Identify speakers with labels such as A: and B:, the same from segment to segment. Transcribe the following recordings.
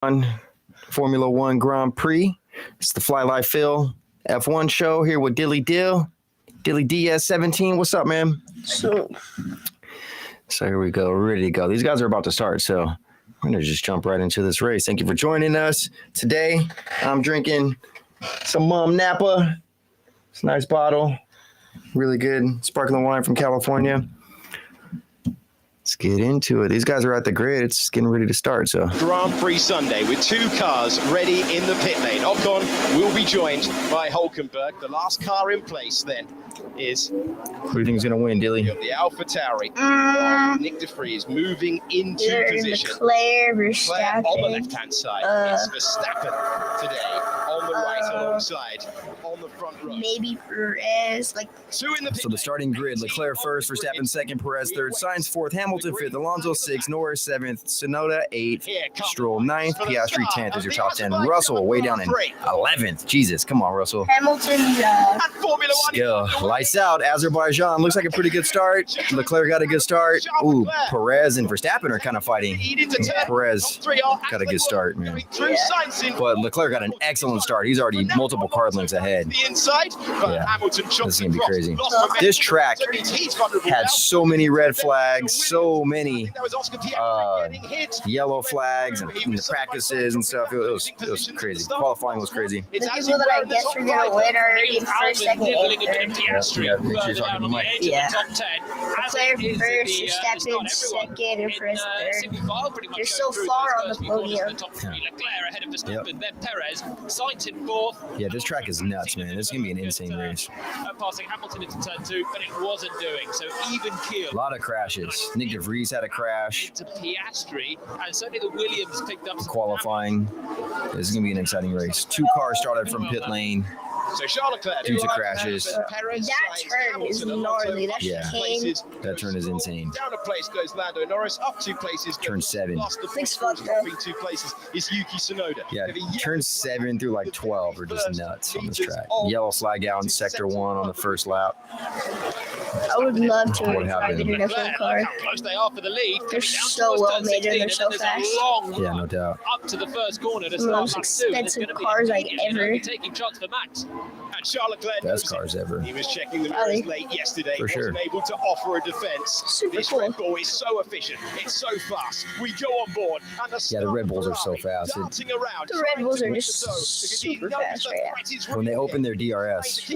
A: on Formula One Grand Prix. It's the Fly Like Phil F1 show here with Dilly DS17. What's up, man? So here we go. We're ready to go. These guys are about to start, so we're going to just jump right into this race. Thank you for joining us. Today, I'm drinking some Mom Napa. It's a nice bottle. Really good sparkling wine from California. Let's get into it. These guys are at the grid. It's getting ready to start. So
B: Grand Prix Sunday with two cars ready in the pit lane. Ocon will be joined by Hulkenberg. The last car in place then is...
A: Who do you think is going to win, Dilly?
B: The Alpha Tauri. Nick De Vries moving into position.
C: Leclerc
B: on the left-hand side. It's Verstappen today on the right alongside on the front row.
C: Maybe Perez.
B: Two in the pit
A: so the starting grid, Leclerc first, Verstappen second, Perez third, Sainz fourth, Hamilton fifth, Alonso sixth, Norris seventh, Tsunoda eighth, Stroll ninth, Piastri 10th is your top 10. Russell way down in 11th. Jesus, come on, Russell.
C: Hamilton.
A: Let's go. Lights out. Azerbaijan looks like a pretty good start. Leclerc got a good start. Ooh, Perez and Verstappen are kind of fighting. Perez got a good start, man. But Leclerc got an excellent start. He's already multiple card lengths ahead. Yeah, this is going to be crazy. This track had so many red flags, so many yellow flags and the practices and stuff. It was crazy. Qualifying was crazy.
C: The people that I guess are going to win are already in first, second, and third. Yeah. Leclerc first, Verstappen second, and Perez third. They're so far on the podium.
A: Yeah, this track is nuts, man. This is going to be an insane race.
D: Passing Hamilton into turn two, but it wasn't doing so. Even keel.
A: A lot of crashes. Nick De Vries had a crash.
D: Into Piastri, and certainly the Williams picked up
A: qualifying. This is going to be an exciting race. Two cars started from pit lane.
B: So Charles Leclerc
A: due to crashes.
C: That turn is gnarly. That chicane.
A: That turn is insane.
B: Down a place goes Lando Norris. Up 2 places.
A: Turn 7.
C: Six spots down.
B: 2 places is Yuki Tsunoda.
A: Yeah, turn 7 through like 12 are just nuts on this track. Yellow flag out in sector 1 on the first lap.
C: I would love to drive it in a full car.
D: Close they are for the lead.
C: They're so well made and they're so fast.
A: Yeah, no doubt.
D: Up to the first corner to
C: the most expensive cars I've ever.
D: Taking shots for Max.
B: And Charles Leclerc
A: best cars ever.
B: He was checking the mirrors late yesterday.
A: For sure.
B: Wasn't able to offer a defense.
C: Super
B: this
C: cool.
B: Red Bull is so efficient. It's so fast. We go on board. And
A: the Red Bulls are so fast.
C: The Red Bulls are just super fast right now.
A: When they open their DRS,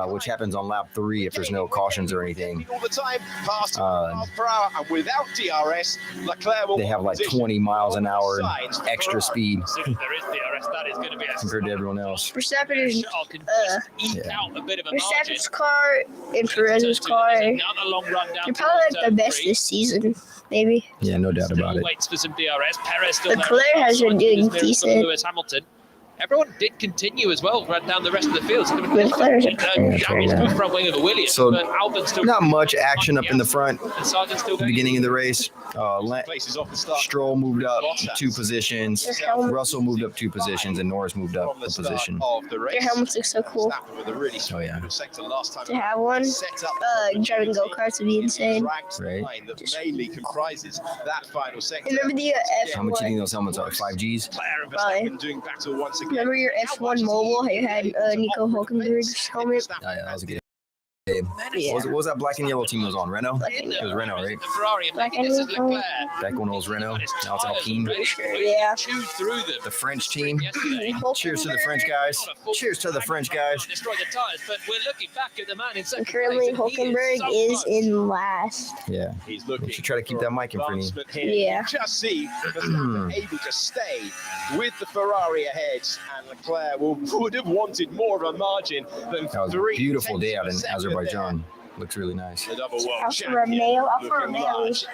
A: which happens on lap 3 if there's no cautions or anything,
B: all the time, past miles per hour, and without DRS, Leclerc will
A: they have like 20 miles an hour extra speed
D: There is DRS. That is going to be
A: compared to everyone else.
C: Verstappen is
D: out a bit of a
C: Verstappen's car and Perez's car. They're probably like the best this season, maybe.
A: Yeah, no doubt about it.
D: Waits for some DRS. Perez still
C: Leclerc has been doing decent.
D: Lewis Hamilton. Everyone did continue as well, ran down the rest of the field. So
C: Leclerc.
D: front wing of the Williams,
A: so
D: but Albon's still
A: not much action up in the front.
D: Still
A: The beginning of the race, Stroll moved up 2 positions, Russell moved up 2 positions, and Norris moved up a position.
C: Their helmets look so cool.
A: Oh yeah.
C: To have one, driving go-karts would be insane.
A: Right.
B: Mainly comprises that final sector.
C: Remember the
A: How much do you think
C: F1?
A: those helmets are? 5G's?
B: Doing battle once again.
C: Remember your F1 mobile? You had Nico Hulkenberg's helmet.
A: Oh, yeah, that was a good game.
C: Yeah.
A: What was that black and yellow team was on? Renault?
C: Black and
A: It was Renault, right?
D: The Ferrari,
C: Black and yellow.
A: Back when it was Renault, now it's Alpine.
C: Yeah.
D: Chewed through them.
A: The French team.
D: Yesterday.
A: Cheers to the French guys. Cheers to the French guys.
D: Destroyed the tires, but we're looking back at the man in second
C: And currently,
D: place, and he
C: Hulkenberg is
D: so close.
C: in last.
A: Yeah.
B: He's looking.
A: We should try to keep that mic in front of you.
C: Yeah.
B: Just see Verstappen able to stay with the Ferrari ahead, and Leclerc would have wanted more of a margin than
A: That was a
B: 3
A: beautiful day out in
B: tenths of a second
A: Azerbaijan. Looks really nice.
B: there. The double world
C: Alfa
B: champion
C: Romeo's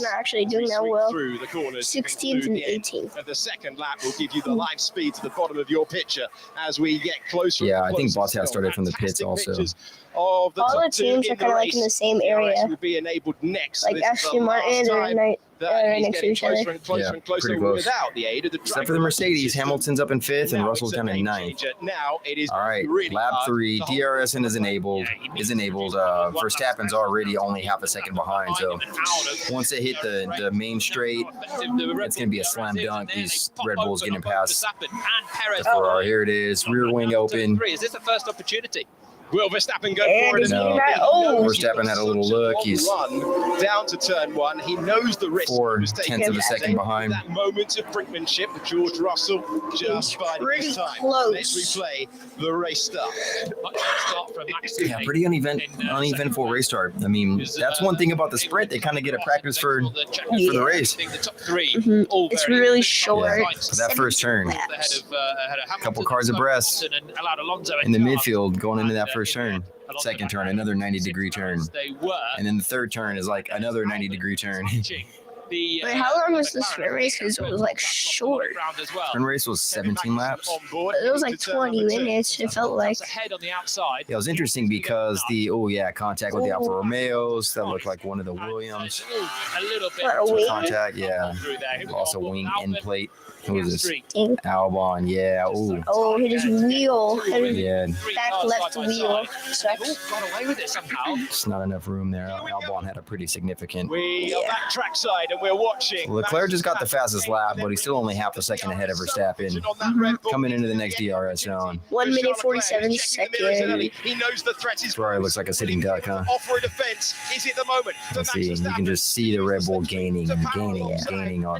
C: not actually doing that well.
B: through the corners,
C: 16th and
B: through the end
C: 18th.
B: of the second lap will give you the live speed to the bottom of your picture as we get closer.
A: Yeah,
B: and
A: I think
B: closer
A: Bottas
B: still.
A: started from the pits
B: Fantastic
A: also.
B: pictures of the
C: All
B: top
C: the teams
B: two
C: are kind of like in the same area.
B: will be enabled next.
C: Like
B: This is the
C: Aston Martin
B: last
C: or
B: time
C: right
B: that he's
C: next to
B: getting
C: each other.
B: closer and closer
A: Yeah,
B: and closer
A: pretty close.
B: without the aid of the
A: Except for the Mercedes, Hamilton's up in 5th and
B: Now
A: Russell's
B: it's a
A: down in
B: game
A: 9th.
B: changer. Now it is
A: All right,
B: really
A: lap
B: hard
A: 3,
B: to hold
A: DRS
B: on
A: is enabled. Verstappen's already only half a second behind, so once they hit the main straight, it's going to be a slam dunk. These Red Bulls getting past the Ferrari. Here it is, rear wing open.
D: Is this the first opportunity?
B: Will Verstappen go
C: And
B: for it?
C: is
A: No.
C: he not? Oh,
A: Verstappen had a little look. He's
B: run down to turn 1. He knows the risk.
A: 4/10 of a second behind.
B: That moment of brinkmanship with George Russell just biding
C: pretty
B: his time.
C: close.
B: Let's replay the race start.
A: Yeah, pretty uneventful race start. I mean, that's one thing about the sprint. They kind of get a practice for the race.
C: it's really short.
A: Yeah, but that first turn, a couple cars abreast in the midfield going into that first turn. Second turn, another 90-degree turn. And then the third turn is like another 90-degree turn.
C: Wait, how long was the sprint race? Because it was like short.
A: Sprint race was 17 laps.
C: It was like 20 minutes. It felt like.
A: Yeah, it was interesting because contact with the Alfa Romeos. That looked like one of the Williams. Contact, yeah. Also wing end plate. Who was this? Albon, yeah. Ooh.
C: Oh, hit his wheel.
A: Yeah,
C: Back left wheel. Sucks.
A: just not enough room there. Albon had a pretty significant.
B: We are back trackside and we're watching.
A: Leclerc just got the fastest lap, but he's still only half a second ahead of Verstappen. Coming into the next DRS zone.
C: 1 minute 47 seconds.
B: He knows the threat is.
A: Ferrari looks like a sitting duck, huh?
B: Offer a defense. Is it the moment?
A: Let's see. You can just see the Red Bull gaining on.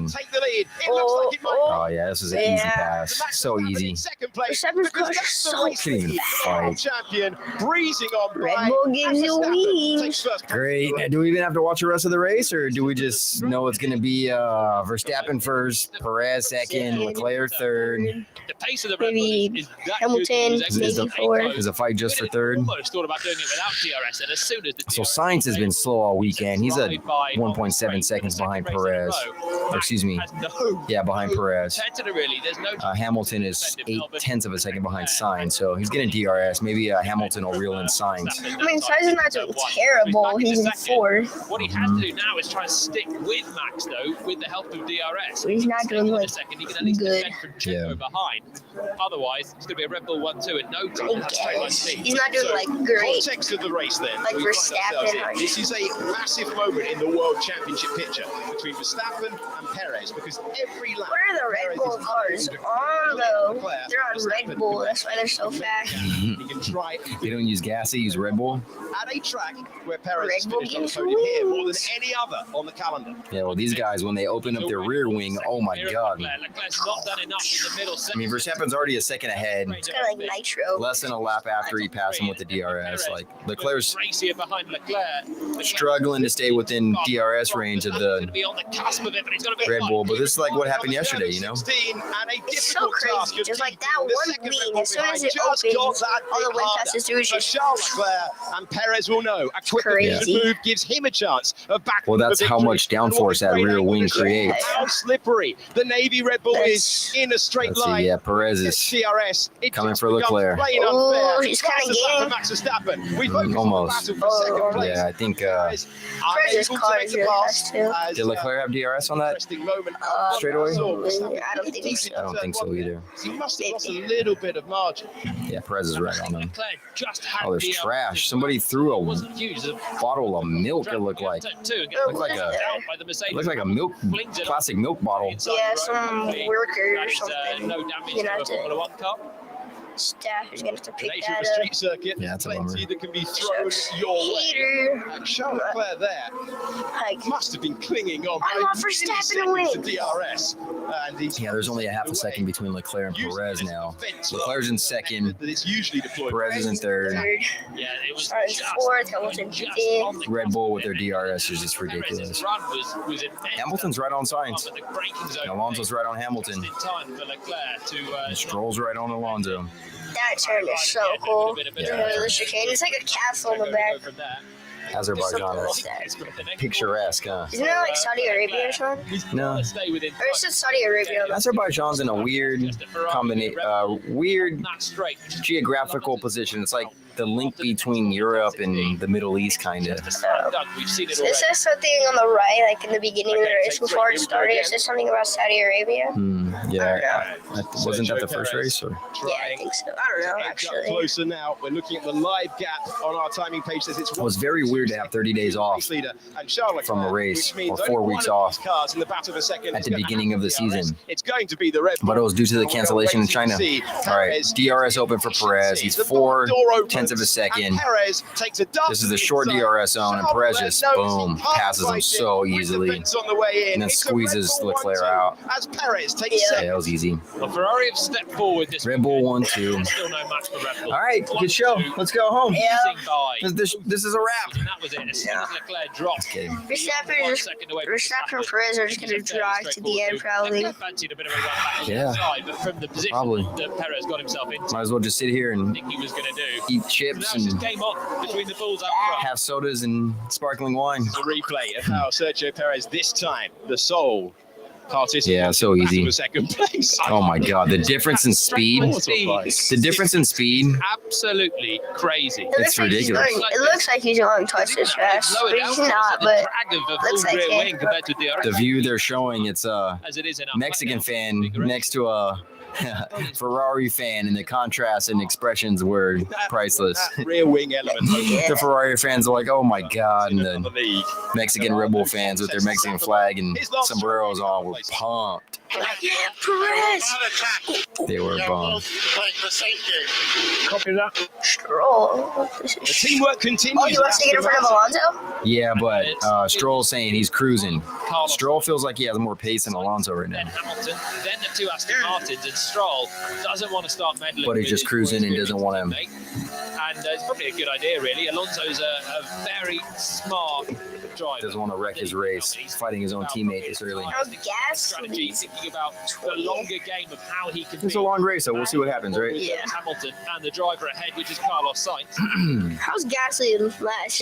B: Take the lead. It looks like it might.
A: Oh yeah, this is an easy pass. So easy.
B: Second place.
C: Verstappen's car is so
A: Couldn't even fight.
B: Champion breezing on
C: Red
B: by.
C: Bull gives you
B: Verstappen
C: wings.
B: takes first.
A: Great. Do we even have to watch the rest of the race, or do we just know it's going to be Verstappen first, Perez second, Leclerc third?
D: The pace of the
C: Maybe Hamilton, maybe fourth.
A: Is a fight just for third?
D: Almost thought about doing it without DRS, and as soon as the
A: So
D: DRS
A: Sainz has been slow all weekend. He's a 1.7 seconds behind Perez. Or excuse me. Yeah, behind Perez. Hamilton is 0.8 of a second behind Sainz, so he's getting DRS. Maybe Hamilton will reel in Sainz.
C: I mean, Sainz is not doing terrible. He's in fourth.
D: What he has to do now is try and stick with Max, though, with the help of DRS.
C: He's not doing like
D: He can at least
C: good.
D: defend from Checo behind. Otherwise, it's going to be a Red Bull 1-2 in no time.
C: He's not doing like great.
B: Context of the race then.
C: Like
B: we find
C: Verstappen
B: ourselves in.
C: or-
B: This is a massive moment in the World Championship picture between Verstappen and Perez because every lap.
C: Where are the Red Bull cars on though? They're on Red Bull. That's why they're so fast.
B: He can try
A: They don't use gas, they use Red Bull.
B: at a track where Perez
C: Red
B: has
C: Bull
B: finished on the
C: gives
B: podium here more than
C: wings.
B: any other on the calendar.
A: Yeah, well, these guys, when they open up their rear wing, oh my God.
D: Leclerc's not done enough in the middle.
A: I mean, Verstappen's already a second ahead.
C: It's kind of like nitro.
A: Less than a lap after he passed him with the DRS. Like, Leclerc's
D: racier behind Leclerc.
A: struggling to stay within DRS range of the
D: Be on the cusp of it, but he's got to be
A: Red Bull, but this is like what happened yesterday, you know?
B: 16 and a
C: It's so
B: difficult task
C: crazy.
B: of
C: Just like that
B: keeping the
C: one
B: second
C: wing,
B: Red Bull
C: as soon as
B: behind
C: it
B: just
C: opens,
B: got that
C: all the
B: bit
C: wind
B: harder.
C: passes through. It's
B: So
C: just
B: Charles Leclerc and Perez will know a quick
C: crazy.
B: efficient move gives him a chance of back.
A: Well, that's how much downforce that rear wing creates.
B: How slippery the Navy Red Bull is in a straight
A: Let's see,
B: line.
A: yeah, Perez is
B: DRS. It
A: coming
B: just
A: for
B: becomes
A: Leclerc.
B: plain
C: Oh,
B: unfair.
C: he's kinda
B: Fastest lap
C: getting-
B: for Max Verstappen. We focus
A: almost.
B: on the battle for second place.
A: Yeah, I think,
B: Perez
C: Perez's
B: unable to
C: car
B: make
C: is
B: the
C: really
B: pass
C: fast too.
B: as,
A: did Leclerc have DRS on that?
B: interesting moment.
A: Straightaway?
C: I don't think so.
A: I don't think so either.
B: He must have lost a little bit of margin.
A: Yeah, Perez is right on him.
D: Leclerc just had
A: Oh, there's
D: DRS.
A: trash. Somebody threw a
D: Wasn't used.
A: bottle of milk, it looked like. Looked like a milk, plastic milk bottle.
C: Yeah, some worker or something.
D: No damage
C: You know,
D: to a Formula 1 car.
C: Staff is gonna have to
B: The
C: pick
B: nature of
C: that
B: the
C: up.
B: street circuit,
A: Yeah, that's a bummer.
B: plenty that can be thrown your way.
C: Heater.
B: And Charles Leclerc there
C: Like,
B: must have been clinging on.
C: I want Verstappen to win.
B: To DRS. And he's
A: Yeah, there's only a half a second between Leclerc and Perez now. Leclerc's in second,
B: that it's usually deployed.
A: Perez is in third.
D: Yeah, it was
C: Sainz
D: just
C: fourth, Hamilton
D: just
C: fifth.
D: on the
A: Red
D: cusp
A: Bull
D: of
A: with their
D: it.
A: DRS is just
D: Perez's
A: ridiculous.
D: run was immense.
A: Hamilton's right on Sainz.
D: But the braking zone
A: And Alonso's right on Hamilton.
D: just in time for Leclerc to
A: And Stroll's right on Alonso.
C: That turn is so cool.
A: Yeah.
C: The chicane. It's like a castle in the back.
A: Azerbaijan is picturesque, huh?
C: Isn't that like Saudi Arabia or something?
A: No.
C: Or is it Saudi Arabia?
A: Azerbaijan's in a weird weird geographical position. It's like the link between Europe and the Middle East, kind of.
C: Is there something on the right, like in the beginning of the race before it started? Is there something about Saudi Arabia?
A: Yeah. Wasn't that the first race? Or?
C: Yeah, I think so. I don't know, actually.
B: Closer now. We're looking at the live gap on our timing page. Says it's
A: It was very weird to have 30 days off from a race, or 4 weeks off at the beginning of the season.
B: It's going to be the Red Bull.
A: But it was due to the cancellation in China. All right, DRS open for Perez. He's 4/10 of a second. This is the short DRS zone, and Perez just, boom, passes him so easily. And then squeezes Leclerc out. Yeah, that was easy.
D: Well, Ferrari have stepped forward this
A: Red Bull 1-2.
D: Still no match for Red Bull.
A: All right, good show. Let's go home.
C: Yeah.
A: This is a wrap.
D: And that was it. As soon as Leclerc dropped.
A: Okay.
C: Verstappen and Perez are just going to drive to the end, probably.
D: Fancied a bit of a run back
A: Yeah.
D: inside, but from the position
A: Probably.
D: that Perez got himself into,
A: Might as well just sit here
D: I
A: and
D: think he was going to do.
A: eat
D: Now
A: chips
D: it's just
A: and
D: game on between the Bulls up front.
A: have sodas and sparkling wine.
B: The replay of how Sergio Perez this time, the sole participant,
A: Yeah, so easy.
B: for second place.
A: Oh my God, the difference in speed. The difference in speed.
D: Absolutely crazy.
A: It's ridiculous.
C: It looks like he's going twice as fast, but he's not. But looks like it.
A: The view they're showing, it's a
D: as it is in our
A: Mexican
D: playoff
A: fan
D: configuration.
A: next to a Ferrari fan, and the contrast and expressions were priceless.
B: That rear wing element.
A: The Ferrari fans are like, oh my God, and
B: The
A: the
B: league.
A: Mexican Red Bull fans with their Mexican flag and sombreros on were pumped.
C: Yeah, Perez.
A: They were bummed.
B: Copy that.
C: Stroll.
B: The teamwork continues.
C: Oh, he wants to get in front of Alonso?
A: Yeah, but Stroll's saying he's cruising. Stroll feels like he has more pace than Alonso right
D: Then
A: now.
D: Hamilton, then the two Aston Martins, and Stroll doesn't want to start meddling.
A: But he's
D: with
A: just
D: his
A: cruising and
D: experience
A: doesn't want him.
D: And it's probably a good idea, really. Alonso's a very smart driver.
A: Doesn't want to wreck his race. He's fighting his own teammate this early.
C: How's gas?
D: Strategy, thinking about the longer game of how he can
A: It's a long race, so we'll see what happens, right?
C: Yeah.
D: Hamilton and the driver ahead, which is Carlos Sainz.
C: How's Gasly last?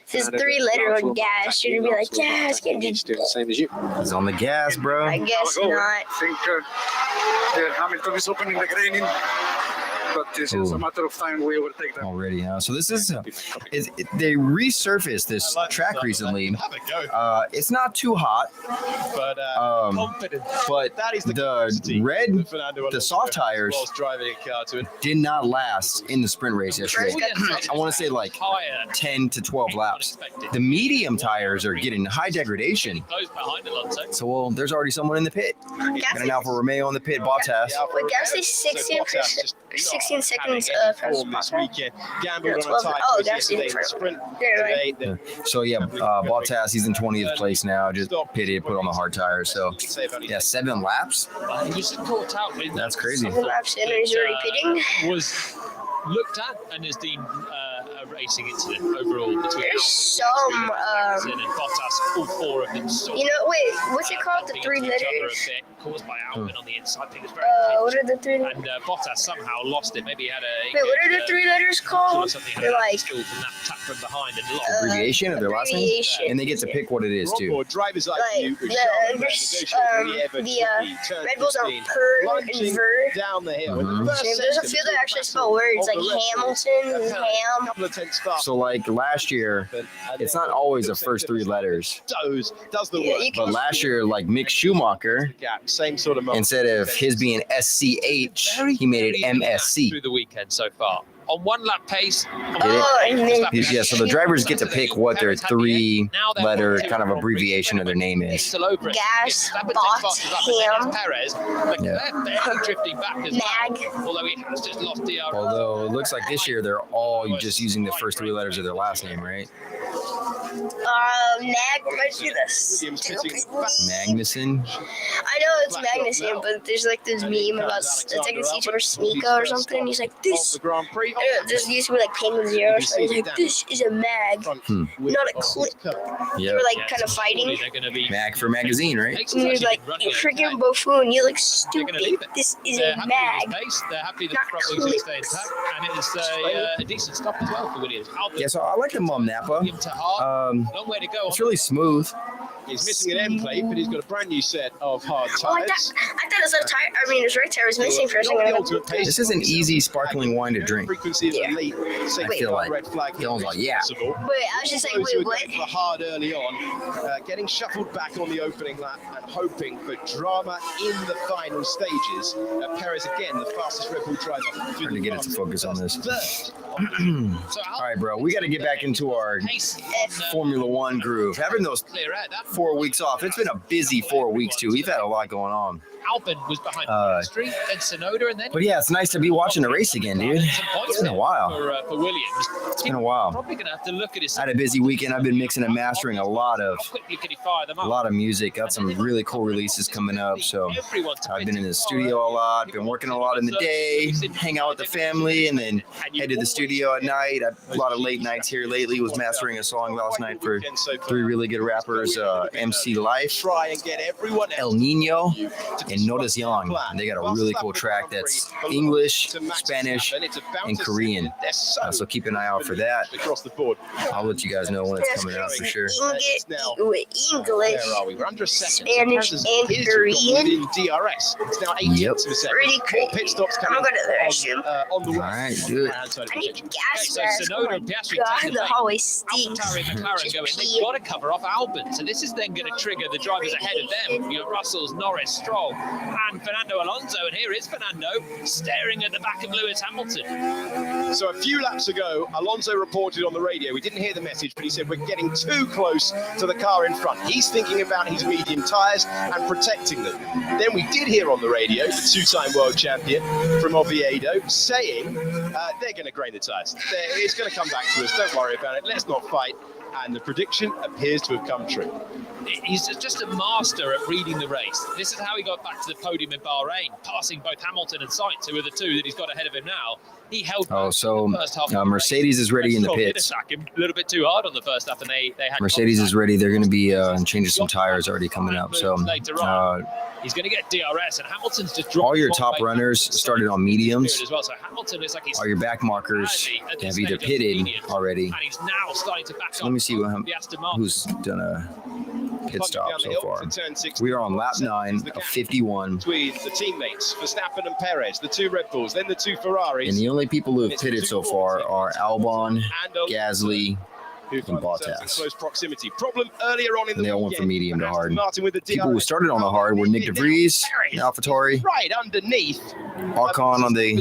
C: His 3-liter of gas. You're going to be like, yeah, it's going to be.
B: doing the same as you.
A: He's on the gas, bro.
C: I guess not.
E: I think Hamilton is opening the graining, but it's just a matter of time we overtake them.
A: Already, so this is they resurfaced this track recently.
B: Have a go.
A: It's not too hot,
B: But
A: but
B: that is the
A: the soft tires
B: was driving a car to it.
A: did not last in the sprint race yesterday. I want to say like
D: Higher
A: 10 to 12 laps. The medium tires are getting high degradation.
D: Close behind Alonso.
A: So, well, there's already someone in the pit. And now for Romeo in the pit, Bottas.
C: Wait, Gasly's 16 seconds from
B: this weekend. Gambled
C: Yeah,
B: on a
C: 12.
B: tie
C: Oh,
B: yesterday
C: Gasly's
B: in the sprint.
C: There, right.
B: Today,
A: So, yeah, Bottas, he's in 20th place now. Just pitted, put on the hard tires. So, yeah, 7 laps.
D: He was caught out with
A: That's crazy.
C: 7 laps in, and he's already pitting.
D: Was looked at and has been a racing incident overall between
C: There's some,
D: Albon and Bottas, all 4 of them.
C: you know, wait, what's it called? The 3
D: letters
C: letters?
D: caused by Albon on the inside. I think it was very
C: What are the 3
D: and Bottas somehow lost it. Maybe he had a.
C: Wait, what are the 3 letters called? They're like
D: from that tap from behind and lost.
A: Abbreviation of their last name?
C: abbreviation.
A: And they get to pick what it is, too.
B: Or drivers like
C: Like
B: you,
C: the Red Bulls are per and ver.
B: down the hill.
C: There's a few that actually spell words like Hamilton, Ham.
B: Couple of tense starts.
A: So, like last year, it's not always the first 3 letters.
B: Does the
C: Yeah,
B: work.
C: you
A: But last year, like Mick Schumacher,
B: Yeah, same sort of moment.
A: instead of his being SCH, he made it MSC.
D: Through the weekend so far. On 1 lap pace.
C: Oh, and then
A: Yeah, so the drivers get to pick what their 3-letter kind of abbreviation of their name is.
C: Gas, Bot, Ham,
D: Perez.
A: Yeah.
D: They're drifting back as
C: Mag.
D: well. Although he has just lost DRS.
A: Although it looks like this year they're all just using the first 3 letters of their last name, right?
C: Mag reminds me of this.
A: Magnuson.
C: I know it's Magnuson, but there's like this meme about it's like a teacher Sneeko or something. He's like, this. This used to be like Penguin Zero. So he's like, this is a mag, not a clip.
A: Yeah.
C: They were like kind of fighting.
A: Mag for magazine, right?
C: And he was like, you freaking buffoon, you look stupid. This is a mag.
D: They're happy that the front wings stay intact, and it is a decent stop as well for Williams.
A: Yeah, so I like the Mum Napa.
D: Long way to go.
A: It's really smooth.
B: He's missing an end plate, but he's got a brand new set of hard tires.
C: Oh, I thought his left tire. I mean, his right tire was missing for a second.
A: This is an easy sparkling wine to drink.
C: Yeah.
A: I feel like Dylan's like, yeah.
C: Wait, I was just like, wait, what?
B: For hard early on, getting shuffled back on the opening lap and hoping for drama in the final stages. Perez again, the fastest Red Bull driver.
A: Trying to get it to focus on this. All right, bro, we got to get back into our Formula One groove. Having those 4 weeks off, it's been a busy 4 weeks too. We've had a lot going on.
D: Albon was behind Piastri, then Tsunoda, and then.
A: But yeah, it's nice to be watching the race again, dude. It's been a while.
D: For Williams,
A: it's been a while.
D: Probably gonna have to look at his.
A: I had a busy weekend. I've been mixing and mastering a lot of music. Got some really cool releases coming up. So I've been in the studio a lot. Been working a lot in the day. Hang out with the family, and then head to the studio at night. A lot of late nights here lately. Was mastering a song last night for 3 really good rappers. MC Life, El Nino, and Notice Young. They got a really cool track that's English, Spanish, and Korean. So keep an eye out for that. I'll let you guys know when it's coming out for sure.
C: English, Spanish, and Korean.
B: DRS. It's now 18
C: Yep. Pretty crazy.
B: Pit stops
C: I'm
B: coming
C: gonna go to the restroom.
B: on the way.
A: All right, do it.
C: I need to gas mask. Oh my god, the hallway stinks.
D: McLaren going, they've got to cover off Albon. So this is then going to trigger the drivers ahead of them. You know, Russell's, Norris, Stroll, and Fernando Alonso. And here is Fernando staring at the back of Lewis Hamilton.
B: So a few laps ago, Alonso reported on the radio. We didn't hear the message, but he said we're getting too close to the car in front. He's thinking about his medium tyres and protecting them. Then we did hear on the radio the two-time world champion from Oviedo saying they're going to grain the tyres. It's going to come back to us. Don't worry about it. Let's not fight. And the prediction appears to have come true.
D: He's just a master at reading the race. This is how he got back to the podium in Bahrain, passing both Hamilton and Sainz, who are the two that he's got ahead of him now. He held
A: so Mercedes is ready in the pits.
D: A little bit too hard on the first lap, and they had
A: Mercedes is ready. They're going to be changing some tires already coming up. So
D: he's going to get DRS, and Hamilton's just dropped.
A: All your top runners started on mediums.
D: As well. So Hamilton is like
A: all your back markers have either pitted already.
D: And he's now starting to back
A: so let me see who's done a pit stop so far. We are on lap 9 of 51.
B: Between the teammates, Verstappen and Perez, the two Red Bulls, then the two Ferraris.
A: And the only people who have pitted so far are Albon, Gasly, and Bottas.
B: Close proximity. Problem earlier on in the
A: they all went from medium to hard.
B: With the
A: people who started on the hard were Nick DeVries, AlphaTauri,
B: right underneath
A: Ocon on the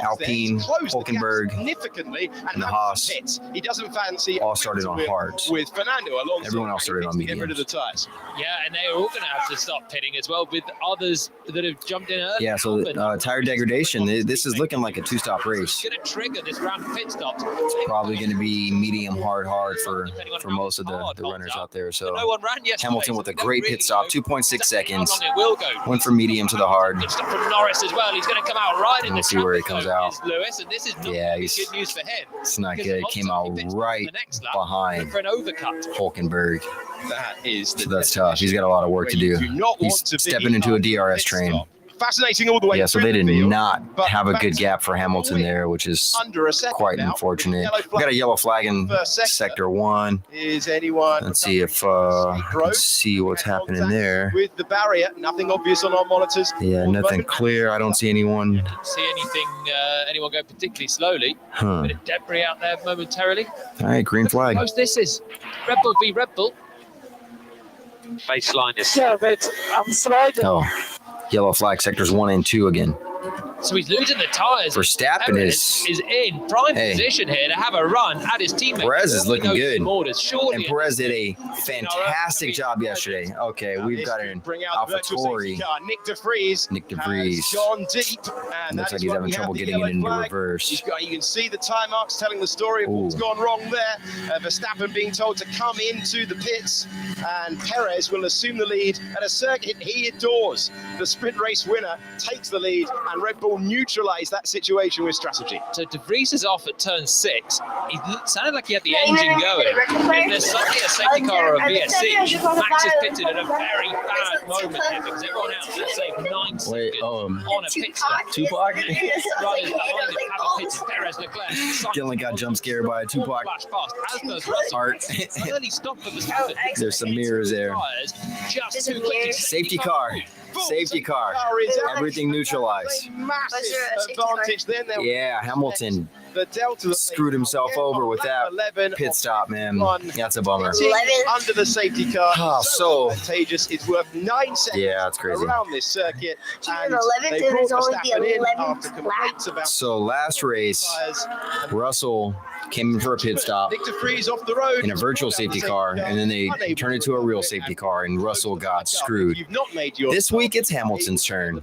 A: Alpine,
B: Hulkenberg,
A: and the Haas.
B: He doesn't fancy
A: all started on hards.
B: With Fernando Alonso,
A: everyone else started on mediums.
B: Get rid of the tires.
D: Yeah, and they're all going to have to stop pitting as well with others that have jumped in early.
A: Yeah, so tire degradation. This is looking like a two-stop race.
D: It's going to trigger this round of pit stops.
A: It's probably going to be medium, hard for most of the runners out there. So Hamilton with a great pit stop, 2.6 seconds. Went from medium to the hard.
D: Good stuff from Norris as well. He's going to come out right in the
A: see where he comes out.
D: Lewis, and this is not good news for him.
A: It's not good. He came out right behind
D: for an overcut.
A: Hulkenberg.
B: That is
A: so that's tough. He's got a lot of work to do. He's stepping into a DRS train.
B: Fascinating all the way.
A: Yeah, so they did not have a good gap for Hamilton there, which is quite unfortunate. We got a yellow flag in sector 1.
B: Is anyone?
A: Let's see if I can see what's happening there.
B: With the barrier, nothing obvious on our monitors.
A: Yeah, nothing clear. I don't see anyone.
D: I don't see anyone go particularly slowly. A bit of debris out there momentarily.
A: All right, green flag.
D: This is Red Bull v Red Bull. Baseline is.
A: Oh. Yellow flag sectors 1 and 2 again.
D: So he's losing the tyres.
A: Verstappen
D: is in prime position here to have a run at his teammate.
A: Perez is looking good.
D: Surely
A: And Perez did a fantastic job yesterday. Okay, we've got an AlphaTauri.
B: Nick De Vries.
A: Has
B: gone deep. And
A: looks like he's having trouble getting it into reverse.
B: You can see the time marks telling the story of what's gone wrong there. Verstappen being told to come into the pits, and Perez will assume the lead at a circuit he adores. The sprint race winner takes the lead, and Red Bull neutralise that situation with strategy.
D: So De Vries is off at turn 6. He sounded like he had the engine going. If there's suddenly a safety car or a VSC, Max is pitted at a very bad moment here because everyone else has saved 9 seconds on a pit stop.
A: Tupac?
D: Riders behind him have a pitted Perez Leclerc.
A: Dylan got jump scared by a Tupac.
D: Flash past, as does Russell.
A: Art.
D: Suddenly stopped for Verstappen.
A: There's some mirrors there.
D: Just too quickly.
A: Safety car. Safety car. Everything neutralized.
B: Massive advantage then.
A: Yeah, Hamilton
B: The Delta
A: screwed himself over with that pit stop, man. That's a bummer.
B: Under the safety car.
A: Oh, so
B: advantageous. It's worth 9 seconds.
A: Yeah, that's crazy.
B: Around this circuit. And
C: 11th,
B: they
C: it was
B: brought
C: only the
B: Verstappen in
C: 11th
B: after complaints about
A: So last race, Russell came in for a pit stop
B: Nick De Vries off the road
A: in a virtual safety car, and then they turned it to a real safety car, and Russell got screwed. This week it's Hamilton's turn.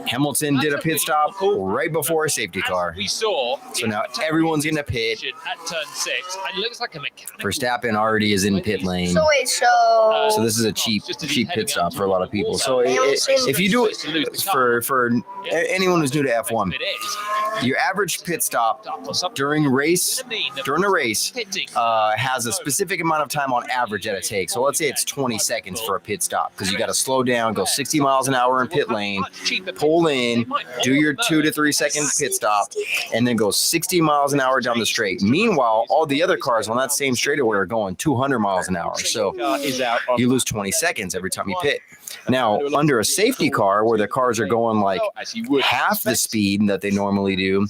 A: Hamilton did a pit stop right before a safety car.
D: We saw.
A: So now everyone's in a pit.
D: At turn 6, and it looks like a mechanical.
A: Verstappen already is in pit lane.
C: So wait,
A: So this is a cheap pit stop for a lot of people. So if you do it for anyone who's new to F1, your average pit stop during a race has a specific amount of time on average that it takes. So let's say it's 20 seconds for a pit stop because you got to slow down, go 60 miles an hour in pit lane, pull in, do your 2 to 3 second pit stop, and then go 60 miles an hour down the straight. Meanwhile, all the other cars on that same straightaway are going 200 miles an hour. So you lose 20 seconds every time you pit. Now, under a safety car where the cars are going like half the speed that they normally do,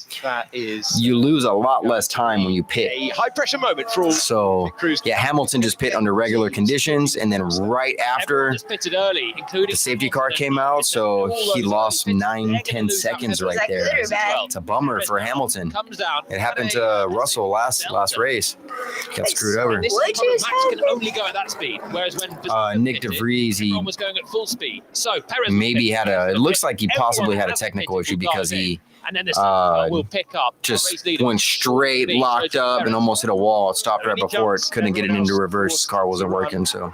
A: you lose a lot less time when you pit.
B: A high pressure moment for all.
A: So, yeah, Hamilton just pit under regular conditions, and then right after the safety car came out, so he lost 9-10 seconds right there. It's a bummer for Hamilton. It happened to Russell last race. Got screwed over.
D: Max can only go at that speed, whereas when
A: Nick De Vries, he
D: was going at full speed. So Perez
A: maybe had it looks like he possibly had a technical issue because he
D: will pick up
A: just went straight, locked up, and almost hit a wall. It stopped right before it. Couldn't get it into reverse. His car wasn't working. So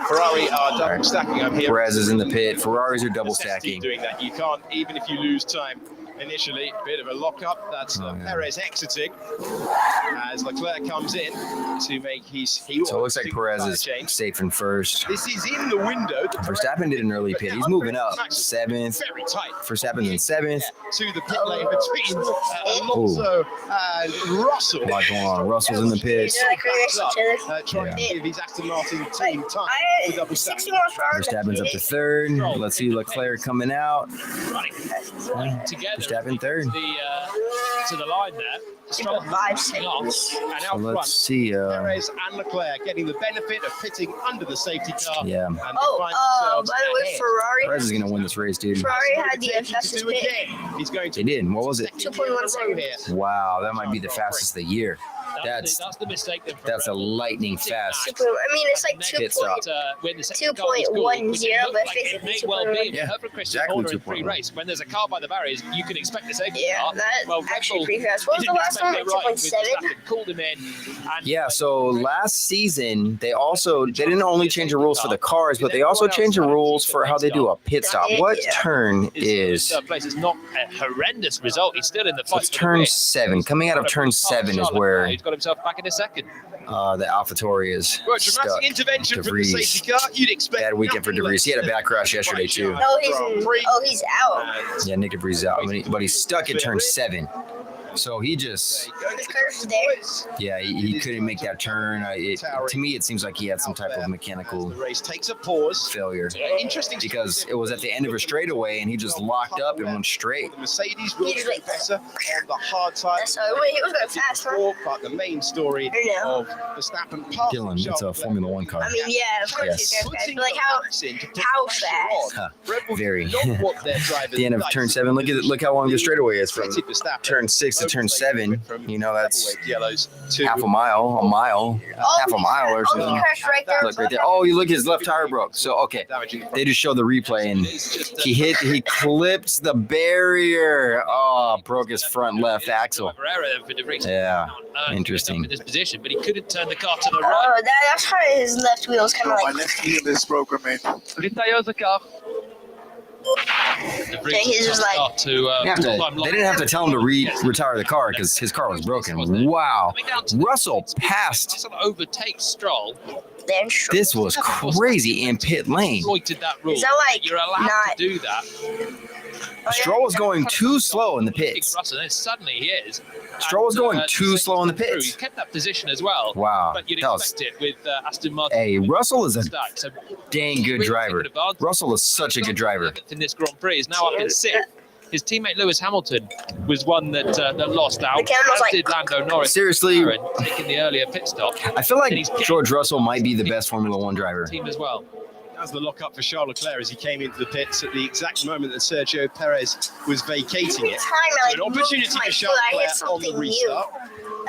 B: Ferrari are double stacking up here.
A: Perez is in the pit. Ferraris are double stacking.
B: Doing that, you can't, even if you lose time. Initially, a bit of a lock-up. That's Perez exiting as Leclerc comes in to make his...
A: So it looks like Perez is safe in first.
B: This is in the window.
A: Verstappen did an early pit. He's moving up. 7th.
B: Very tight.
A: Verstappen's in 7th.
B: To the pit lane between Alonso and Russell.
A: A lot going on. Russell's in the pits.
B: Trying to give his Aston Martin team time to double stack.
A: Verstappen's up to 3rd. Let's see Leclerc coming out.
D: together.
A: Verstappen third.
D: To the line there.
C: Strong 5 seconds.
A: So let's see.
B: Perez and Leclerc getting the benefit of pitting under the safety car.
A: Yeah.
C: By the way, Ferrari.
A: Perez is going to win this race, dude.
C: Ferrari had the fastest pit.
B: He's going to.
A: They did. What was it?
C: 2.1 seconds.
A: Wow, that might be the fastest of the year. That's
D: the mistake.
A: That's a lightning fast.
C: I mean, it's like 2.10, but basically 2.1.
A: Yeah, exactly 2.1.
D: Race. When there's a car by the barriers, you can expect the safety car.
C: That actually pretty fast. What was the last one? 2.7.
D: Called him in.
A: Yeah. So last season they didn't only change the rules for the cars, but they also changed the rules for how they do a pit stop. What turn is?
D: Place is not a horrendous result. He's still in the fight.
A: It's turn 7. Coming out of turn 7 is where
D: he's got himself back in a second.
A: The AlphaTauri is stuck.
B: Intervention
A: De Vries.
B: from the safety car. You'd expect
A: bad weekend for De Vries. He had a back crash yesterday too.
C: He's out.
A: Yeah, Nick De Vries is out, but he's stuck at turn 7. So he just,
C: The curve's there.
A: yeah, he couldn't make that turn. To me, it seems like he had some type of mechanical
B: The race takes a pause.
A: failure
B: Interesting
A: because it was at the end of a straightaway and he just locked up and went straight.
B: The Mercedes will do better on the hard tire.
C: So wait, he was going fast, huh?
B: But the main story of Verstappen
A: Dylan, it's a Formula One car.
C: I mean, yeah, of course
A: Yes.
C: he's going fast. But like how fast?
A: Huh, very.
B: At
A: The end of turn 7. Look how long the straightaway is from turn 6 to turn 7. You know, that's half a mile, half a mile or
C: Oh, he
A: something.
C: crashed right there.
A: Look right there. Oh, you look, his left tire broke. So okay, they just show the replay and he clipped the barrier. Oh, broke his front left axle. Yeah, interesting.
D: In this position, but he couldn't turn the car to the
C: Oh,
D: right.
C: that's how his left wheel's kind of
E: My
C: like.
E: left heel is broken, man.
D: The
C: he's just like-
A: They didn't have to tell him to retire the car because his car was broken. Wow, Russell passed.
D: Russell overtakes Stroll.
C: Then
A: This was crazy in pit lane.
D: Exploited that rule.
C: Is that like
D: You're allowed
C: not-
D: to do that.
A: Stroll was going too slow in the pits.
D: Russell, and then suddenly he is.
A: Stroll was going too slow in the
D: He
A: pits.
D: kept that position as well.
A: Wow,
D: But you'd
A: that was.
D: expect it with Aston Martin.
A: Hey, Russell is a
D: Stack. So
A: dang good driver. Russell is such a good driver.
D: in this Grand Prix is now up in 6th. His teammate Lewis Hamilton was one that lost out.
C: The camera's
D: As
C: like-
D: did Lando Norris.
A: Seriously,
D: Taking the earlier pit stop.
A: I feel like George Russell might be the best Formula One driver.
D: Team as well.
B: As the lock up for Charles Leclerc as he came into the pits at the exact moment that Sergio Perez was vacating it.
C: Time I,
B: So an opportunity
C: moved my
B: for
C: foot,
B: Charles
C: I hit
B: Leclerc on the
C: something new.
B: restart.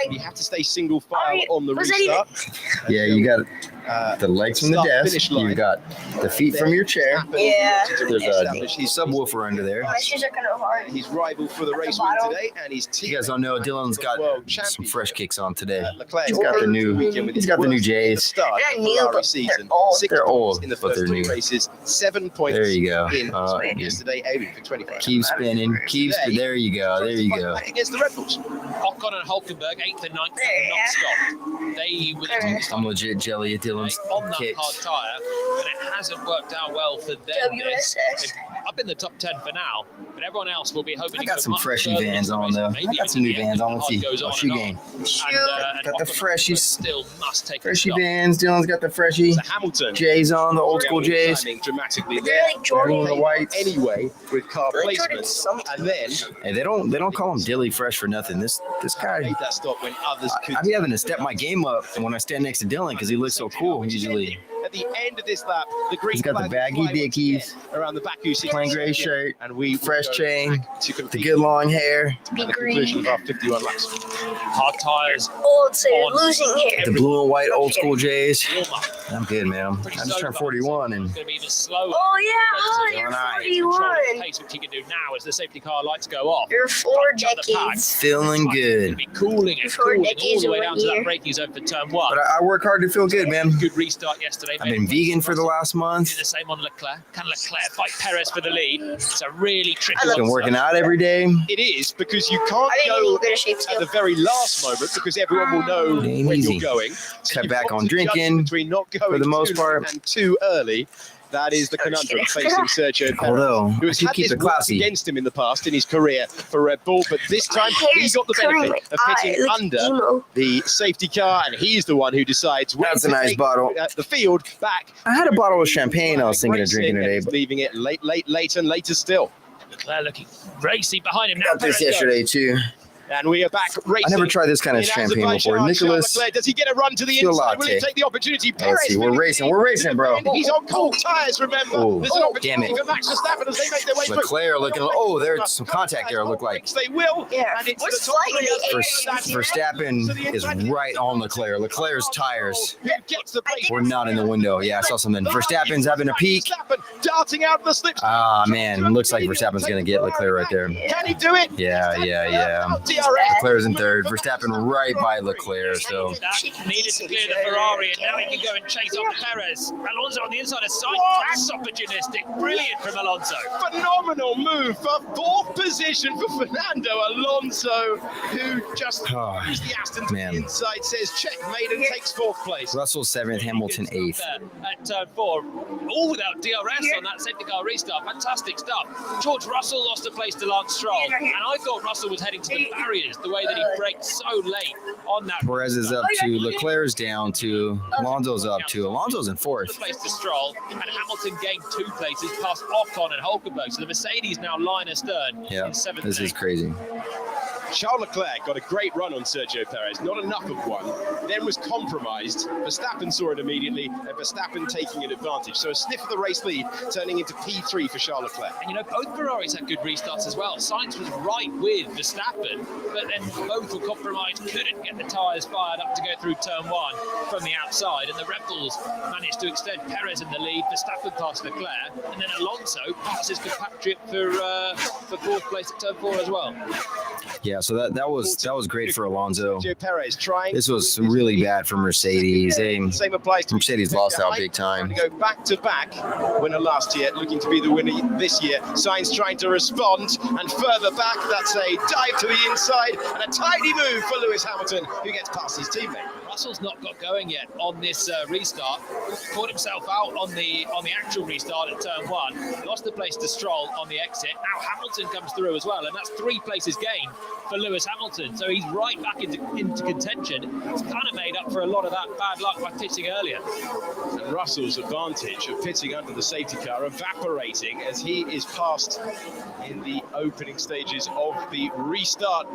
B: You have to stay single file on the
C: Was that even-
B: restart.
A: Yeah, you got the legs from the
B: Start,
A: desk.
B: finish line.
A: You got the feet from your chair.
C: Yeah.
A: There's a subwoofer under there.
C: My shoes are kind of hard.
B: His rival for the race
C: bottom.
B: win today, and his team.
A: You guys don't know, Dylan's got
B: World
A: some
B: champion.
A: fresh kicks on today.
B: Leclerc
A: He's got the new J's.
B: Start
C: They're
B: of
C: new,
B: Ferrari
C: but
B: season.
C: they're old.
B: 6
A: They're
B: points
A: old,
B: in the
A: but
B: first
A: they're
B: 3
A: new.
B: races. 7 points.
A: There you go.
B: In yesterday, aiming for 25.
A: Keep spinning. There you go. There you go.
B: Back against the Red Bulls.
D: Ocon and Hulkenberg, 8th and 9th,
C: Yeah.
D: not stopped. They were the teams
A: I'm legit jelly at Dylan's
D: on that hard
A: kicks.
D: tyre, and it hasn't worked out well for them.
C: WSS.
D: They're up in the top 10 for now, but everyone else will be hoping
A: I
D: to
A: got
D: go
A: some
D: much
A: freshy
D: further
A: Vans
D: into the
A: on
D: race,
A: though.
D: maybe
A: I got some new
D: even
A: Vans on.
D: the
A: Let's
D: hard
A: see.
D: goes
A: Oh,
D: on
A: shoe
D: and
A: game.
D: on.
A: Got the
D: Ocon
A: freshies.
D: still must take a
A: Freshy
D: stop.
A: Vans. Dylan's got the freshie.
B: So Hamilton.
A: J's on, the old school J's.
B: Timing dramatically
C: They're
B: there.
C: like Jordan.
A: Blue and the whites.
B: Anyway, with car
C: Like Jordan
B: placement,
C: something.
B: and then
A: Hey, they don't call him Dilly Fresh for nothing. This guy.
B: made that stop when others could.
A: I be having to step my game up when I stand next to Dylan because he looks so cool usually.
B: At the end of this lap, the green
A: He's got the
B: flag
A: baggy
B: will fly once
A: dickies,
B: again around the Baku city
A: plain gray
B: circuit,
A: shirt,
B: and we will
A: fresh
B: go
A: chain,
B: back to
A: the
B: compete
A: good long hair,
C: Be
B: at the conclusion
C: green.
B: of our 51 laps.
D: Hard tyres.
C: Old, so you're losing here.
A: the blue and white old school J's.
D: Wilmot.
A: I'm good, man. I just turned 41 and
D: It's going to be even slower.
C: Oh yeah,
D: Relatively
C: you're
A: nice.
D: Control the
C: 41.
D: pace, which he can do now as the safety car lights go off.
C: You're 4 decades.
A: feeling
D: It's
A: good.
D: going to be cooling and
C: Before
D: cooling all
C: decades
D: the way
C: over
D: down to
C: here.
D: that braking zone for turn 1.
A: But I work hard to feel good, man.
D: Good restart yesterday.
A: I've been vegan for the last
D: Did
A: month.
D: the same on Leclerc. Can Leclerc fight Perez for the lead? It's a really tricky
C: I love
A: Been
D: one.
A: working out every day.
B: It is because you can't
C: I think
B: go
C: you're in good shape
B: at the
C: too.
B: very last moment because everyone will know
A: It ain't
B: when
A: easy.
B: you're going. So
A: Cut
B: you've
A: back
B: got
A: on
B: to judge
A: drinking
B: between not going
A: for the most
B: too
A: part.
B: late and too early. That is the conundrum facing Sergio Perez,
A: Although,
B: who
A: I
B: has
A: do
B: had
A: keep
B: this
A: it
B: work
A: classy.
B: against him in the past in his career for Red Bull, but this time he
C: hair's
B: got the benefit
C: curling
B: of
C: my
B: hitting
C: eye,
B: under
C: emo.
B: the safety car, and he's the one who decides when
A: That's a
B: to
A: nice
B: take
A: bottle.
B: the field back.
A: I had a bottle of champagne I was thinking of drinking
B: Racing, and
A: today,
B: he's
A: but
B: leaving it late, and later still.
D: Leclerc looking racy behind him
A: I
D: now.
A: got this
D: Perez goes.
A: yesterday too.
B: And we are back racing.
A: I never tried this kind of
B: in
A: champagne
B: Azerbaijan.
A: before.
B: Charles
A: Nicholas,
B: Leclerc, does he get a run to the
A: Feel
B: inside? Will he
A: latte.
B: take the opportunity?
A: Let's see. We're racing, bro.
B: He's on cold tyres, remember.
A: Oh,
B: There's an
A: damn
B: opportunity
A: it.
B: for Max Verstappen as they make their way through.
A: Leclerc looking. Oh, there's some contact there. Look like
B: They will.
C: Yeah.
B: And it's
C: We're
B: the top
C: flying in the
B: three
C: air.
A: Verstappen is right on Leclerc. Leclerc's tires
B: who gets the pace.
A: were not in the window. Yeah, I saw something. Verstappen's having a peek.
B: Verstappen darting out of the slips.
A: Ah, man. Looks like Verstappen's going to get Leclerc right there.
B: Can he do it?
A: Yeah.
B: DRS.
A: Leclerc's in third. Verstappen right by Leclerc. So
D: That needed to clear the Ferrari, and now he can go and chase off Perez. Alonso on the inside of sight. That's opportunistic. Brilliant from Alonso.
B: Phenomenal move for fourth position for Fernando Alonso, who just
A: Oh,
B: used the Aston to
A: man.
B: the inside, says checkmate and takes fourth place.
A: Russell 7th, Hamilton 8th.
D: At turn 4, all without DRS on that safety car restart. Fantastic stuff. George Russell lost a place to Lance Stroll, and I thought Russell was heading to the barrier barriers, the way that he braked so late on that.
A: Perez is up 2, Leclerc's down 2, Alonso's up 2. Alonso's in 4th.
D: Place to Stroll, and Hamilton gained 2 places past Ocon and Hulkenberg. So the Mercedes now line astern in 7th.
A: This is crazy.
B: Charles Leclerc got a great run on Sergio Perez, not enough of one, then was compromised. Verstappen saw it immediately, and Verstappen taking an advantage. So a sniff of the race lead, turning into P3 for Charles Leclerc.
D: And you know, both Ferraris had good restarts as well. Sainz was right with Verstappen, but then both were compromised, couldn't get the tyres fired up to go through turn 1 from the outside, and the Red Bulls managed to extend Perez in the lead. Verstappen past Leclerc, and then Alonso passes compatriot for 4th place at turn 4 as well.
A: Yeah, so that was great for Alonso.
B: Perez trying.
A: This was really bad for Mercedes.
B: Same applies to
A: Mercedes lost out big time.
B: To go back-to-back winner last year, looking to be the winner this year. Sainz trying to respond, and further back, that's a dive to the inside, and a tidy move for Lewis Hamilton, who gets past his teammate.
D: Russell's not got going yet on this restart. Caught himself out on the actual restart at turn 1. Lost the place to Stroll on the exit. Now Hamilton comes through as well, and that's 3 places gained for Lewis Hamilton. So he's right back into contention. It's kind of made up for a lot of that bad luck by pitting earlier.
B: And Russell's advantage of pitting under the safety car evaporating as he is passed in the opening stages of the restart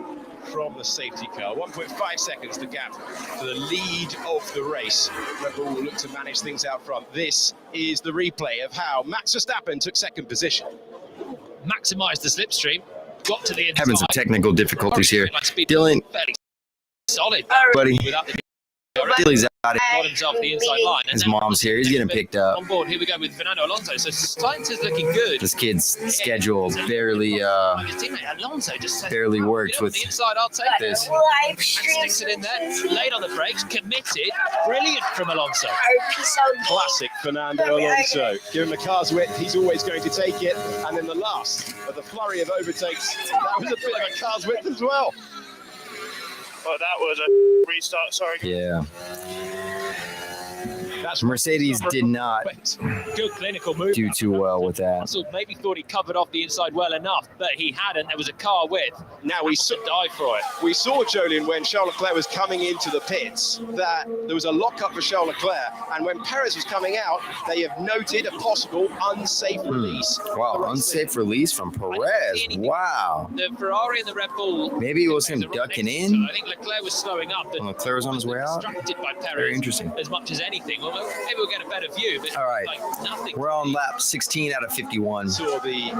B: from the safety car. 1.5 seconds the gap to the lead of the race. Red Bull will look to manage things out front. This is the replay of how Max Verstappen took 2nd position.
D: Maximised the slipstream, got to the inside.
A: Having some technical difficulties here. Dylan,
D: fairly solid,
A: buddy.
D: Without the
A: Dylan's out.
D: got himself the inside line. And
A: His mom's here. He's getting picked up.
D: On board, here we go with Fernando Alonso. So Sainz is looking good.
A: This kid's schedule barely
D: His teammate Alonso just said,
A: barely works with
D: the inside. I'll take
A: this.
D: And sticks it in there, laid on the brakes, committed. Brilliant from Alonso.
B: Classic Fernando Alonso. Given the car's width, he's always going to take it. And then the last of the flurry of overtakes, that was a bit of a car's width as well.
F: Well, that was a restart, sorry.
A: Yeah. Mercedes did not
D: good clinical move.
A: do too well with that.
D: Russell maybe thought he covered off the inside well enough, but he hadn't. There was a car width.
B: Now we
D: dive for it.
B: We saw, Jolien, when Charles Leclerc was coming into the pits, that there was a lockup for Charles Leclerc, and when Perez was coming out, they have noted a possible unsafe release.
A: Wow, unsafe release from Perez. Wow.
D: The Ferrari and the Red Bull.
A: Maybe it was him ducking in.
D: I think Leclerc was slowing up.
A: And Leclerc was on his way out.
D: Distracted by Perez.
A: Very interesting.
D: As much as anything. Well, maybe we'll get a better view. But
A: all right.
D: Like nothing.
A: We're on lap 16 out of 51.
B: Saw the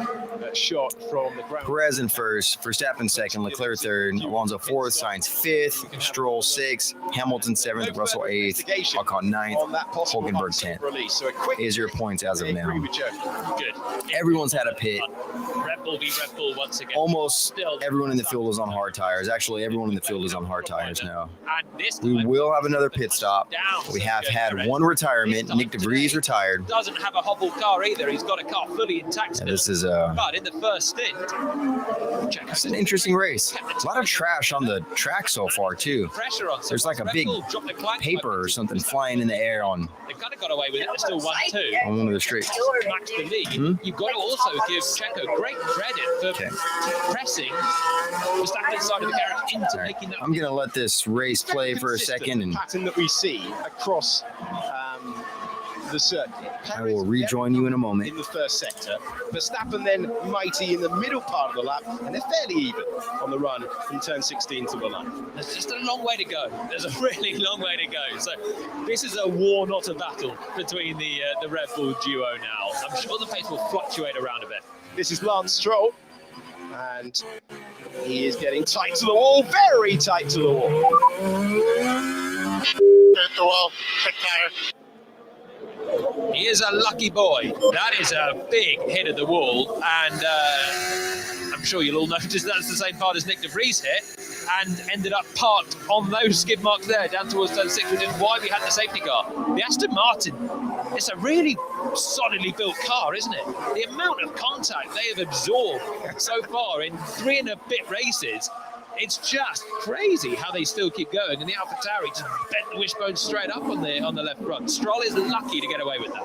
B: shot from the ground.
A: Perez in 1st, Verstappen 2nd, Leclerc 3rd, Alonso 4th, Sainz 5th, Stroll 6th, Hamilton 7th, Russell 8th, Ocon 9th, Hulkenberg 10th.
B: So a quick
A: is your points as of now.
D: Good.
A: Everyone's had a pit.
D: Red Bull v Red Bull once again.
A: Almost everyone in the field is on hard tires. Actually, everyone in the field is on hard tires now.
D: And this
A: We will have another pit stop. We have had one retirement. Nick DeVries retired.
D: Doesn't have a hobbled car either. He's got a car fully intact.
A: And this is
D: but in the first stint,
A: it's an interesting race. A lot of trash on the track so far too.
D: Pressure on.
A: There's like a big paper or something flying in the air on.
D: They kind of got away with it. They're still 1-2.
A: On one of the streets.
D: Max the lead. You've got to also give Checo great credit for pressing Verstappen's side of the garage into making that.
A: I'm gonna let this race play for a second, and
B: pattern that we see across the circuit.
A: I will rejoin you in a moment.
B: In the first sector, Verstappen then mighty in the middle part of the lap, and they're fairly even on the run from turn 16 to the line.
D: There's just a long way to go. There's a really long way to go. So this is a war, not a battle, between the Red Bull duo now. I'm sure the pace will fluctuate around a bit.
B: This is Lance Stroll, and he is getting tight to the wall, very tight to the wall.
D: He is a lucky boy. That is a big hit at the wall, and I'm sure you'll all notice that's the same part as Nick DeVries hit, and ended up parked on those skid marks there down towards turn 6, which is why we had the safety car. The Aston Martin, it's a really solidly built car, isn't it? The amount of contact they have absorbed so far in 3 and a bit races It's just crazy how they still keep going, and the AlphaTauri just bent the wishbone straight up on the left front. Stroll is lucky to get away with that.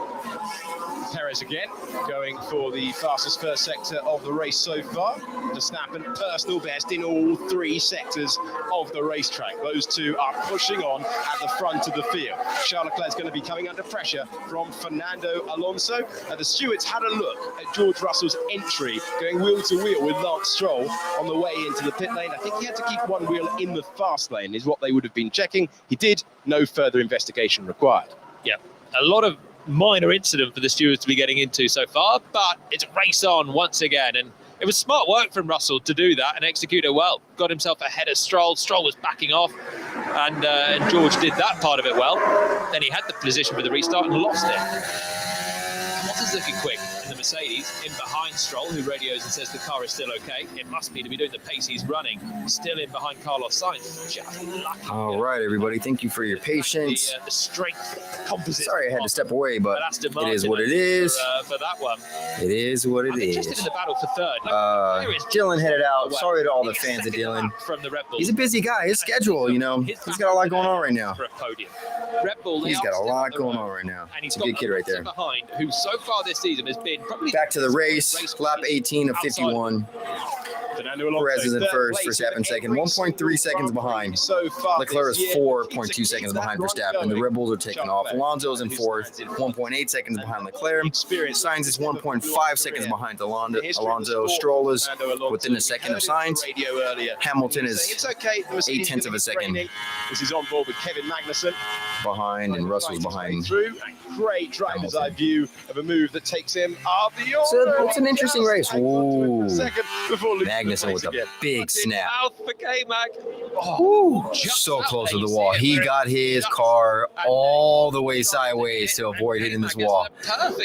B: Perez again, going for the fastest first sector of the race so far. Verstappen, personal best in all 3 sectors of the racetrack. Those two are pushing on at the front of the field. Charles Leclerc's going to be coming under pressure from Fernando Alonso. The stewards had a look at George Russell's entry, going wheel to wheel with Lance Stroll on the way into the pit lane. I think he had to keep one wheel in the fast lane, is what they would have been checking. He did. No further investigation required.
D: Yeah, a lot of minor incident for the stewards to be getting into so far, but it's race on once again, and it was smart work from Russell to do that and execute it well. Got himself ahead of Stroll. Stroll was backing off, and George did that part of it well. Then he had the position for the restart and lost it. Bottas looking quick in the Mercedes, in behind Stroll, who radios and says the car is still okay. It must be to be doing the pace he's running. Still in behind Carlos Sainz. Just lucky.
A: All right, everybody. Thank you for your patience.
D: The strength composite.
A: Sorry I had to step away, but
D: Aston
A: it
D: Martin,
A: is what it is.
D: For that one.
A: It is what it
D: I'm interested
A: is.
D: in the battle for third.
A: Dylan headed out. Sorry to all the fans of Dylan.
D: From the Red Bull.
A: He's a busy guy. His schedule, you know, he's got a lot going on right now.
D: For a podium. Red Bull,
A: He's got a lot going on right now.
D: And he's
A: It's a good kid right there.
D: behind, who so far this season has been probably
A: Back to the race, lap 18 of 51. Perez is in first, Verstappen second, 1.3 seconds behind. Leclerc is 4.2 seconds behind Verstappen. The Red Bulls are taking off. Alonso's in fourth, 1.8 seconds behind Leclerc. Sainz is 1.5 seconds behind Alonso. Stroll is within a second of Sainz. Hamilton is 0.8 of a second
B: This is on board with Kevin Magnussen
A: behind, and Russell's behind.
B: Through a great driver's eye view of a move that takes him up the order.
A: It's an interesting race. Ooh.
B: Second before
A: Magnussen with a big snap.
D: Mouth for K-Mac.
A: So close to the wall. He got his car all the way sideways to avoid hitting this wall.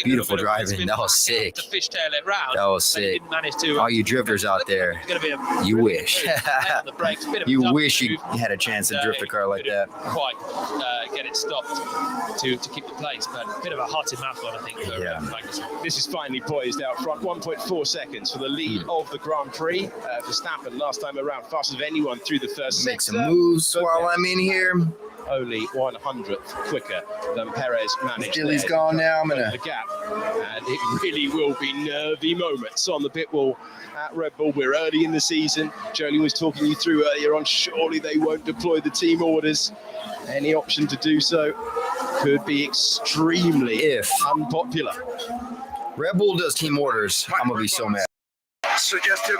A: Beautiful driving. That was sick. That was sick. All you drifters out there, you wish. You wish you had a chance to drift a car like that.
D: Quite get it stopped to keep the place, but a bit of a hearted mouth one, I think, for Magnussen.
B: This is finally poised out front. 1.4 seconds for the lead of the Grand Prix. Verstappen last time around fastest of anyone through the first
A: Make
B: sector.
A: some moves while I'm in here.
B: Only 100th quicker than Perez managed.
A: Dilly's gone now. I'm gonna
B: the gap, and it really will be nervy moments on the pit wall at Red Bull. We're early in the season. Jolene was talking you through earlier on. Surely they won't deploy the team orders. Any option to do so could be extremely unpopular.
A: Red Bull does team orders. I'm gonna be so mad
E: Suggestion.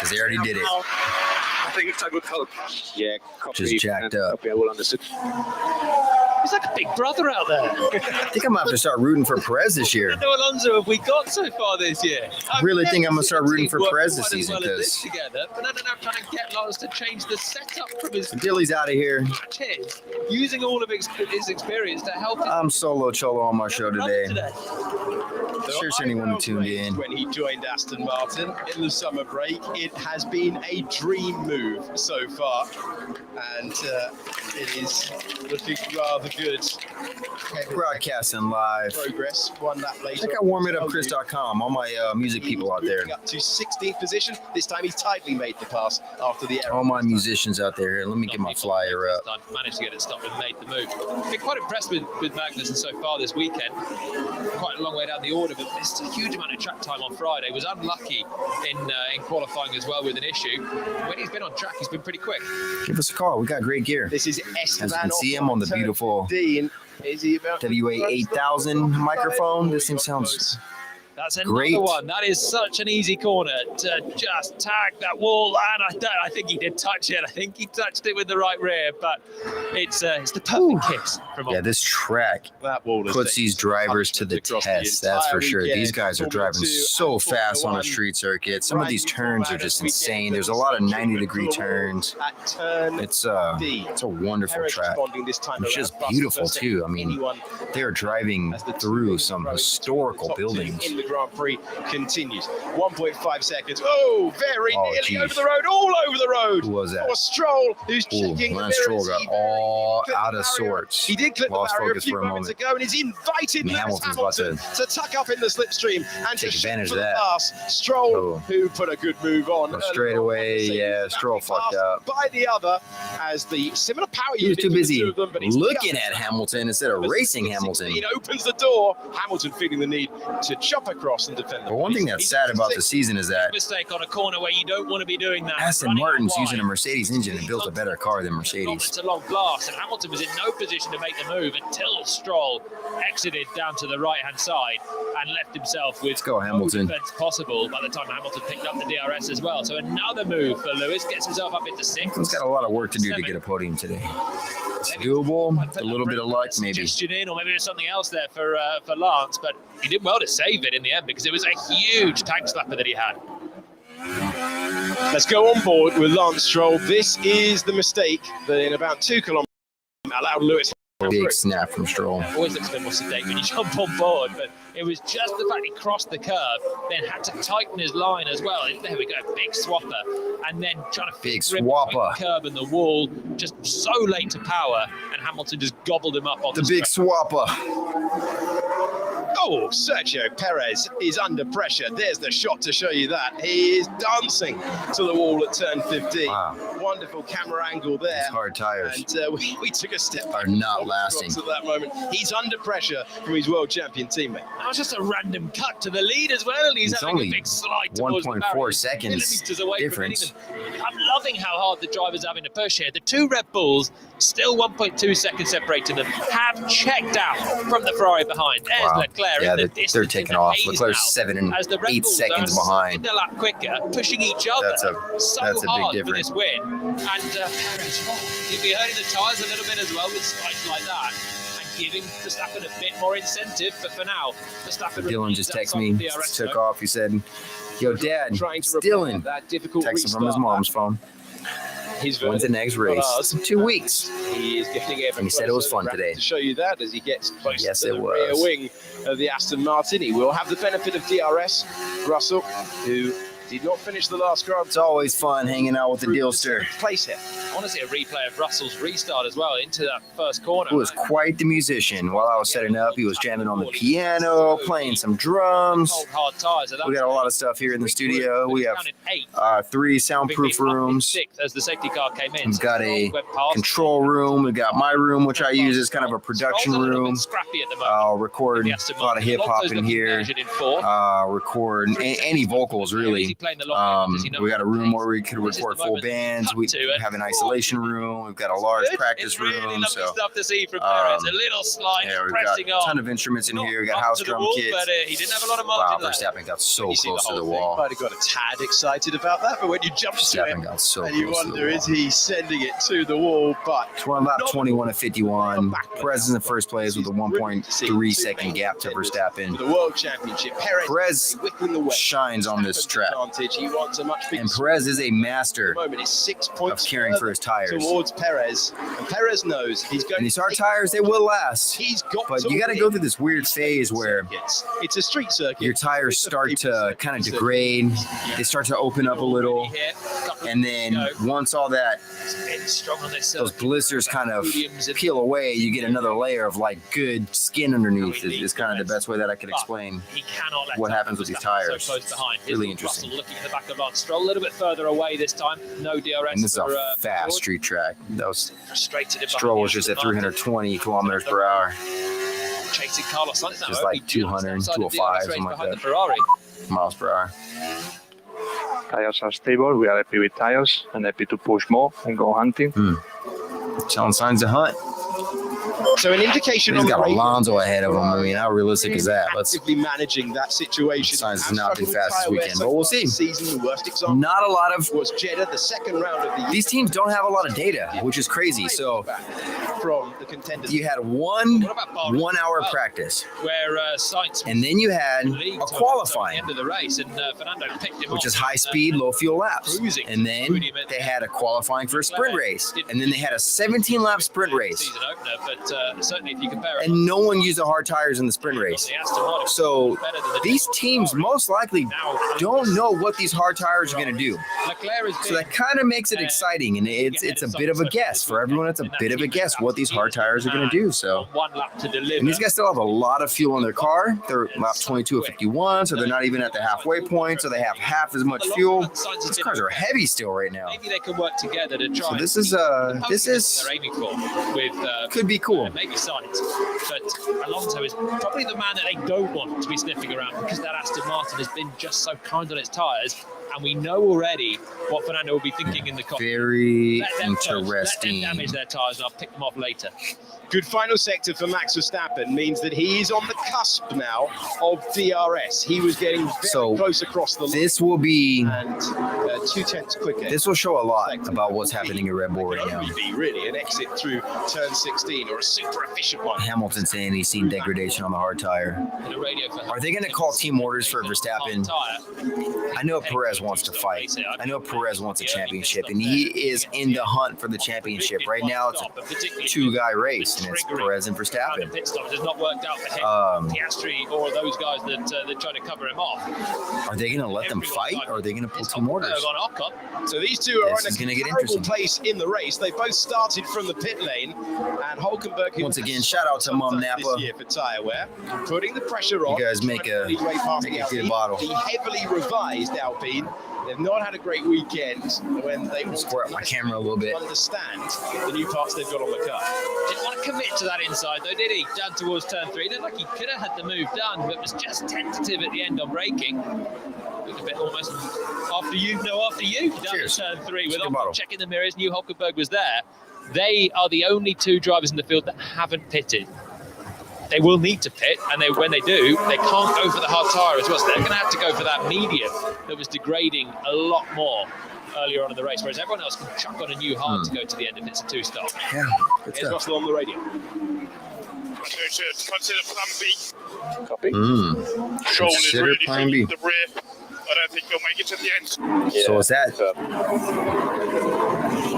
A: because they already did it.
E: I think it's a good help. Yeah, copy.
A: Just jacked up.
E: Copy, I will understand.
D: He's like a big brother out there.
A: I think I'm gonna have to start rooting for Perez this year.
D: Fernando Alonso have we got so far this year?
A: I really think I'm gonna start rooting for Perez this season because
D: together, but I don't know, trying to get Lance to change the setup from his
A: Dilly's out of here.
D: matches, using all of his experience to help him.
A: I'm solo cholo on my show today. Sure, anyone who tuned in.
B: When he joined Aston Martin in the summer break, it has been a dream move so far, and it is looking rather good.
A: Broadcasting live.
B: Progress. One lap later.
A: I think I warm it up Chris.com. All my music people out there.
B: Up to 16th position. This time he's tightly made the pass after the error.
A: All my musicians out there. Here, let me get my flyer up.
D: Managed to get it stopped and made the move. Been quite impressed with Magnussen so far this weekend. Quite a long way down the order, but missed a huge amount of track time on Friday. Was unlucky in qualifying as well with an issue. When he's been on track, he's been pretty quick.
A: Give us a call. We got great gear.
B: This is
A: As you can see him on the beautiful
B: Is he about
A: WA 8000 microphone. This thing sounds
D: That's another
A: great.
D: one. That is such an easy corner to just tag that wall, and I think he did touch it. I think he touched it with the right rear, but it's the perfect kiss from
A: Yeah, this track
B: that wall
A: puts these drivers to the test. That's for sure. These guys are driving so fast on a street circuit. Some of these turns are just insane. There's a lot of 90-degree turns. It's a wonderful track. It's just beautiful too. I mean, they are driving through some historical buildings.
B: Grand Prix continues. 1.5 seconds. Oh, very nearly
A: geez.
B: over the road, all over the road.
A: Who was that?
B: For Stroll, who's checking
A: Lance
B: the
A: Stroll
B: mirrors.
A: got all out of sorts.
B: He did clip the
A: Lost
B: barrier a
A: focus
B: few
A: for a
B: moments
A: moment.
B: ago, and he's invited
A: And
B: Lewis
A: Hamilton's about
B: Hamilton to tuck up in the slipstream and
A: take
B: to
A: advantage
B: shoot
A: of
B: for the
A: that.
B: pass. Stroll,
A: Oh.
B: who put a good move on.
A: Well, straight away, yeah, Stroll fucked up.
B: By the other, as the similar power
A: He was
B: unit
A: too
B: to the
A: busy
B: two of them, but he's
A: looking
B: just-
A: at Hamilton instead of racing Hamilton.
B: He opens the door. Hamilton feeling the need to chop across and defend the
A: But one thing that's sad about the season is that
D: Mistake on a corner where you don't want to be doing that.
A: Aston
D: Running
A: Martin's
D: wide.
A: using a Mercedes engine and built a better car than Mercedes.
D: It's a long blast, and Hamilton was in no position to make the move until Stroll exited down to the right-hand side and left himself with
A: go, Hamilton.
D: no defense possible by the time Hamilton picked up the DRS as well. So another move for Lewis, gets himself up into sixth.
A: He's got a lot of work to do to get a podium today. It's doable, a little bit of luck maybe.
D: Suggestion in, or maybe there's something else there for Lance, but he did well to save it in the end because it was a huge tank slapper that he had.
B: Let's go on board with Lance Stroll. This is the mistake that in about 2 kilometers allowed Lewis.
A: Big snap from Stroll.
D: Always looks a bit more sedate when you jump on board, but it was just the fact he crossed the curve, then had to tighten his line as well. There we go, big swapper, and then trying to
A: Big
D: fix the
A: swapper.
D: curb and the wall, just so late to power, and Hamilton just gobbled him up on
A: The big
D: stretch.
A: swapper.
B: Oh, Sergio Perez is under pressure. There's the shot to show you that. He is dancing to the wall at turn 15.
A: Wow.
B: Wonderful camera angle there.
A: These hard tires
B: And we took a step back.
A: are not lasting.
B: At that moment, he's under pressure from his world champion teammate.
D: That was just a random cut to the lead as well, and he's
A: It's
D: having
A: only
D: a big slide towards the
A: 1.4
D: barrier.
A: seconds
D: Millimeters away from
A: difference.
D: hitting them. I'm loving how hard the drivers are having to push here. The two Red Bulls, still 1.2 seconds separating them, have checked out from the Ferrari behind. There's
A: Wow.
D: Leclerc
A: Yeah,
D: in the
A: they're
D: distance.
A: taking
D: in the
A: off.
D: haze
A: Leclerc's
D: now,
A: 7 and
D: as the Red
A: 8
D: Bulls
A: seconds
D: are
A: behind.
D: a lap quicker, pushing each other.
A: That's a
D: so
A: big
D: hard
A: difference.
D: for this win. And Perez, you'll be hurting the tyres a little bit as well with spikes like that. Giving Verstappen a bit more incentive, but for now, Verstappen.
A: Dylan just texted me,
D: DRS
A: took off. He said, "Yo, Dad, it's Dylan."
B: That difficult
A: Texting from his mom's phone. When's the next race? 2 weeks.
B: He is getting ever
A: And he said it was
B: closer.
A: fun today.
B: To show you that as he gets close
A: Yes,
B: to
A: it
B: the
A: was.
B: rear wing of the Aston Martin. He will have the benefit of DRS. Russell, who did not finish the last Grand
A: It's always fun hanging out with the Dealster.
B: place here.
D: I want to see a replay of Russell's restart as well into that first corner.
A: He was quite the musician. While I was setting up, he was jamming on the piano, playing some drums.
D: Cold, hard tyres. So
A: We got a lot of stuff here in the studio. We have
D: counted 8.
A: 3 soundproof rooms.
D: 6 as the safety car came in.
A: We've got a
D: Went past.
A: control room. We've got my room, which I use as kind of a production
D: Stroll's a little bit
A: room.
D: scrappy at the moment.
A: I'll record
D: The
A: a
D: Aston
A: lot of
D: Martin.
A: hip hop
D: Alonso's
A: in
D: looking
A: here.
D: measured in 4th.
A: Record any vocals really. We got a room where we could record full bands. We have an isolation room. We've got a large practice
D: It's really
A: room.
D: lovely
A: So
D: stuff to see from Perez. A little slide,
A: yeah, we've got
D: pressing
A: a
D: on.
A: ton of instruments in
D: Not
A: here. We got
D: up
A: house
D: to the
A: drum
D: wall,
A: kits.
D: but he didn't have a lot of
A: Wow,
D: margin there.
A: Verstappen got so
B: You see
A: close to
B: whole
A: the
B: thing.
A: wall.
B: Might have got a tad excited about that, but when you jump to
A: Verstappen
B: it,
A: got so
B: and you
A: close to
B: wonder,
A: the
B: is
A: wall.
B: he sending it to the wall? But
A: 21 of 51. Perez is in first place with a 1.3 second gap to
B: for
A: Verstappen.
B: the World Championship,
A: Perez
B: whipping the way.
A: shines on this track.
B: Advantage. He wants a much bigger
A: And Perez is a master
B: moment is 6
A: of
B: points
A: caring for his tires.
B: towards Perez, and Perez knows he's going.
A: And these hard tires, they will last.
B: He's got.
A: But you got to go through this weird phase where
B: it's a street circuit.
A: your tires start to kind of degrade. They start to open up a little. And then once all that, those blisters kind of peel away, you get another layer of like good skin underneath is kind of the best way that I could explain
D: He cannot let
A: what
D: up.
A: happens with these
D: Verstappen
A: tires.
D: So close behind. Here's
A: Really
D: Russell
A: interesting.
D: looking at the back of Lance Stroll, a little bit further away this time. No DRS.
A: And this is
D: for,
A: a fast
D: George.
A: street track. That was
D: Frustrated him
A: Stroll
D: behind
A: was
D: the
A: just at
D: Aston Martin.
A: 320 kilometers per hour.
D: Chasing Carlos Sainz now.
A: Just
D: only
A: like 200,
D: outside of
A: 205,
D: DRS race
A: something like
D: behind
A: that.
D: the Ferrari.
A: Miles per hour.
G: Tires are stable. We are happy with tires and happy to push more and go hunting.
A: Showing signs of hunt.
B: So an indication
A: He's
B: on the
A: got
B: radio,
A: Alonso ahead of him. I mean, how realistic is that? Let's
B: actively managing that situation.
A: Sainz has
B: Has
A: not been
B: struggled
A: fast this
B: tyre wear
A: weekend,
B: so
A: but we'll
B: far
A: see.
B: this Season, the worst example
A: not a lot of
B: was Jeddah, the second round of the year.
A: these teams don't have a lot of data, which is crazy. So
B: from the contenders.
A: You had one 1 hour practice,
D: where Sainz
A: and then you had a
D: at the
A: qualifying,
D: end of the race, and Fernando picked him
A: which
D: off,
A: is high speed, low fuel laps.
D: cruising
A: And
D: to
A: then
D: the podium at
A: they
D: the
A: had a qualifying for a sprint race, and then they had a 17-lap sprint race,
D: season opener, but certainly if you compare it,
A: and no one used the hard tires in the sprint race.
D: the Aston Martin
A: So
D: better than the
A: these teams most likely don't know what these hard tires are going to do.
D: Leclerc has
A: So
D: been
A: that kind of makes it exciting, and it's a bit of a guess for everyone. It's a bit of a guess what these hard tires are going to do. So,
D: one lap to deliver.
A: and these guys still have a lot of fuel in their car. They're lap 22 of 51, so they're not even at the halfway point. So they have half as much fuel. These cars are heavy still right now.
D: Maybe they can work together to try.
A: So
D: and
A: this is
D: keep the
A: this is
D: they're aiming for with
A: could be cool.
D: maybe Sainz, but Alonso is probably the man that they don't want to be sniffing around because that Aston Martin has been just so kind on its tyres, and we know already what Fernando will be thinking in the cockpit.
A: Very
D: Let them first,
A: interesting.
D: let them damage their tyres, and I'll pick them off later.
B: Good final sector for Max Verstappen means that he is on the cusp now of DRS. He was getting very close across the line.
A: This will be
B: And 2/10 quicker.
A: this will show a lot about what's happening in Red Bull right now.
B: It would be really an exit through turn 16 or a super efficient one.
A: Hamilton saying he's seen degradation on the hard tire.
D: In a radio for
A: Are they going to call team orders for Verstappen? I know Perez wants to fight. I know Perez wants a championship, and he is in the hunt for the championship. Right now, it's a two-guy race, and it's Perez and Verstappen.
D: Pit stop has not worked out for him, Piastri, or those guys that try to cover him off.
A: Are they going to let them fight, or are they going to pull team orders?
B: So these two are
A: This is
B: in
A: gonna
B: a
A: get
B: terrible
A: interesting.
B: place in the race. They both started from the pit lane, and Hulkenberg, who
A: Once again,
B: has
A: shout out to Mum
B: this
A: Napa.
B: year for tire wear, putting the pressure on.
A: You guys make
B: trying to
A: a-
B: lead way past
A: make
B: the
A: a good
B: Alpine.
A: bottle.
B: The heavily revised Alpine. They've not had a great weekend when they want
A: Square up my camera a little bit.
B: understand the new parts they've got on the car.
D: Didn't want to commit to that inside though, did he? Down towards turn 3. Looked like he could have had the move done, but was just tentative at the end on braking. Looked a bit almost after you, down
A: Cheers.
D: to turn 3 with
A: Good bottle.
D: checking the mirrors. Knew Hulkenberg was there. They are the only two drivers in the field that haven't pitted. They will need to pit, and when they do, they can't go for the hard tyre as well. So they're going to have to go for that medium that was degrading a lot more earlier on in the race, whereas everyone else can chuck on a new hard to go to the end if it's a two-stop.
A: Yeah, good
B: Here's
A: stuff.
B: Russell on the radio.
F: Consider plan B.
G: Copy.
F: Stroll is
A: Consider
F: really
A: plan
F: from
A: B.
F: the rear. I don't think he'll make it to the end.
A: So is that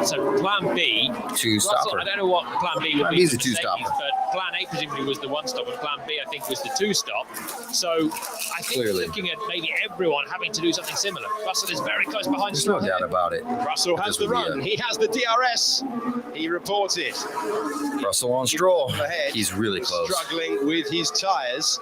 D: So plan B,
A: two
D: Russell,
A: stopper?
D: I don't know what plan B would
A: Plan
D: be.
A: B is
D: for
A: a two-stopper.
D: Mercedes, but plan A presumably was the one stop, and plan B I think was the two stop. So I think
A: Clearly.
D: looking at maybe everyone having to do something similar. Russell is very close behind.
A: There's no doubt about it.
B: Russell has
A: This
B: the
A: would be
B: run. He has the DRS. He reported.
A: Russell on Stroll.
B: Ahead,
A: He's really close.
B: struggling with his tyres,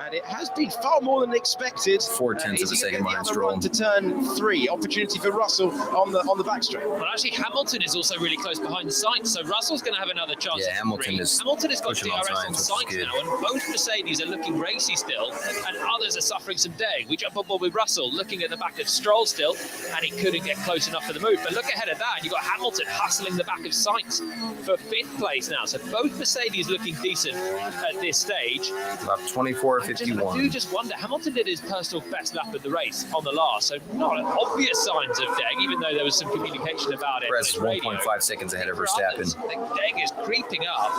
B: and it has been far more than expected.
A: 4/10 of a second behind
B: Stroll.
A: Stroll.
B: To turn 3, opportunity for Russell on the back straight.
D: Well, actually, Hamilton is also really close behind Sainz, so Russell's going to have another chance.
A: Yeah,
D: at
A: Hamilton
D: 3.
A: is
D: Hamilton has got
A: pushing on
D: DRS on
A: Sainz, which is
D: Sainz
A: good.
D: now, and both Mercedes are looking racy still, and others are suffering some deg. We jump on board with Russell, looking at the back of Stroll still, and he couldn't get close enough for the move. But look ahead of that, you've got Hamilton hustling the back of Sainz for 5th place now. So both Mercedes looking decent at this stage.
A: Lap 24,
D: I do
A: 51.
D: just wonder, Hamilton did his personal best lap of the race on the last, so not obvious signs of deg, even though there was some communication about it.
A: Perez is
D: on radio.
A: 1.5 seconds ahead of
D: For others,
A: Verstappen.
D: the deg is creeping up,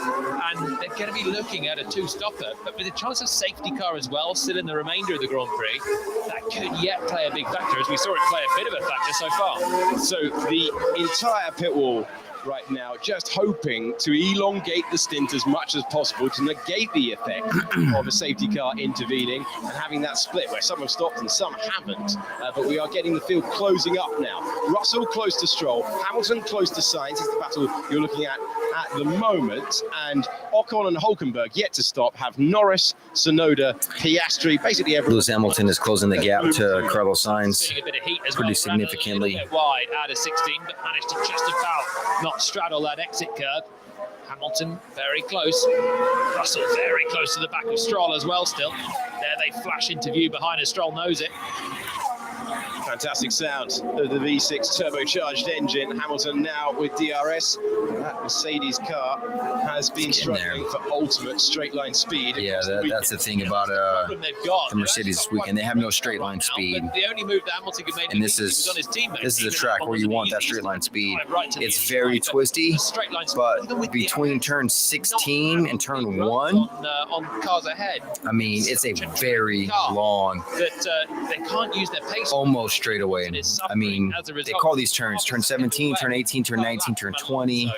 D: and they're going to be looking at a two-stopper, but with a chance of safety car as well, still in the remainder of the Grand Prix, that could yet play a big factor, as we saw it play a bit of a factor so far.
B: So the entire pit wall right now just hoping to elongate the stint as much as possible to negate the effect of a safety car intervening and having that split where some have stopped and some haven't. But we are getting the field closing up now. Russell close to Stroll, Hamilton close to Sainz is the battle you're looking at the moment, and Ocon and Hulkenberg yet to stop have Norris, Tsunoda, Piastri, basically everyone.
A: Lewis Hamilton is closing the gap to Carlos Sainz
D: Feeling a bit of heat as
A: pretty
D: well.
A: significantly.
D: Ran a little bit wide out of 16, but managed to just about not straddle that exit curve. Hamilton very close. Russell very close to the back of Stroll as well still. There they flash into view behind as Stroll knows it.
B: Fantastic sound of the V6 turbocharged engine. Hamilton now with DRS. That Mercedes car has been struggling for ultimate straight line speed.
A: Yeah, that's the thing about the Mercedes this weekend. They have no straight line speed.
D: The only move that Hamilton could make,
A: and this is a track where you want that straight line speed. It's very twisty, but between turn 16 and turn 1,
D: on cars ahead,
A: I mean, it's a very long,
D: that they can't use their pace
A: almost straight away. I mean, they call these turns turn 17, turn 18, turn 19, turn 20.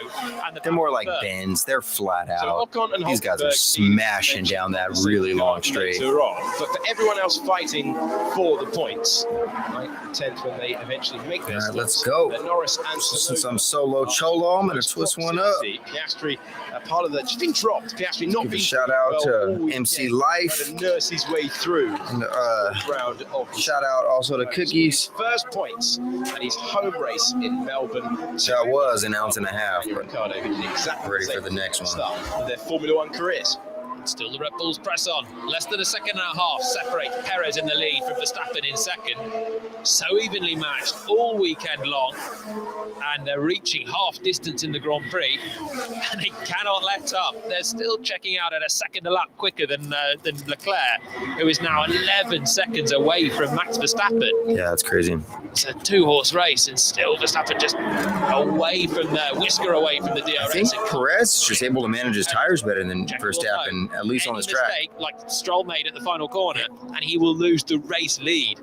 A: They're more like bends. They're flat out. These guys are smashing down that really long straight.
B: But for everyone else fighting for the points, like the 10th when they eventually make their
A: All right, let's go.
B: Norris and
A: Since I'm solo cholo, I'm going to twist one up.
B: Piastri, part of the just been dropped. Piastri not
A: Give a
B: being
A: shout out to MC Life.
B: to nurse his way through
A: And
B: round of
A: shout out also to Cookies.
B: first points and his home race in Melbourne.
A: That was an ounce and a half, but
B: Ricardo who did exactly
A: ready
B: the
A: for
B: same
A: the next one.
B: start of their Formula One careers.
D: Still the Red Bulls press on. Less than a second and a half separate Perez in the lead from Verstappen in second. So evenly matched all weekend long. And they're reaching half distance in the Grand Prix. And they cannot let up. They're still checking out at a second a lap quicker than Leclerc, who is now 11 seconds away from Max Verstappen.
A: yeah, it's crazy.
D: It's a two-horse race, and still Verstappen just away from the whisker away from the DRS.
A: I think Perez is just able to manage his tires better than Verstappen, at least on this track.
D: Mistake, like Stroll made at the final corner, and he will lose the race lead.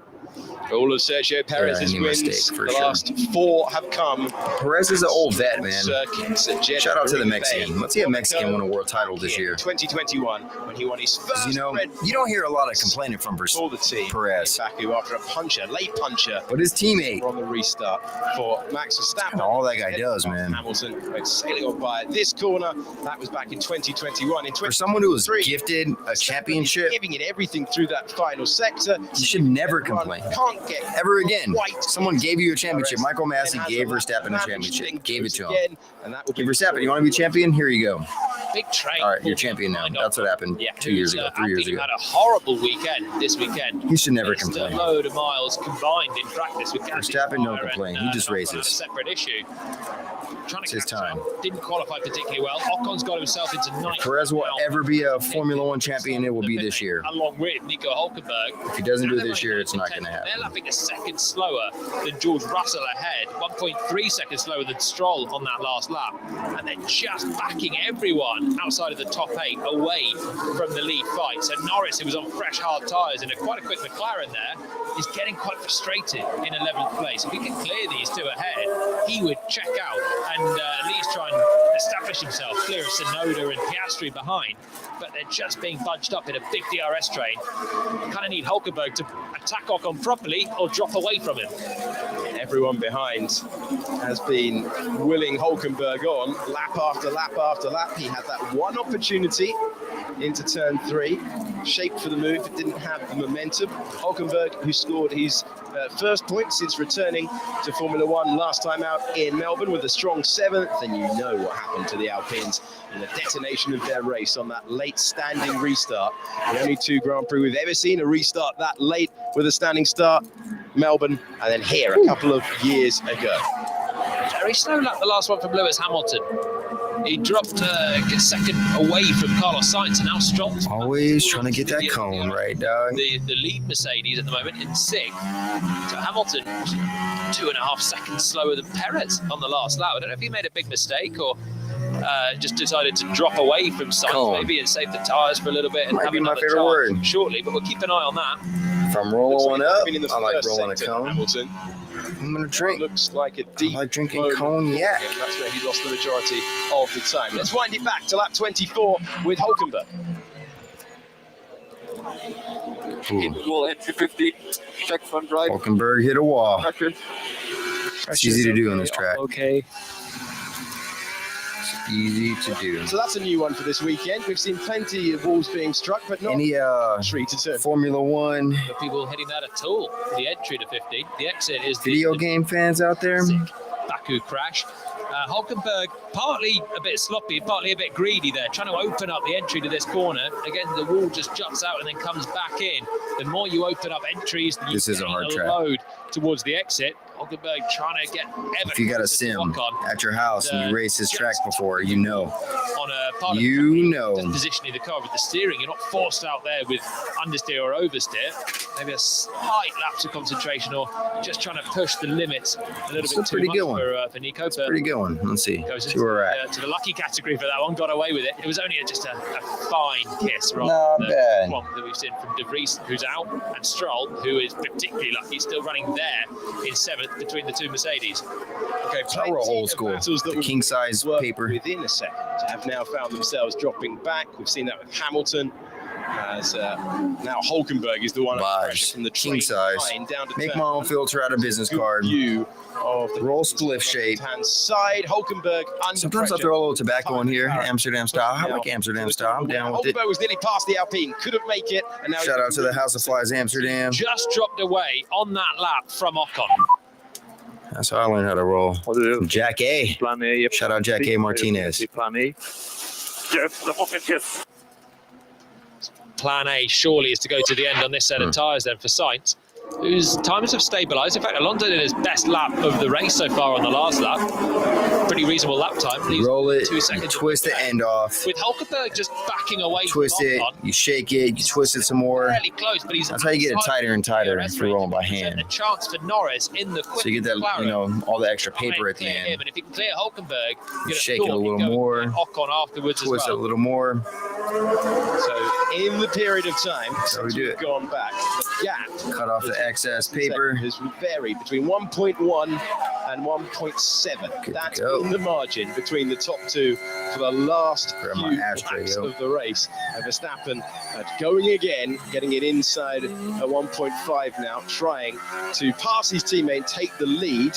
B: All of Sergio Perez's wins,
A: for
B: the
A: sure.
B: last 4 have come.
A: Perez is an old vet, man.
B: Circuits at Jeddah,
A: Shout out to the
B: Bay,
A: Mexican. Let's see a Mexican win a world title this year.
B: 2021, when he won his first
A: You know,
B: Red
A: you don't hear a lot of complaining from
B: for the team.
A: Perez,
B: Baku after a late puncher
A: but his teammate,
B: on the restart for Max Verstappen.
A: all that guy does, man.
B: Hamilton went sailing on by this corner. That was back in 2021. In
A: For someone who was
B: 2023,
A: gifted a
B: Verstappen
A: championship,
B: is giving it everything through that final sector.
A: you should never
B: Everyone
A: complain.
B: Can't get
A: Ever again.
B: quite
A: Someone gave you a championship.
B: DRS,
A: Michael Massey
B: then has
A: gave
B: a lap
A: Verstappen a
B: advantage,
A: championship.
B: then
A: Gave it
B: goes
A: to him.
B: again, and that will
A: Hey,
B: be
A: Verstappen, you want to be champion? Here you go.
D: Big train.
A: All right, you're champion now. That's what happened 2 years ago, 3 years ago.
D: Had a horrible weekend this weekend.
A: He should never
D: Missed
A: complain.
D: a load of miles combined in practice with
A: Verstappen, don't complain. He just
D: Ocon had
A: races.
D: a separate issue. Trying
A: It's
D: to
A: his
D: catch
A: time.
D: up. Didn't qualify particularly well. Ocon's got himself into ninth.
A: Perez will
D: now.
A: ever be a Formula One champion, it will be this year.
D: Along with Nico Hulkenberg.
A: If he doesn't do it
D: And
A: this
D: they're
A: year, it's not
D: running
A: going to
D: They're
A: happen.
D: lapping a second slower than George Russell ahead, 1.3 seconds slower than Stroll on that last lap. And they're just backing everyone outside of the top 8 away from the lead fight. So Norris, who was on fresh, hard tyres in quite a quick McLaren there, is getting quite frustrated in 11th place. If he can clear these 2 ahead, he would check out and at least try and establish himself clear of Tsunoda and Piastri behind. But they're just being bunched up in a big DRS train. You kind of need Hulkenberg to attack Ocon properly or drop away from him.
B: Everyone behind has been willing Hulkenberg on lap after lap after lap. He had that one opportunity into turn 3, shaped for the move, but didn't have the momentum. Hulkenberg, who scored his first point since returning to Formula One last time out in Melbourne with a strong 7th, and you know what happened to the Alpines in the detonation of their race on that late standing restart. The only 2 Grand Prix we've ever seen a restart that late with a standing start. Melbourne, and then here a couple of years ago.
D: Very slow lap, the last one from Lewis Hamilton. He dropped second away from Carlos Sainz, and now Stroll's
A: Always trying to get that cone right, dog.
D: The lead Mercedes at the moment in 6th. So Hamilton 2.5 seconds slower than Perez on the last lap. I don't know if he made a big mistake or just decided to drop away from Sainz maybe and save the tyres for a little bit and
A: Might
D: have
A: be my
D: another
A: favorite
D: chance
A: word.
D: shortly, but we'll keep an eye on that.
A: If I'm rolling one up,
B: In the
A: I like
B: first
A: rolling a
B: sector,
A: cone.
B: Hamilton
A: I'm going to drink.
B: looks like a deep
A: I like drinking
B: moment.
A: cognac.
B: And that's where he lost the majority of the time. Let's wind it back to lap 24 with Hulkenberg.
G: Wall entry 50. Check front right.
A: Hulkenberg hit a wall.
G: Pressure.
A: It's easy to do on this track.
D: Okay.
A: It's easy to do.
B: So that's a new one for this weekend. We've seen plenty of walls being struck, but not
A: Any
B: entry to turn.
A: Formula One
D: No people hitting that at all. The entry to 50. The exit is
A: video game fans out there?
D: Baku crash. Hulkenberg partly a bit sloppy, partly a bit greedy there, trying to open up the entry to this corner. Again, the wall just juts out and then comes back in. The more you open up entries, the
A: This is a hard track.
D: load towards the exit. Hulkenberg trying to get
A: If you got a sim at your house and you raced this track before, you know.
D: On a part
A: of
D: positioning the car with the steering, you're not forced out there with understeer or oversteer. Maybe a slight lapse of concentration, or just trying to push the limits a little bit too much for Nico.
A: Pretty good one. Let's see. See where we're at.
D: To the lucky category for that one, got away with it. It was only just a fine kiss,
A: Not bad.
D: One that we've seen from De Vries, who's out, and Stroll, who is particularly lucky, still running there in 7th between the two Mercedes.
B: Okay,
A: we're old school. The king size paper.
B: Within a second have now found themselves dropping back. We've seen that with Hamilton. As now Hulkenberg is the one under pressure from the
A: king size.
B: Down to
A: Make my own filter out of business card.
B: View of the
A: roll spliff shape.
B: Hand side. Hulkenberg under
A: Sometimes
B: pressure.
A: I throw a little tobacco in here, Amsterdam style. I like Amsterdam style. I'm down with it.
B: Hulkenberg was nearly past the Alpine, couldn't make it. And now
A: shout out to the House of Flies Amsterdam.
D: Just dropped away on that lap from Ocon.
A: That's how I learned how to roll. Jack A.
G: Plan A. Yep.
A: Shout out Jack A. Martinez.
G: Plan A. Yes, the moment, yes.
D: Plan A surely is to go to the end on this set of tyres then for Sainz, whose times have stabilised. In fact, Alonso did his best lap of the race so far on the last lap. Pretty reasonable lap time.
A: Roll it,
D: 2 seconds.
A: you twist the end off.
D: With Hulkenberg just backing away
A: twist
D: from
A: it,
D: Ocon,
A: you shake it, you twist it some more.
D: fairly close, but he's
A: That's how you get it tighter and tighter if you're rolling by hand.
D: A chance for Norris in the quick
A: So you get that, you know, all the extra paper at the end.
D: And if you can clear Hulkenberg,
A: you shake it a little more,
D: Ocon afterwards
A: twist
D: as well.
A: it a little more.
B: So in the period of time since we've gone back, the gap
A: cut off the excess paper
B: has varied between 1.1 and 1.7. That's in the margin between the top two for the last few laps of the race. Verstappen going again, getting it inside a 1.5 now, trying to pass his teammate, take the lead,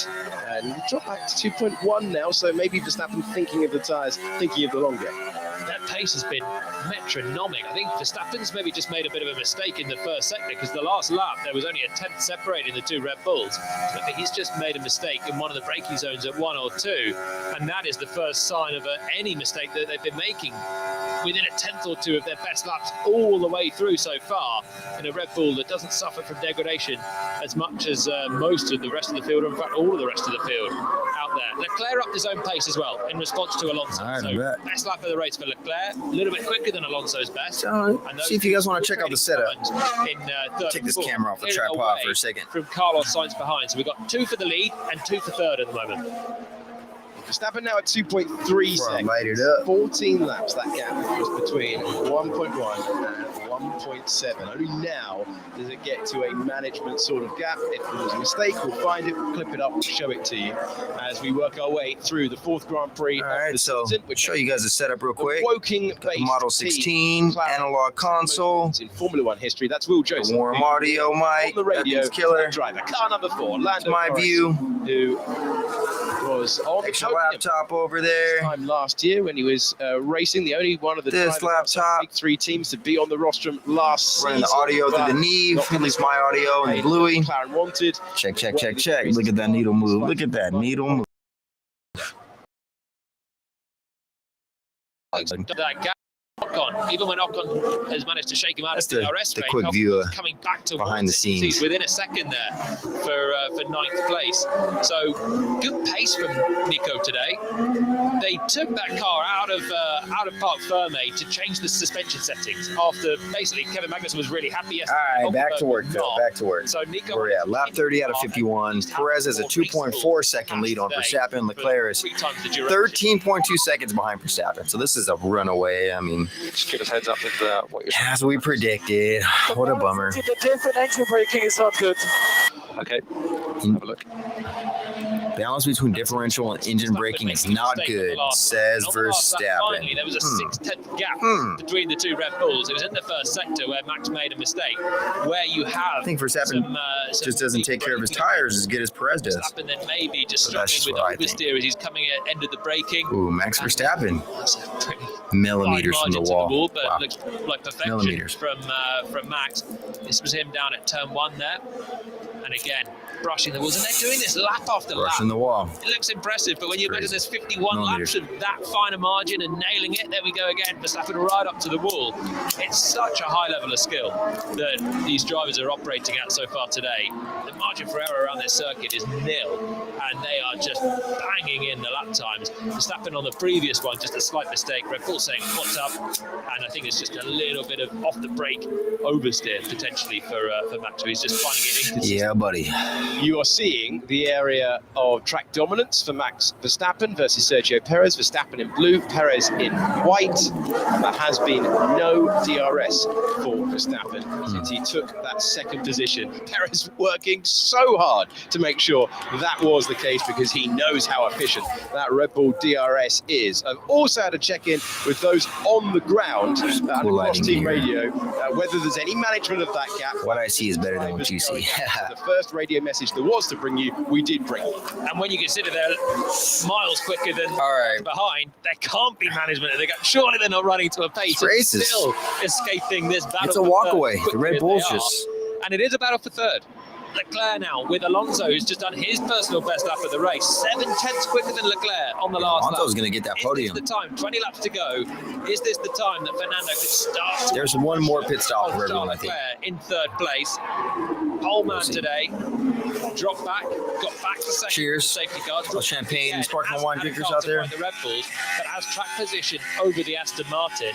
B: and drop back to 2.1 now. So maybe Verstappen thinking of the tyres, thinking of the long game.
D: That pace has been metronomic. I think Verstappen's maybe just made a bit of a mistake in the first sector, because the last lap there was only a 10th separating the two Red Bulls. So I think he's just made a mistake in one of the braking zones at 1 or 2, and that is the first sign of any mistake that they've been making within a 10th or 2 of their best laps all the way through so far, in a Red Bull that doesn't suffer from degradation as much as most of the rest of the field, or in fact all of the rest of the field out there. Leclerc upped his own pace as well in response to Alonso. So best lap of the race for Leclerc, a little bit quicker than Alonso's best.
A: See if you guys want to check out the setup. Take this camera off the tripod for a second.
D: From Carlos Sainz behind. So we've got 2 for the lead and 2 for third at the moment.
B: Verstappen now at 2.3 seconds. 14 laps that gap was between 1.1 and 1.7. Only now does it get to a management sort of gap. If there was a mistake, we'll find it, we'll clip it up, we'll show it to you as we work our way through the 4th Grand Prix of the season.
A: We'll show you guys the setup real quick.
B: Woking-based
A: Model 16 analog console
B: in Formula One history. That's Will Joseph.
A: Warm audio mic.
B: On the radio,
A: that killer.
B: Driver. Car number 4, Lando
A: my
B: Norris,
A: view.
B: who was on the
A: extra laptop over there.
B: Time last year when he was racing, the only one of the
A: laptop.
B: 3 teams to be on the rostrum last season.
A: Running the audio through the Neve, at least my audio and the Bluey.
B: McLaren wanted.
A: Check. Look at that needle move. Look at that needle move.
D: That gap. Ocon, even when Ocon has managed to shake him out of the DRS
A: the
D: range,
A: quick view
D: coming back to
A: behind the scenes.
D: He's within a second there for 9th place. So good pace from Nico today. They took that car out of Parc Fermé to change the suspension settings after basically Kevin Magnussen was really happy yesterday.
A: All right, back to work, Phil. Back to work.
D: So Nico,
A: we're at lap 30 out of 51. Perez has a 2.4 second lead on Verstappen. Leclerc is 13.2 seconds behind Verstappen. So this is a runaway. I mean,
G: just give us heads up with what you're
A: as we predicted. What a bummer.
G: The different engine braking is not good. Okay, have a look.
A: Balance between differential and engine braking is not good, says Verstappen.
D: Finally, there was a 6/10 gap between the two Red Bulls. It was in the first sector where Max made a mistake, where you have.
A: I think Verstappen just doesn't take care of his tires as good as Perez does.
D: Verstappen then maybe just struggling with oversteer as he's coming at end of the braking.
A: Ooh, Max Verstappen. Millimeters from the wall.
D: But
A: wow.
D: looks like perfection from Max. This was him down at turn 1 there. And again, brushing the walls, and they're doing this lap after lap.
A: Brushing the wall.
D: It looks impressive, but when you imagine
A: Crazy.
D: there's 51 laps of that finer margin and nailing it, there we go again, Verstappen right up to the wall. It's such a high level of skill that these drivers are operating at so far today. The margin for error around this circuit is nil, and they are just banging in the lap times. Verstappen on the previous one, just a slight mistake. Red Bull saying, what's up? And I think it's just a little bit of off the brake oversteer potentially for Max. He's just finding it inconsistent.
A: Yeah, buddy.
B: You are seeing the area of track dominance for Max Verstappen versus Sergio Perez. Verstappen in blue, Perez in white. There has been no DRS for Verstappen since he took that second position. Perez working so hard to make sure that was the case because he knows how efficient that Red Bull DRS is. I've also had a check-in with those on the ground and across team radio, whether there's any management of that gap.
A: What I see is better than what you see.
B: The first radio message there was to bring you, we did bring you.
D: And when you consider they're miles quicker than
A: right.
D: behind, there can't be management. Surely they're not running to a pace.
A: It's
D: It's still escaping this battle.
A: It's a
D: for
A: walk
D: third
A: away. The
D: quicker
A: Red
D: as
A: Bull's
D: they are.
A: just...
D: And it is a battle for third. Leclerc now with Alonso, who's just done his personal best lap of the race. 7/10 quicker than Leclerc on the last lap.
A: Alonso's going to get that podium.
D: Is this the time? 20 laps to go. Is this the time that Fernando could start?
A: There's one more pit stop for everyone, I think.
D: Leclerc in third place. Pole man today. Dropped back, got back to second.
A: Cheers.
D: Safety car.
A: All champagne and sparkling wine drinkers out there.
D: The Red Bulls, but has track position over the Aston Martin.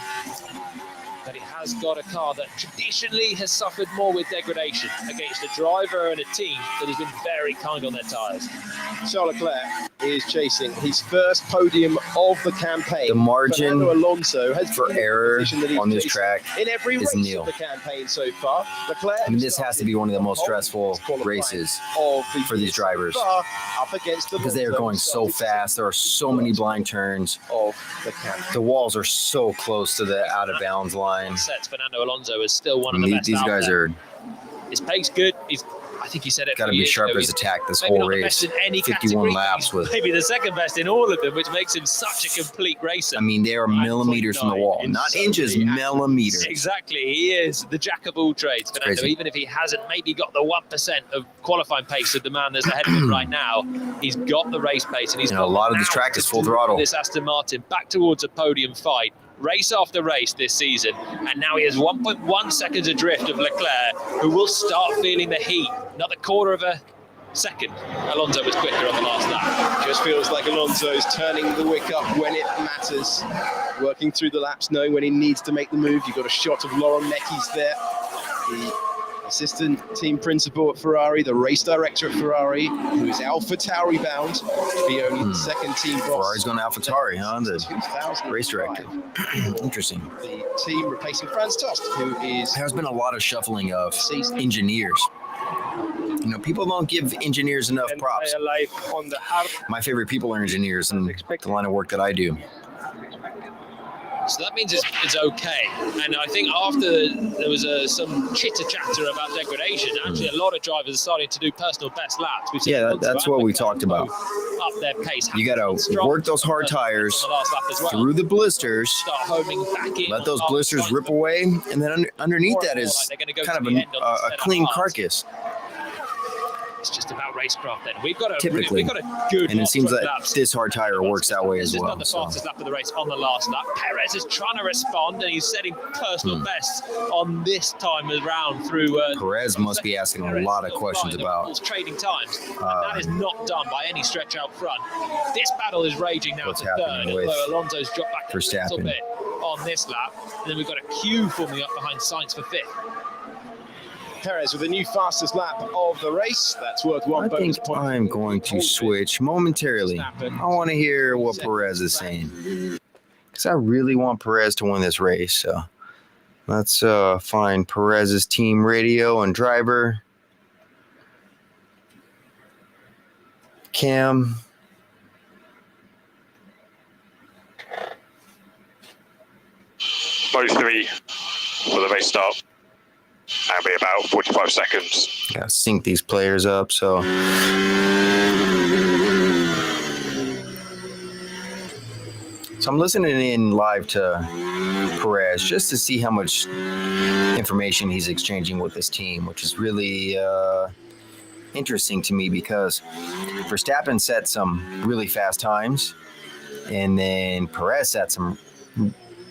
D: But he has got a car that traditionally has suffered more with degradation against a driver and a team that has been very kind on their tyres.
B: Charles Leclerc is chasing his first podium of the campaign.
A: The margin
B: Fernando Alonso has
A: for
B: been in the
A: error
B: position that he's
A: on this
B: chased
A: track
B: in every
A: is
B: race
A: nil.
B: of the campaign so far. Leclerc,
A: I mean, this has to be one of the most stressful races for these drivers
B: up against
A: because they are going so fast. There are so many blind turns.
B: Of the campaign.
A: The walls are so close to the out of bounds line.
D: Sets Fernando Alonso is still one
A: I
D: of the
A: mean,
D: best.
A: these guys are
D: His pace good. I think he said it.
A: got to be sharp as a tack this whole race. 51 laps with.
D: Maybe the second best in all of them, which makes him such a complete racer.
A: I mean, they are millimeters from the wall, not inches, millimeters.
D: Exactly, he is the jack of all trades. Fernando,
A: crazy.
D: even if he hasn't maybe got the 1% of qualifying pace of the man that's ahead of him right now, he's got the race pace, and he's got
A: a lot of this track is full throttle.
D: This Aston Martin back towards a podium fight. Race after race this season, and now he has 1.1 seconds adrift of Leclerc, who will start feeling the heat. Another quarter of a second. Alonso was quicker on the last lap.
B: Just feels like Alonso's turning the wick up when it matters, working through the laps, knowing when he needs to make the move. You've got a shot of Laurent Mekies there, the assistant team principal at Ferrari, the race director at Ferrari, who is AlphaTauri bound to be only the second team boss.
A: Ferrari's going to AlphaTauri, huh? The
B: 2005.
A: race director. Interesting.
B: The team replacing Franz Tost, who is...
A: There's been a lot of shuffling of engineers. You know, people don't give engineers enough props. My favorite people are engineers and the line of work that I do.
D: So that means it's okay. And I think after there was some chitter-chatter about degradation, actually a lot of drivers are starting to do personal best laps. We've seen
A: that's what we talked about.
D: Up their pace.
A: You got to work those hard tires through the blisters,
D: start homing back in.
A: let those blisters rip away, and then underneath that is kind of a clean carcass.
D: It's just about racecraft then. We've got a
A: Typically,
D: good
A: and it seems like
D: laps.
A: this hard tire works that way as well.
D: This is not the fastest lap of the race on the last lap. Perez is trying to respond, and he's setting personal bests on this time around through.
A: Perez must be asking a lot of questions about
D: trading times. And that is not done by any stretch out front. This battle is raging now
A: what's
D: to third,
A: happening with
D: although Alonso's dropped back a little
A: Verstappen.
D: bit on this lap. And then we've got a queue forming up behind Sainz for fifth.
B: Perez with the new fastest lap of the race. That's worth one
A: I
B: bonus
A: think
B: point.
A: I'm going to switch momentarily. I want to hear what Perez is saying, because I really want Perez to win this race. So let's find Perez's team radio and driver. Cam.
F: Both three for the race start. That'll be about 45 seconds.
A: Gotta sync these players up, so. So I'm listening in live to Perez just to see how much information he's exchanging with his team, which is really interesting to me because Verstappen set some really fast times, and then Perez set some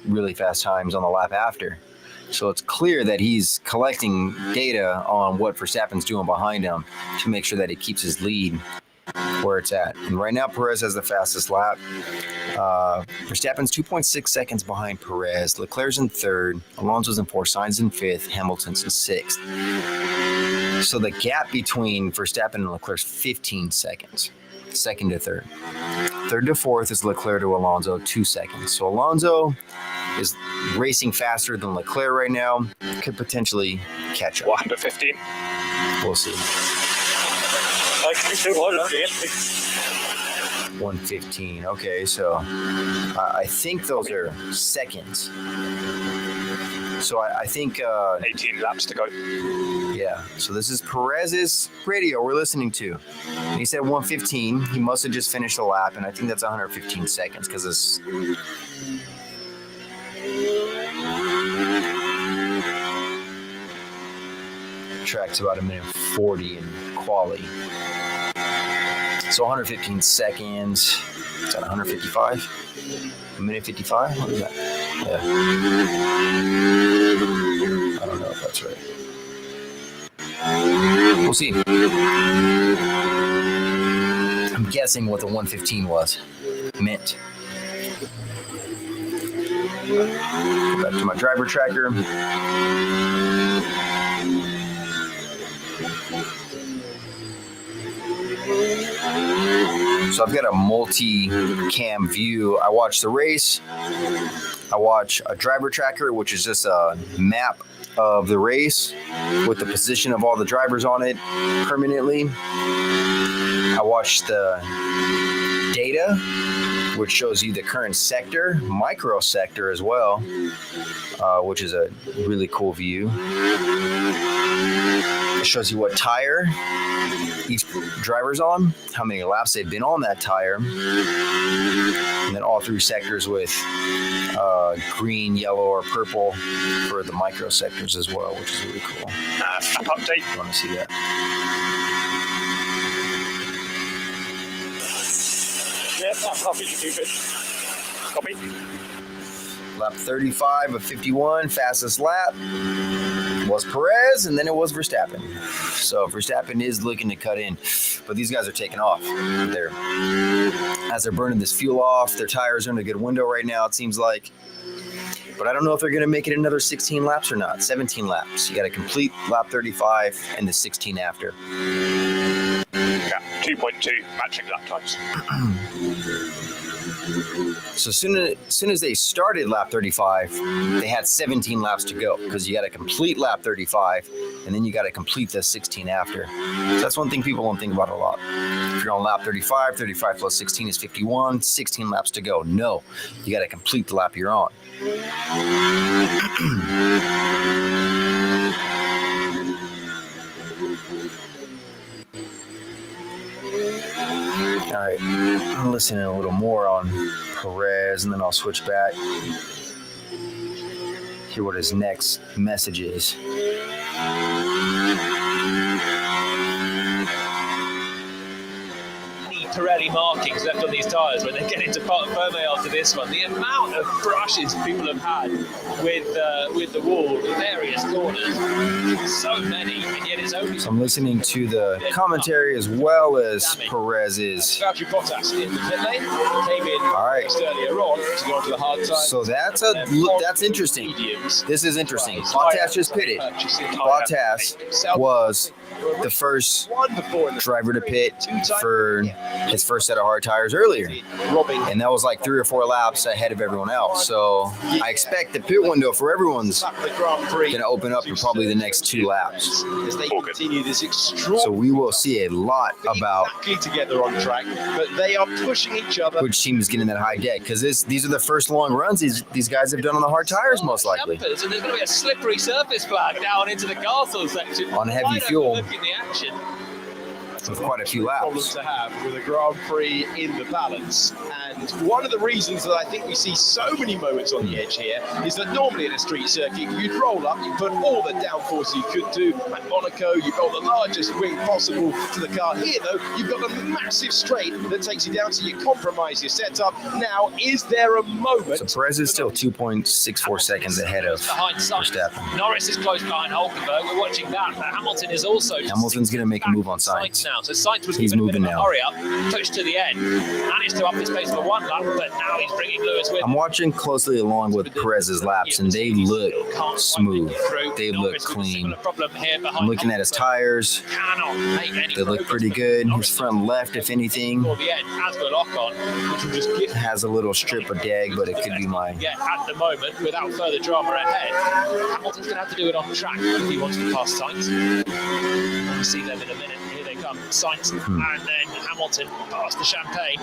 A: really fast times on the lap after. So it's clear that he's collecting data on what Verstappen's doing behind him to make sure that he keeps his lead where it's at. And right now, Perez has the fastest lap. Verstappen's 2.6 seconds behind Perez. Leclerc's in third. Alonso's in fourth. Sainz in fifth. Hamilton's in sixth. So the gap between Verstappen and Leclerc's 15 seconds, second to third. Third to fourth is Leclerc to Alonso, 2 seconds. So Alonso is racing faster than Leclerc right now. Could potentially catch up.
F: 115.
A: We'll see. 115. Okay, so I think those are seconds. So I think
F: 18 laps to go.
A: yeah. So this is Perez's radio we're listening to. He said 115. He must have just finished the lap, and I think that's 115 seconds because it's. Track's about 1:40 in quali. So 115 seconds. Is that 155? 1:55? What is that? Yeah. I don't know if that's right. We'll see. I'm guessing what the 115 was. Meant. Go back to my driver tracker. So I've got a multi-cam view. I watch the race. I watch a driver tracker, which is just a map of the race with the position of all the drivers on it permanently. I watch the data, which shows you the current sector, microsector as well, which is a really cool view. It shows you what tire each driver's on, how many laps they've been on that tire, and then all 3 sectors with green, yellow, or purple for the microsectors as well, which is really cool.
F: Update.
A: I want to see that.
F: Yes, copy. Copy.
A: Lap 35 of 51, fastest lap was Perez, and then it was Verstappen. So Verstappen is looking to cut in, but these guys are taking off. As they're burning this fuel off, their tires are in a good window right now, it seems like. But I don't know if they're going to make it another 16 laps or not. 17 laps. You got to complete lap 35 and the 16 after.
F: Yeah, 2.2 matching lap times.
A: So soon as they started lap 35, they had 17 laps to go because you got to complete lap 35 and then you got to complete the 16 after. So that's one thing people don't think about a lot. If you're on lap 35, 35 plus 16 is 51, 16 laps to go. No, you got to complete the lap you're on. All right, I'm listening a little more on Perez, and then I'll switch back. Hear what his next message is.
D: Pirelli markings left on these tyres when they get into Ferme after this one. The amount of brushes people have had with the wall in various corners, so many, and yet it's only.
A: So I'm listening to the commentary as well as Perez's.
B: Valtteri Bottas in the pit lane came in
A: All right.
B: just earlier on to go onto the hard side.
A: So that's interesting. This is interesting. Bottas just pitted. Bottas was the first driver to pit for his first set of hard tires earlier, and that was like 3 or 4 laps ahead of everyone else. So I expect the pit window for everyone's going to open up in probably the next 2 laps.
B: As they continue this
A: So we will see a lot about
B: exactly together on track, but they are pushing each other.
A: which team is getting that high deck, because these are the first long runs these guys have done on the hard tires, most likely.
D: And there's going to be a slippery surface flag down into the Garthel section.
A: On heavy fuel.
D: Look in the action.
A: with quite a few
B: problem
A: laps.
B: to have with a Grand Prix in the balance. And one of the reasons that I think we see so many moments on the edge here is that normally in a street circuit, you'd roll up, you put all the downforce you could do. At Monaco, you've got the largest wing possible to the car. Here, though, you've got a massive straight that takes you down, so you compromise your setup. Now, is there a moment?
A: So Perez is still 2.64 seconds ahead of Verstappen.
D: Norris is close behind Hulkenberg. We're watching that, but Hamilton is also.
A: Hamilton's going to make a move on Sainz.
D: Now, so Sainz was
A: He's moving now.
D: Hurry up, pushed to the end, managed to up his pace for one lap, but now he's bringing Lewis with.
A: I'm watching closely along with Perez's laps, and they look smooth. They look clean. I'm looking at his tires. They look pretty good. His front left, if anything, has a little strip of dag, but it could be my.
D: At the moment, without further drama ahead, Hamilton's going to have to do it on track if he wants to pass Sainz. We'll see them in a minute. Here they come, Sainz, and then Hamilton past the champagne.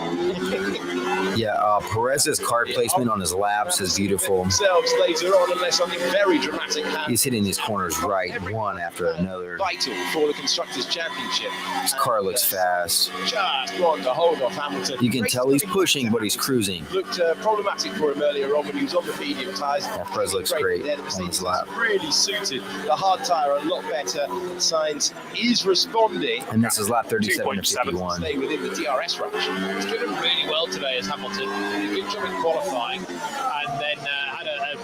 A: Yeah, Perez's car placement on his laps is beautiful.
B: Themselves later on, unless something very dramatic happens.
A: He's hitting these corners right, one after another.
B: Vital for the Constructors' Championship.
A: His car looks fast.
B: Just want to hold off Hamilton.
A: You can tell he's pushing, but he's cruising.
B: Looked problematic for him earlier on when he was on the medium tyres.
A: Yeah, Perez looks great on his lap.
B: Really suited the hard tyre a lot better. Sainz is responding.
A: And this is lap 37 to 51.
B: Stay within the DRS range.
D: He's doing really well today as Hamilton. Did a good job in qualifying, and then had a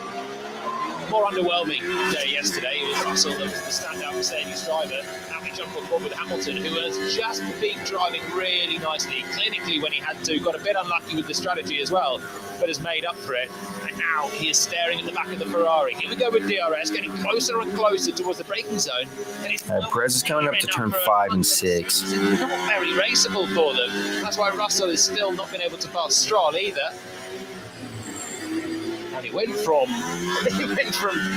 D: more underwhelming day yesterday. It was Russell that was the standout Mercedes driver. Now we jump on board with Hamilton, who has just been driving really nicely, clinically when he had to. Got a bit unlucky with the strategy as well, but has made up for it. And now he is staring at the back of the Ferrari. Here we go with DRS, getting closer and closer towards the braking zone.
A: Perez is coming up to turn 5 and 6.
D: It's not very raceable for them. That's why Russell is still not been able to pass Stroll either. And he went from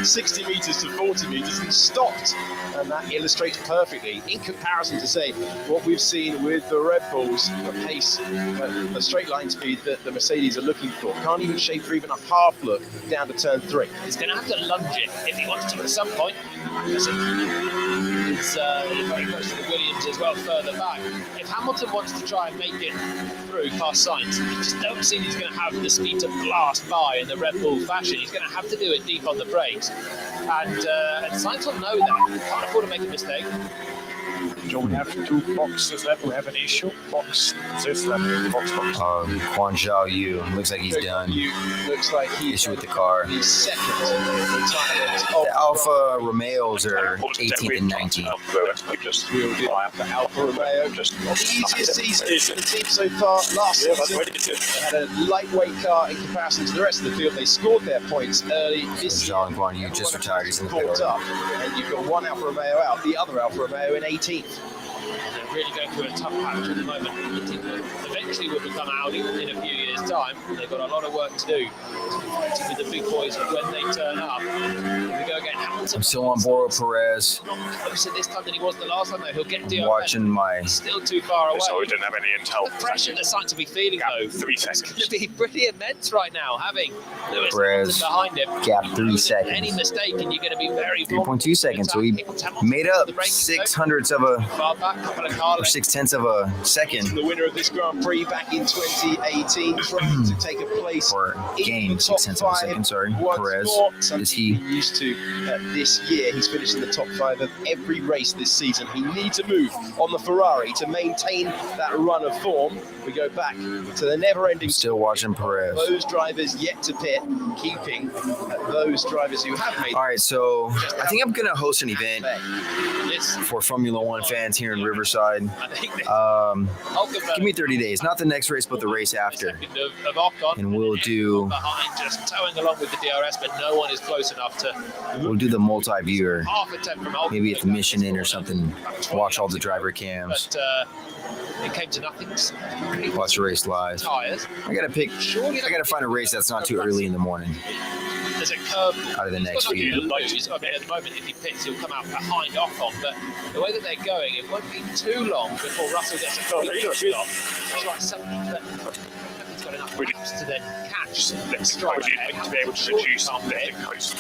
D: 60 metres to 40 metres and stopped. And that illustrates perfectly, in comparison to, say, what we've seen with the Red Bulls, the pace, the straight line speed that the Mercedes are looking for. Can't even shape for even a half look down to turn 3. He's going to have to lunge it if he wants to at some point. It's very close to the Williams as well, further back. If Hamilton wants to try and make it through past Sainz, I just don't see he's going to have the speed to blast by in the Red Bull fashion. He's going to have to do it deep on the brakes. And Sainz will know that. Can't afford to make a mistake.
E: Do we have 2 boxes left? We have an issue. Box this left. Box.
A: Guan Zhao Yu looks like he's done.
B: Looks like he's
A: issue with the car.
B: He's second retirement.
A: The Alfa Romeos are 18th and 19th.
E: Just
B: wheeled in the Alfa Romeo. Just the easiest season for the team so far. Last season, they had a lightweight car in comparison to the rest of the field. They scored their points early. This
A: Zhao Guan Yu just retired. He's in the pit
B: caught up, and you've got one Alfa Romeo out, the other Alfa Romeo in 18th.
D: They're really going through a tough patch at the moment. The team that eventually will become Audi in a few years' time. They've got a lot of work to do. Fighting with the big boys when they turn up. Here we go again. Hamilton.
A: I'm still on board with Perez.
D: Not closer this time than he was the last time, though. He'll get DRS.
A: Watching my.
D: Still too far away.
F: So we didn't have any intel.
D: The pressure that Sainz will be feeling, though,
F: 3 seconds.
D: is going to be pretty immense right now, having Lewis
A: Perez
D: behind him.
A: gap 3 seconds.
D: Any mistake, and you're going to be very
A: 3.2 seconds. So he made up 6/100 of a.
D: Far back, couple of car
A: Or 6/10 of a second.
B: The winner of this Grand Prix back in 2018, trying to take a place
A: Or game,
B: in the top
A: 6/10 of a second, sorry.
B: once
A: Perez.
B: more.
A: Is he?
B: Used to this year. He's finished in the top 5 of every race this season. He needs to move on the Ferrari to maintain that run of form. We go back to the never-ending.
A: Still watching Perez.
B: Those drivers yet to pit, keeping those drivers who have made.
A: All right, so I think I'm going to host an event
D: Yes.
A: for Formula One fans here in Riverside.
D: I think
A: Give me 30 days, not the next race, but the race after.
D: of Ocon,
A: And we'll do
D: behind, just towing along with the DRS, but no one is close enough to
A: the multi-viewer.
D: half a tenth from Ocon.
A: Maybe at the Mission Inn or something. Watch all the driver cams.
D: But it came to nothing.
A: Watch the race live.
D: Tires.
A: I gotta find a race that's not too early in the morning.
D: There's a curve
A: Out of the next few.
D: I mean, at the moment, if he pits, he'll come out behind Ocon. But the way that they're going, it won't be too long before Russell gets a quick stop. That's right, he's got enough to then catch the strike
F: to be able to reduce lifting coast.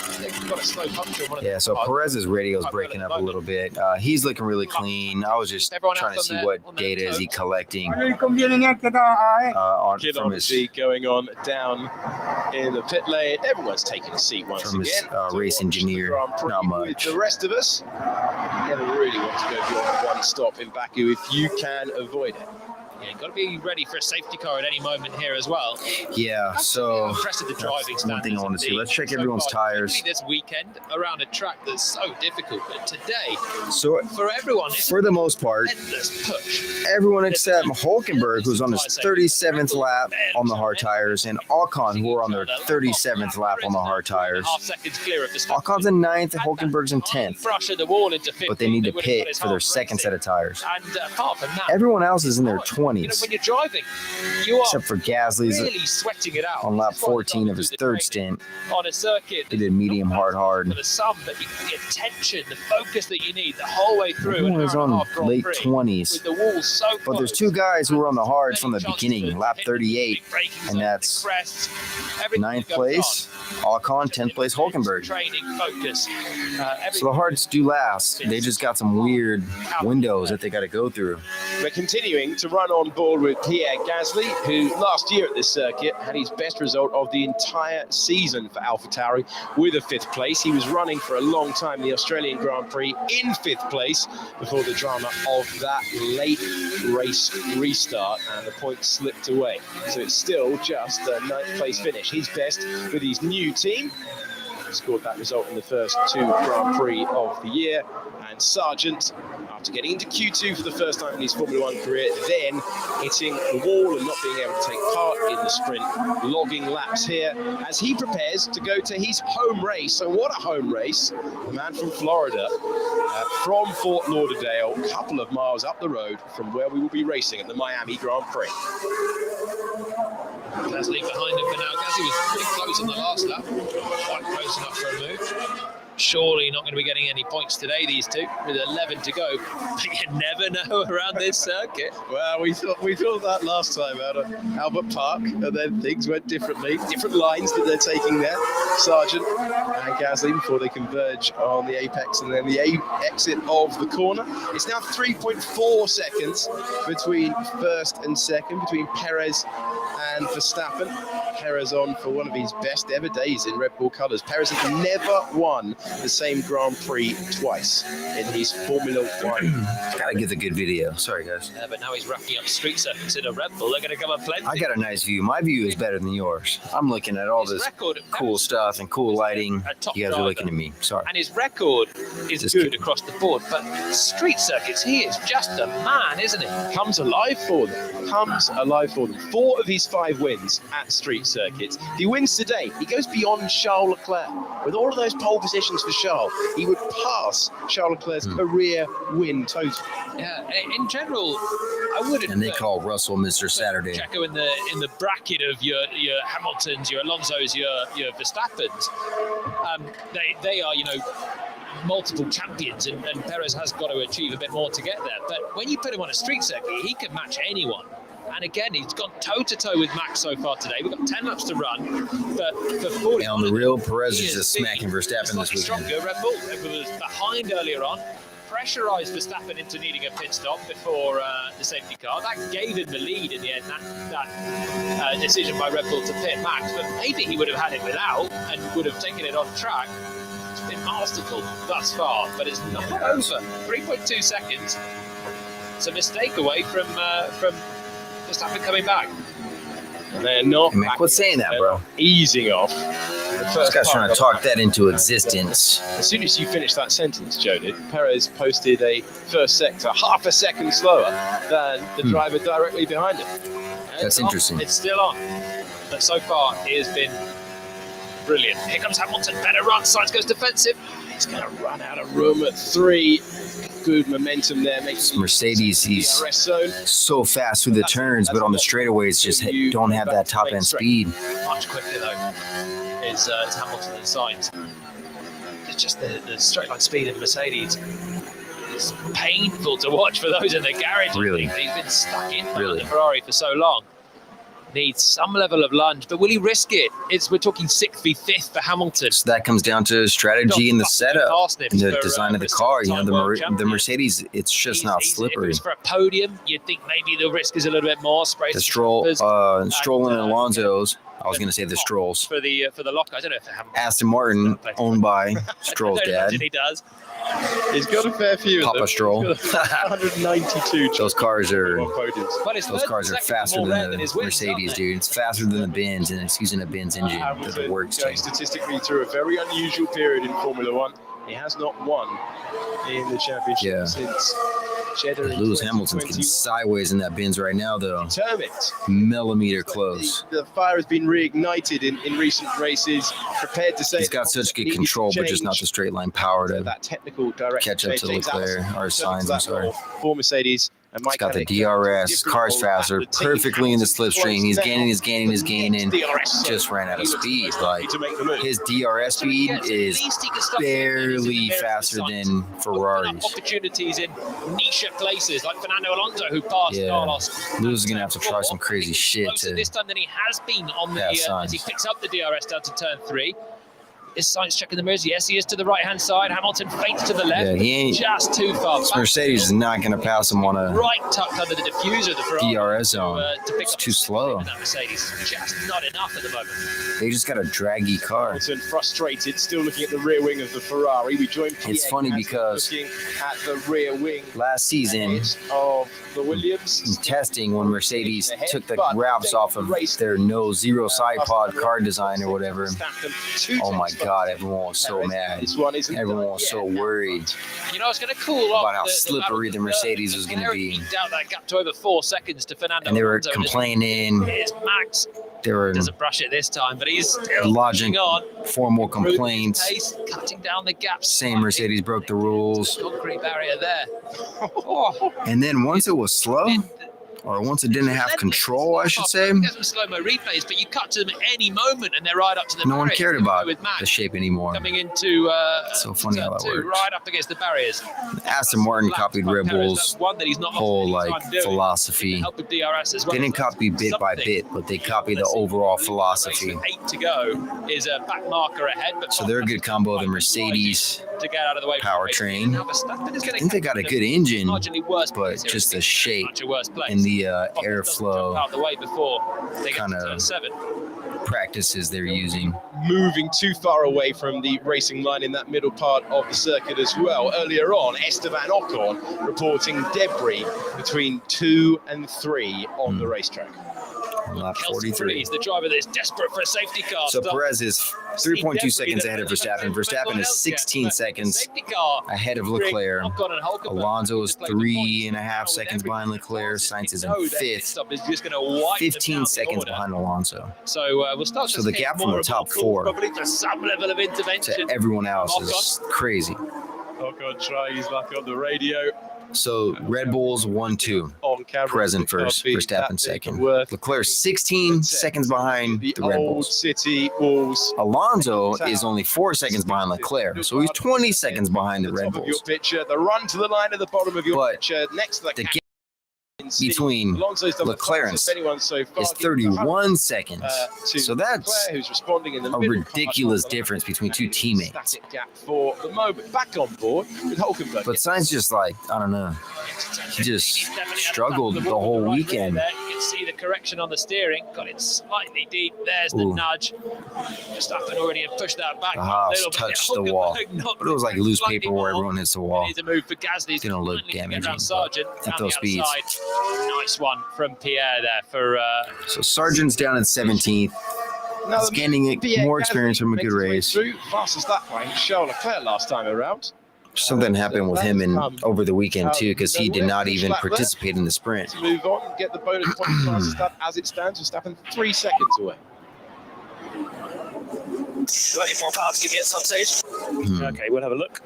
D: Got a slow puncture on one of
A: Yeah,
D: the
A: so
D: cars.
A: Perez's radio is breaking up a little bit. He's looking really clean. I was just
D: Everyone
A: trying to
D: else
A: see
D: on
A: what
D: their
A: data is he
D: toes.
A: collecting
B: Kill
A: from his
B: going on down in the pit lane. Everyone's taking a seat once
A: From his,
B: again. to
A: race
B: watch
A: engineer.
B: the Grand Prix
A: Not
B: with
A: much.
B: the rest of us. Never really want to go beyond one stop in Baku if you can avoid it.
D: Yeah, got to be ready for a safety car at any moment here as well.
A: Yeah, so
D: Impressed with the driving
A: that's one thing I want to see.
D: standards
A: Let's check
D: indeed.
A: everyone's
D: So far,
A: tires.
D: particularly this weekend around a track that's so difficult, but today
A: So
D: for everyone, it's
A: for the most part,
D: endless push.
A: everyone except Hulkenberg, who's on his 37th lap on the hard tires, and Ocon, who are on their 37th lap on the hard tires.
D: 2.5 seconds clear of Verstappen.
A: Ocon's in 9th, Hulkenberg's in 10th,
D: Brush at the wall into 15th.
A: but they need to
D: would've got
A: pit
D: his
A: for their
D: half
A: second set
D: racing.
A: of tires.
D: And apart from that,
A: Everyone else is in their
D: you know,
A: 20s,
D: when you're driving, you are
A: except for Gasly's
D: really sweating it out.
A: on lap
D: This is why
A: 14 of
D: the
A: his
D: drivers
A: third
D: do the
A: stint.
D: training on a circuit.
A: He did medium, hard,
D: For
A: hard.
D: the sum, but you get attention, the focus that you need the whole way through.
A: Everyone
D: an
A: is
D: hour and a
A: on
D: half Grand
A: late
D: Prix
A: 20s.
D: With the wall so
A: But there's
D: close.
A: two guys who were on the hard from the
D: Many chances
A: beginning,
D: to
A: lap
D: hit
A: 38,
D: big braking
A: and
D: zones,
A: that's
D: big crests, everything
A: ninth
D: that goes
A: place, Ocon, 10th place, Hulkenberg.
D: Training, focus.
A: So the hards do last. They just got some weird windows that they got to go through.
B: We're continuing to run on board with Pierre Gasly, who last year at this circuit had his best result of the entire season for AlphaTauri with a 5th place. He was running for a long time the Australian Grand Prix in 5th place before the drama of that late race restart, and the points slipped away. So it's still just a 9th place finish. His best with his new team. Scored that result in the first 2 Grand Prix of the year. And Sargent, after getting into Q2 for the first time in his Formula 1 career, then hitting the wall and not being able to take part in the sprint, logging laps here as he prepares to go to his home race. So what a home race. The man from Florida, from Fort Lauderdale, a couple of miles up the road from where we will be racing at the Miami Grand Prix.
D: Gasly behind him for now. Gasly was pretty close on the last lap. Quite close enough for a move. Surely not going to be getting any points today, these two, with 11 to go. But you never know around this circuit.
B: Well, we thought that last time out of Albert Park, and then things went differently. Different lines that they're taking there. Sargent and Gasly before they converge on the apex and then the exit of the corner. It's now 3.4 seconds between first and second, between Perez and Verstappen. Perez on for one of his best ever days in Red Bull colours. Perez has never won the same Grand Prix twice in his Formula 1.
A: Gotta get the good video. Sorry, guys.
D: Yeah, but now he's racking up street circuits in a Red Bull. They're going to come up plenty.
A: I got a nice view. My view is better than yours. I'm looking at all
D: His
A: this
D: record-
A: cool stuff and cool lighting.
D: A top
A: You guys are
D: driver.
A: looking at me. Sorry.
D: And his record is
A: Just
D: good
A: kidding.
D: across the board. But street circuits, he is just a man, isn't he?
B: Comes alive for them. Comes alive for them. 4 of his 5 wins at street circuits. If he wins today, he goes beyond Charles Leclerc. With all of those pole positions for Charles, he would pass Charles Leclerc's career win total.
D: Yeah, in general, I wouldn't.
A: And they
D: put
A: call Russell Mr. Saturday.
D: Checo in the bracket of your Hamiltons, your Alonsos, your Verstappens. They are, multiple champions, and Perez has got to achieve a bit more to get there. But when you put him on a street circuit, he can match anyone. And again, he's gone toe-to-toe with Max so far today. We've got 10 laps to run. But for 40
A: And on the real, Perez
D: he
A: is just smacking Verstappen this weekend.
D: stronger. Red Bull was behind earlier on, pressurised Verstappen into needing a pit stop before the safety car. That gave him the lead in the end, that decision by Red Bull to pit Max. But maybe he would have had it without and would have taken it on track. It's been masterful thus far, but it's not over. 3.2 seconds. It's a mistake away from Verstappen coming back.
B: And they're not.
A: Hey, man, quit saying that, bro.
B: Easing off.
A: This guy's trying to talk that into existence.
B: As soon as you finish that sentence, Joe did, Perez posted a first sector half a second slower than the driver directly behind him.
D: And
A: That's
D: it's on.
A: interesting.
D: It's still on. But so far, he has been brilliant. Here comes Hamilton. Better run. Sainz goes defensive.
B: He's going to run out of room at 3. Good momentum there. Makes
A: Mercedes, he's
B: DRS zone.
A: so fast through the turns, but on the straightaways just don't have that top end speed.
D: Much quicker, though, is Hamilton and Sainz. It's just the straight line speed of Mercedes. It's painful to watch for those in the garage.
A: Really?
D: He's been stuck in
A: Really?
D: the Ferrari for so long. needs some level of lunge, but will he risk it? We're talking 6th v 5th for Hamilton.
A: So that comes down to strategy in the setup, and the design of the car. You know, the Mercedes, it's just not slippery.
D: If it was for a podium, you'd think maybe the risk is a little bit more.
A: The Stroll and Alonso's. I was going to say the Strolls.
D: For the lock, I don't know if they have
A: Aston Martin, owned by Stroll's dad.
D: He does.
B: He's got a fair few.
A: Papa Stroll.
B: 192.
A: Those cars are
D: Those
A: faster than the Mercedes, dude. It's faster than the Benz, and it's using a Benz engine that works.
B: Going statistically through a very unusual period in Formula One. He has not won in the championship since Cheddar.
A: Lewis Hamilton's getting sideways in that Benz right now, though.
B: Determined.
A: Millimeter close.
B: The fire has been reignited in recent races. Prepared to say
A: he's got such good control, but just not the straight line power to
B: that technical
A: catch up to Leclerc or Sainz. I'm sorry.
B: For Mercedes.
A: He's got the DRS, car's faster, perfectly in the slipstream. He's gaining. Just ran out of speed. Like, his DRS speed is barely faster than Ferrari's.
D: Opportunities in niche places like Fernando Alonso, who passed Carlos.
A: Lewis is gonna have to try some crazy shit to
D: this time than he has been on the as he picks up the DRS down to turn 3. Is Sainz checking the mirrors? Yes, he is to the right-hand side. Hamilton feints to the left.
A: Yeah, he ain't
D: just too far.
A: Mercedes is not going to pass him on a
D: right tucked under the diffuser of the Ferrari
A: DRS zone. It's too slow.
D: That Mercedes just not enough at the moment.
A: They just got a draggy car.
B: Hamilton frustrated, still looking at the rear wing of the Ferrari. We joined Pierre.
A: It's funny because
B: looking at the rear wing
A: last season
B: of the Williams
A: testing when Mercedes took the wraps off of their zero side pod car design or whatever. Oh my God, everyone was so mad. Everyone was so worried.
D: You know, it's going to cool off
A: about how slippery the Mercedes was going to be.
D: Down that gap to over 4 seconds to Fernando.
A: And they were complaining.
D: Here's Max.
A: They were
D: doesn't brush it this time, but he's still
A: lodging
D: on.
A: Formal complaints.
D: Pace, cutting down the gaps.
A: Saying Mercedes broke the rules.
D: Concrete barrier there.
A: And then once it was slow, or once it didn't have control, I should say.
D: Get some slow-mo replays, but you cut to them at any moment, and they're right up to the
A: no one cared about
D: with Max
A: the shape anymore.
D: Coming into
A: it's so funny how that works.
D: Right up against the barriers.
A: Aston Martin copied Red Bull's whole philosophy. They didn't copy bit by bit, but they copied the overall philosophy.
D: 8 to go is a back marker ahead. But
A: so they're a good combo of the Mercedes
D: to get out of the way
A: powertrain. I think they got a good engine, but just the shape and the airflow kind of practices they're using.
B: Moving too far away from the racing line in that middle part of the circuit as well. Earlier on, Esteban Ocon reporting debris between 2 and 3 on the racetrack.
A: Lap 43.
D: He's the driver that's desperate for a safety car.
A: So Perez is 3.2 seconds ahead of Verstappen. Verstappen is 16 seconds ahead of Leclerc. Alonso is 3.5 seconds behind Leclerc. Sainz is in 5th. 15 seconds behind Alonso.
D: So we'll start.
A: So the gap from the top 4
D: some level of intervention
A: to everyone else is crazy.
B: Ocon tries back on the radio.
A: So Red Bull's 1-2. Present first, Verstappen second. Leclerc 16 seconds behind the Red Bulls.
B: City Bulls.
A: Alonso is only 4 seconds behind Leclerc, so he's 20 seconds behind the Red Bulls.
B: The run to the line at the bottom of your picture next to the
A: gap between Leclerc is 31 seconds. So that's a ridiculous difference between two teammates.
B: Back on board with Hulkenberg.
A: But Sainz just I don't know. He just struggled the whole weekend.
D: You can see the correction on the steering. Got it slightly deep. There's the nudge. Verstappen already pushed that back.
A: The Haas touched the wall. But it was like loose paper where everyone hits the wall.
D: It's going
A: to look damaging at those speeds.
D: Nice one from Pierre there for.
A: So Sargent's down at 17th. He's gaining more experience from a good race.
B: Fastest that way, Charles Leclerc last time around.
A: Something happened with him over the weekend too, because he did not even participate in the sprint.
B: To move on, get the bonus points as it stands. Verstappen 3 seconds away.
D: 24 pounds to get some stage. Okay, we'll have a look.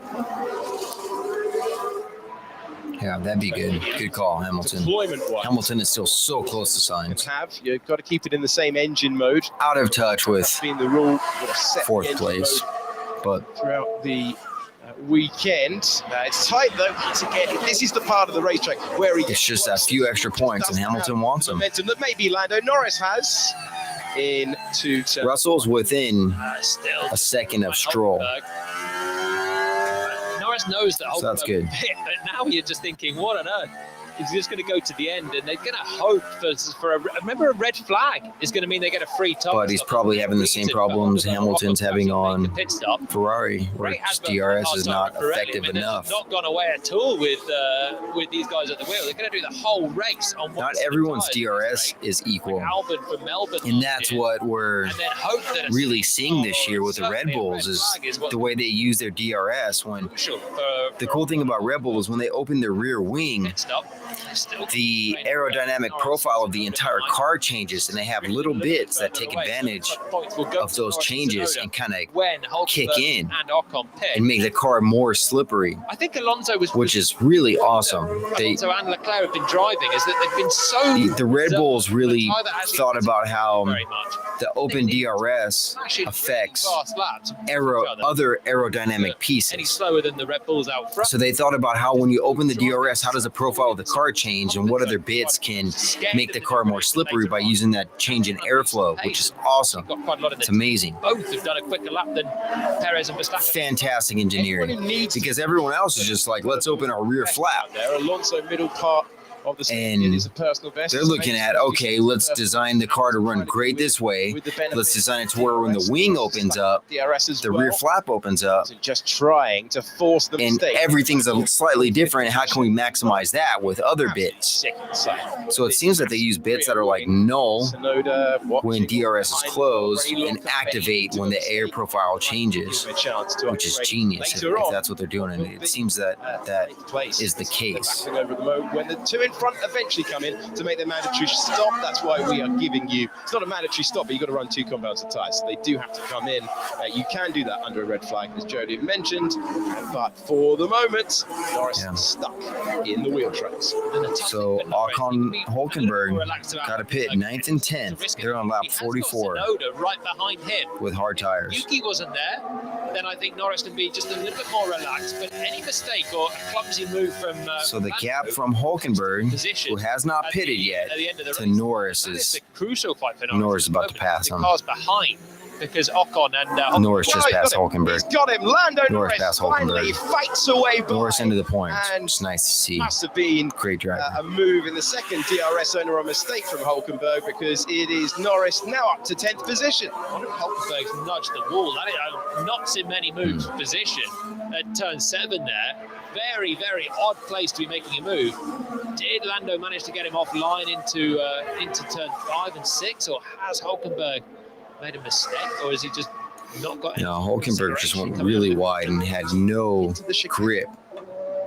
A: Yeah, that'd be good. Good call, Hamilton. Hamilton is still so close to Sainz.
B: You've got to keep it in the same engine mode.
A: Out of touch with
B: being the rule,
A: 4th place. But
B: throughout the weekend. It's tight though. Once again, this is the part of the racetrack where
A: It's just a few extra points, and Hamilton wants them.
B: momentum that maybe Lando Norris has into turn.
A: Russell's within
D: Still
A: a second of Stroll.
D: Norris knows that.
A: So that's good.
D: But now you're just thinking, what on earth? He's just going to go to the end, and they're going to hope for a red flag is going to mean they get a free top.
A: But he's probably having the same problems Hamilton's having on Ferrari, where just DRS is not effective enough.
D: It's not gone away at all with these guys at the wheel. They're going to do the whole race on one.
A: Not everyone's DRS is equal,
D: Albon from Melbourne,
A: and that's what we're really seeing this year with the Red Bulls is the way they use their DRS. When the cool thing about Red Bull is when they open their rear wing, the aerodynamic profile of the entire car changes, and they have little bits that take advantage of those changes and kind of kick in and make the car more slippery,
D: I think Alonso was,
A: which is really awesome.
D: Alonso and Leclerc have been driving is that they've been so
A: The Red Bulls really thought about how the open DRS affects other aerodynamic
D: any
A: pieces.
D: slower than the Red Bulls out front.
A: So they thought about how when you open the DRS, how does the profile of the car change, and what other bits can make the car more slippery by using that change in airflow, which is awesome. It's amazing.
D: Both have done a quicker lap than Perez and Verstappen.
A: Fantastic engineering, because everyone else is just like, let's open our rear flap.
B: There, Alonso middle part of the
A: And
B: is a personal best.
A: they're looking at, okay, let's design the car to run great this way. Let's design it to where when the wing opens up, the rear flap opens up,
B: Just trying to force the
A: and
B: mistake.
A: everything's slightly different. How can we maximize that with other bits? So it seems that they use bits that are like null when DRS is closed and activate when the air profile changes, which is genius if that's what they're doing. And it seems that that is the case.
B: When the two in front eventually come in to make the mandatory stop, that's why we are giving you, it's not a mandatory stop, but you've got to run 2 compounds of tyres, so they do have to come in. You can do that under a red flag, as Jody mentioned, but for the moment, Norris is stuck in the wheel tracks.
A: So Ocon Hulkenberg got a pit 9th and 10th. They're on lap 44
D: right behind him.
A: with hard tires.
D: Yuki wasn't there, then I think Norris can be just a little bit more relaxed, but any mistake or a clumsy move from
A: So the gap from Hulkenberg, who has not pitted yet, to Norris is
D: crucial fight for
A: Norris is about to pass
D: the
A: him.
D: car's behind because Ocon and
A: Norris just passed
B: He's
A: Hulkenberg.
B: got him. Lando
A: Norris
B: Norris
A: passed
B: finally
A: Hulkenberg.
B: fights away by.
A: Norris into the points.
B: And
A: It's nice to see.
B: must have been
A: Great driver.
B: a move in the second DRS owner on mistake from Hulkenberg, because it is Norris now up to 10th position.
D: I wonder if Hulkenberg's nudged the wall. I've not seen many moves position at turn 7 there. Very, very odd place to be making a move. Did Lando manage to get him offline into turn 5 and 6, or has Hulkenberg made a mistake, or is he just not got?
A: No, Hulkenberg just went really wide and had no grip.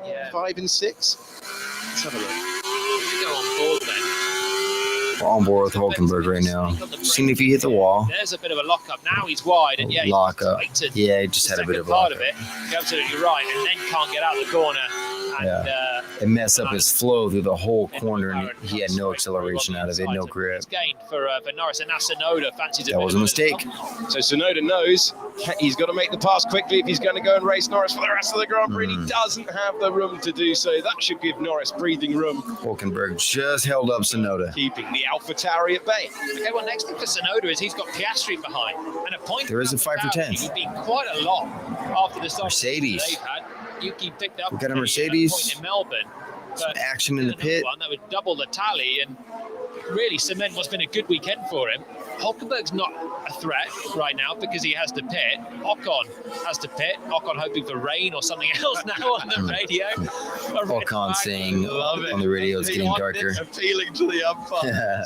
D: Yeah.
B: 5 and 6. Let's have a look.
D: Go on board then.
A: We're on board with Hulkenberg right now. Seeing if he hit the wall.
D: There's a bit of a lock up. Now he's wide, and yeah,
A: Lock
D: he's
A: up.
D: tightened
A: Yeah, he just had a bit of a
D: part
A: lock
D: of it. You're absolutely right, and then can't get out the corner. And,
A: It messed up his flow through the whole corner, and he had no acceleration out of it, no grip.
D: It's gained for Norris, and now Sonoda fancies
A: That was a mistake.
B: So Sonoda knows he's got to make the pass quickly if he's going to go and race Norris for the rest of the Grand Prix. He doesn't have the room to do so. That should give Norris breathing room.
A: Hulkenberg just held up Sonoda.
B: Keeping the AlphaTauri at bay.
D: Okay, well, next thing for Sonoda is he's got Piastri behind, and a point.
A: There is a fight for 10th.
D: He's been quite a lot after the start
A: Mercedes.
D: they've had. Yuki picked up
A: We got a
D: a
A: Mercedes.
D: point in Melbourne.
A: Some
D: but
A: action in the
D: another
A: pit.
D: one that would double the tally and really cement what's been a good weekend for him. Hulkenberg's not a threat right now because he has to pit. Ocon has to pit. Ocon hoping for rain or something else now on the radio.
A: Ocon saying on the radio it's getting darker.
B: Appealing to the umpire.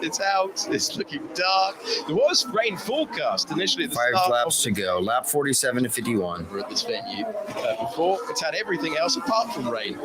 B: It's out. It's looking dark. There was rain forecast initially at the
A: 5
B: start
A: laps to go. Lap 47 to 51.
B: at this venue before. It's had everything else apart from rain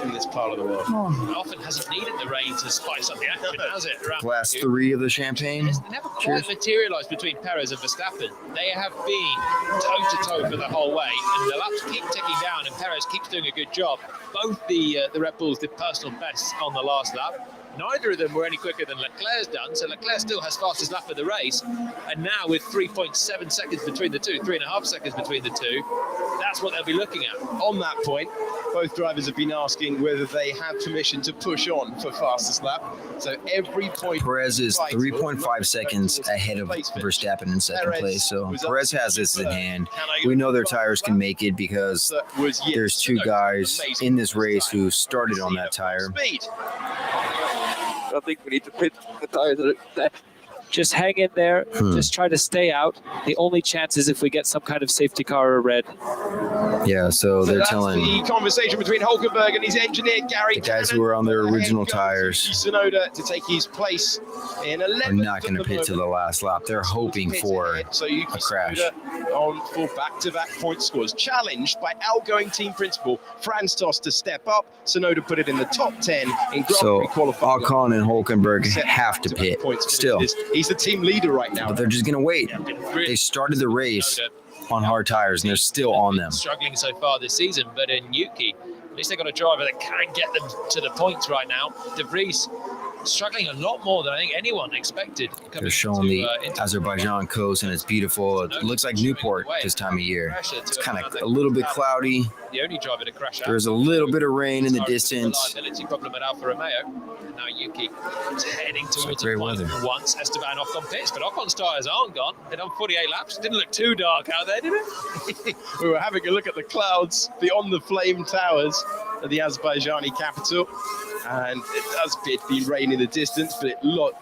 B: in this part of the world.
D: It often hasn't needed the rain to spice up the action, has it? around
A: Glass
D: the
A: 3 of the champagne.
D: It's never quite materialised between Perez and Verstappen. They have been toe-to-toe for the whole way, and the laps keep ticking down, and Perez keeps doing a good job. Both the Red Bulls did personal bests on the last lap. Neither of them were any quicker than Leclerc's done, so Leclerc still has fastest lap of the race. And now with 3.7 seconds between the two, 3.5 seconds between the two, that's what they'll be looking at.
B: On that point, both drivers have been asking whether they have permission to push on for fastest lap. So every point.
A: Perez is 3.5 seconds ahead of Verstappen in second place. So Perez has this in hand. We know their tires can make it because there's two guys in this race who started on that tire.
G: I think we need to pit the tires.
H: Just hang in there. Just try to stay out. The only chance is if we get some kind of safety car or red.
A: Yeah, so they're
B: that's
A: telling
B: the conversation between Hulkenberg and his engineer Gary.
A: the guys who were on their original tires
B: Tsunoda to take his place in 11th.
A: are not going to pit to the last lap. They're hoping for a crash.
B: On for back-to-back point scores. Challenged by outgoing team principal Franz Tost to step up. Tsunoda put it in the top 10 in Grand
A: So
B: Prix qualifying.
A: Ocon and Hulkenberg have to pit still,
B: He's the team leader right now.
A: but they're just going to wait. They started the race on hard tires and they're still on them.
D: Struggling so far this season, but in Yuki, at least they got a driver that can get them to the points right now. De Vries struggling a lot more than I think anyone expected.
A: They're showing the Azerbaijan coast and it's beautiful. It looks like Newport this time of year. It's kind of a little bit cloudy.
D: The only driver to crash out.
A: There's a little bit of rain in the distance.
D: Reliability problem at Alfa Romeo. And now Yuki is heading towards
A: great
D: a point
A: weather.
D: once Esteban Ocon pits, but Ocon's tyres aren't gone. They've done 48 laps. Didn't look too dark out there, did it?
B: We were having a look at the clouds beyond the flame towers of the Azerbaijani capital, and it does appear to be rain in the distance, but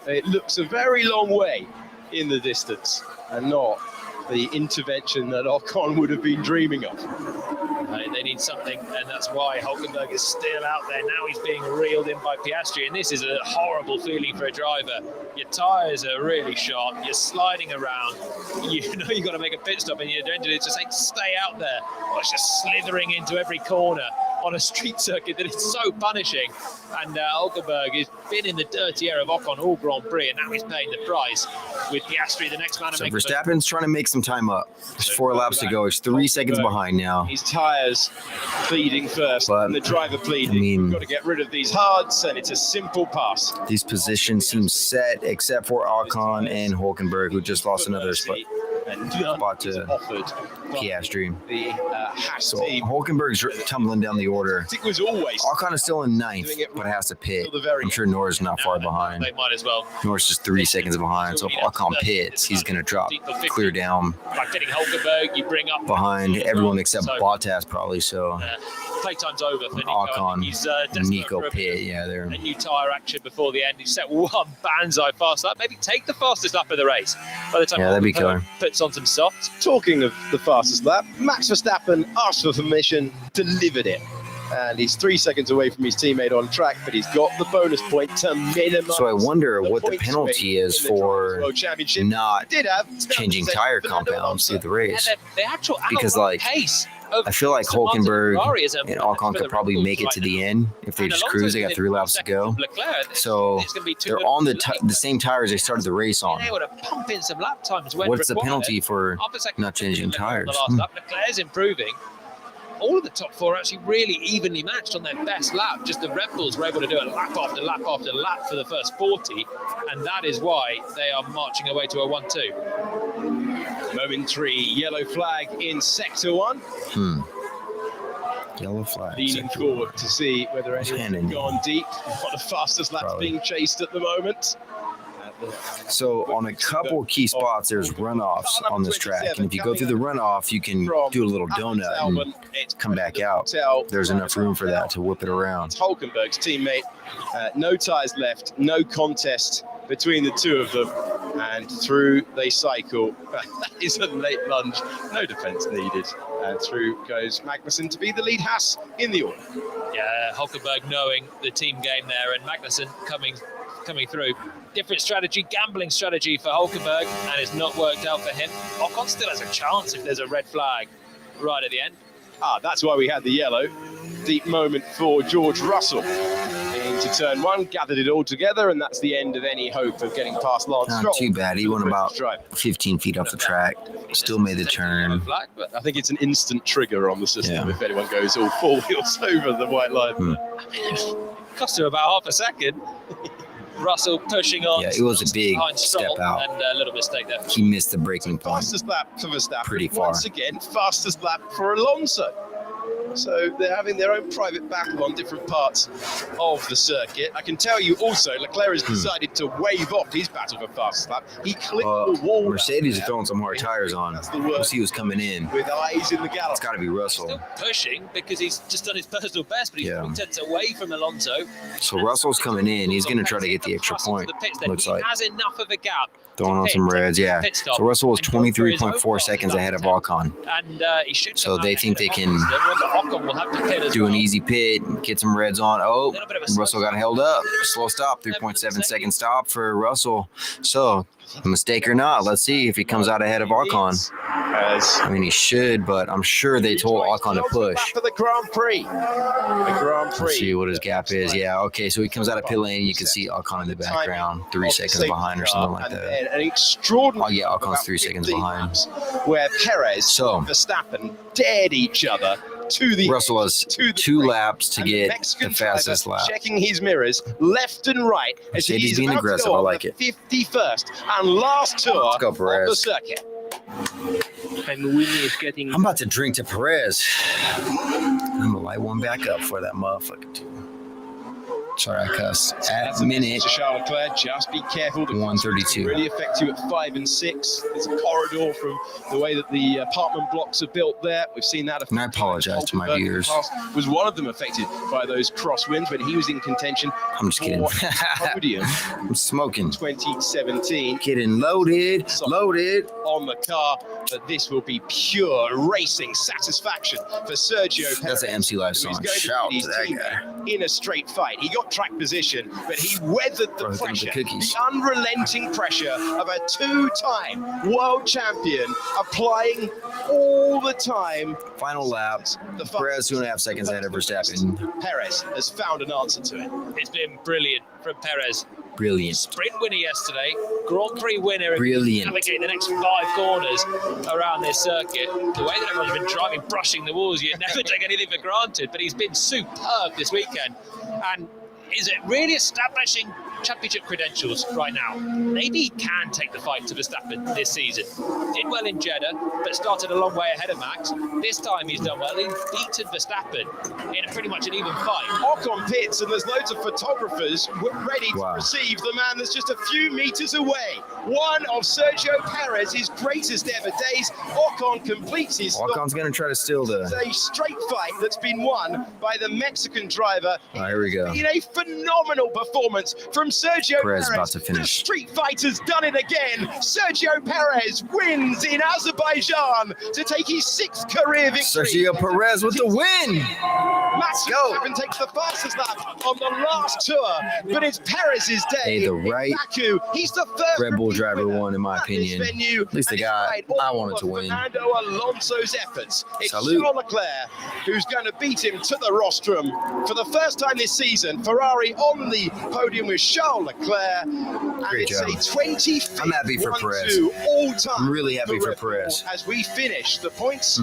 B: it looks a very long way in the distance, and not the intervention that Ocon would have been dreaming of.
D: They need something, and that's why Hulkenberg is still out there. Now he's being reeled in by Piastri, and this is a horrible feeling for a driver. Your tyres are really shot, you're sliding around, you know you've got to make a pit stop, and your engine is just saying, stay out there. Well, it's just slithering into every corner on a street circuit that is so punishing. And Hulkenberg has been in the dirty air of Ocon all Grand Prix, and now he's paying the price with Piastri, the next man to
A: So
D: make
A: Verstappen's trying to make some time up. There's 4 laps to go. He's 3 seconds behind now.
B: His tyres pleading first,
A: But,
B: and the driver pleading.
A: I mean,
B: We've got to get rid of these hards, and it's a simple pass.
A: These positions seem set except for Ocon and Hulkenberg, who just lost another spot to Piastri.
B: The Haas
A: So
B: team.
A: Hulkenberg's tumbling down the order.
B: It was always
A: Ocon is still in 9th, but has to pit. I'm sure Norris not far behind.
D: They might as well.
A: Norris is 3 seconds behind. So if Ocon pits, he's going to drop clear down
D: By fitting Hulkenberg, you bring up
A: behind everyone except Bottas probably. So
D: playtime's over for Nico.
A: Ocon
D: He's
A: and
D: desperate
A: Nico
D: for a
A: pit. Yeah, they're
D: a new tyre action before the end. He set one banzai fast lap. Maybe take the fastest lap of the race. By the time
A: Yeah, that'd be
D: Hulkenberg
A: killer.
D: puts on some soft.
B: Talking of the fastest lap, Max Verstappen asked for permission, delivered it. And he's 3 seconds away from his teammate on track, but he's got the bonus point to minimize.
A: So I wonder what the
B: point
A: penalty
B: swing
A: is
B: in the Drivers'
A: for
B: World Championship.
A: not
B: Did have
A: changing tire compounds through the race.
D: And the actual
A: Because,
D: outright
A: like,
D: pace of
A: I feel like
D: Aston Martin
A: Hulkenberg
D: Ferrari is a
A: and
D: match
A: Ocon
D: for
A: could
D: the
A: probably
D: Red
A: make it
D: Bulls
A: to
D: right
A: the
D: now.
A: end if they
D: And
A: just
D: Alonso's
A: cruise. They got
D: within
A: 3 laps to
D: 4
A: go.
D: seconds of Leclerc.
A: So
D: It's gonna be too
A: they're
D: little
A: on
D: too late.
A: the same tires they started the race on.
D: Being able to pump in some lap times when
A: What's the
D: required.
A: penalty for
D: Half a second
A: not changing
D: Leclerc on the
A: tires?
D: last lap. Leclerc's improving. All of the top 4 are actually really evenly matched on their best lap. Just the Red Bulls were able to do it lap after lap after lap for the first 40, and that is why they are marching away to a 1-2.
B: Momentary yellow flag in sector 1.
A: Yellow flag.
B: Leaning forward to see whether anyone's
A: handing
B: gone deep. What the fastest lap's
A: Probably.
B: being chased at the moment.
A: So on a couple key spots, there's runoffs on this track, and if you go through the runoff, you can do a little donut and come back out. There's enough room for that to whip it around.
B: Hulkenberg's teammate. No tyres left, no contest between the two of them, and through they cycle. That is a late lunge, no defence needed, and through goes Magnussen to be the lead Haas in the order.
D: Yeah, Hulkenberg knowing the team game there, and Magnussen coming through. Different strategy, gambling strategy for Hulkenberg, and it's not worked out for him. Ocon still has a chance if there's a red flag right at the end.
B: That's why we had the yellow. Deep moment for George Russell into turn 1, gathered it all together, and that's the end of any hope of getting past Lance
A: Not
B: Stroll.
A: too bad. He went about 15 feet off the track. Still made the turn.
D: Flag, but
B: I think it's an instant trigger on the system
A: Yeah.
B: if anyone goes all 4 wheels over the white line.
D: cost him about half a second. Russell pushing on.
A: Yeah, it was a big step out.
D: And a little mistake there.
A: He missed the braking point.
B: Fastest lap for Verstappen.
A: Pretty far.
B: Once again, fastest lap for Alonso. So they're having their own private battle on different parts of the circuit. I can tell you also, Leclerc has decided to wave off his battle for fastest lap. He clipped the wall.
A: Mercedes are throwing some hard tires on. We'll see who's coming in.
B: With eyes in the gallop.
A: It's got to be Russell.
D: Still pushing because he's just done his personal best, but he's 3 tenths away from Alonso.
A: So Russell's coming in. He's going to try to get the extra point. Looks like.
D: He has enough of a gap.
A: Throwing on some reds, yeah. So Russell was 23.4 seconds ahead of Ocon.
D: And he should.
A: So they think they can do an easy pit, get some reds on. Oh, Russell got held up. Slow stop, 3.7 second stop for Russell. So, mistake or not, let's see if he comes out ahead of Ocon. I mean, he should, but I'm sure they told Ocon to push.
B: For the Grand Prix.
A: Let's see what his gap is. Yeah, okay, so he comes out of pit lane. You can see Ocon in the background, 3 seconds behind or something like that.
B: An extraordinary.
A: Oh, yeah, Ocon's 3 seconds behind.
B: Where Perez and Verstappen dared each other to the
A: Russell has 2 laps to get the fastest lap.
B: Checking his mirrors left and right as he's
A: being aggressive. I like it.
B: 51st and last tour of the circuit.
H: And Winnie is getting.
A: I'm about to drink to Perez. I'm gonna light one back up for that motherfucker too. Sorry, I cussed. At minute
B: Charles Leclerc, just be careful. The
A: 132.
B: Really affect you at 5 and 6. There's a corridor from the way that the apartment blocks are built there. We've seen that.
A: And I apologize to my viewers.
B: Was one of them affected by those crosswinds when he was in contention?
A: I'm just kidding.
B: Podium.
A: I'm smoking.
B: 2017.
A: Getting loaded
B: on the car. But this will be pure racing satisfaction for Sergio Perez.
A: That's an MC Live song. Shout to that guy.
B: In a straight fight. He got track position, but he weathered the pressure, the unrelenting pressure of a 2-time world champion applying all the time.
A: Final lap. Perez 2.5 seconds ahead of Verstappen.
B: Perez has found an answer to it.
D: It's been brilliant from Perez.
A: Brilliant.
D: Sprint winner yesterday, Grand Prix winner.
A: Brilliant.
D: Navigating the next 5 corners around this circuit. The way that everyone's been driving, brushing the walls, you never take anything for granted, but he's been superb this weekend. And is it really establishing championship credentials right now? Maybe he can take the fight to Verstappen this season. Did well in Jeddah, but started a long way ahead of Max. This time he's done well. He's beaten Verstappen in pretty much an even fight.
B: Ocon pits, and there's loads of photographers ready to receive the man that's just a few meters away. One of Sergio Perez's greatest ever days. Ocon completes his stop.
A: Ocon's going to try to steal the...
B: It's a straight fight that's been won by the Mexican driver.
A: Oh, here we go.
B: In a phenomenal performance from Sergio Perez.
A: About to finish.
B: The Street Fighter's done it again. Sergio Perez wins in Azerbaijan to take his 6th career victory.
A: Sergio Perez with the win.
B: Max Verstappen takes the fastest lap on the last tour, but it's Perez's day.
A: Hey, the right
B: Baku. He's the first
A: Red Bull driver won, in my opinion.
B: Venue,
A: at least the guy I wanted to win.
B: Fernando Alonso's efforts. It's
A: Salute.
B: Charles Leclerc who's going to beat him to the rostrum for the first time this season. Ferrari on the podium with Charles Leclerc.
A: Great job.
B: It's a 25th
A: I'm happy for Perez.
B: all time.
A: I'm really happy for Perez.
B: As we finish the points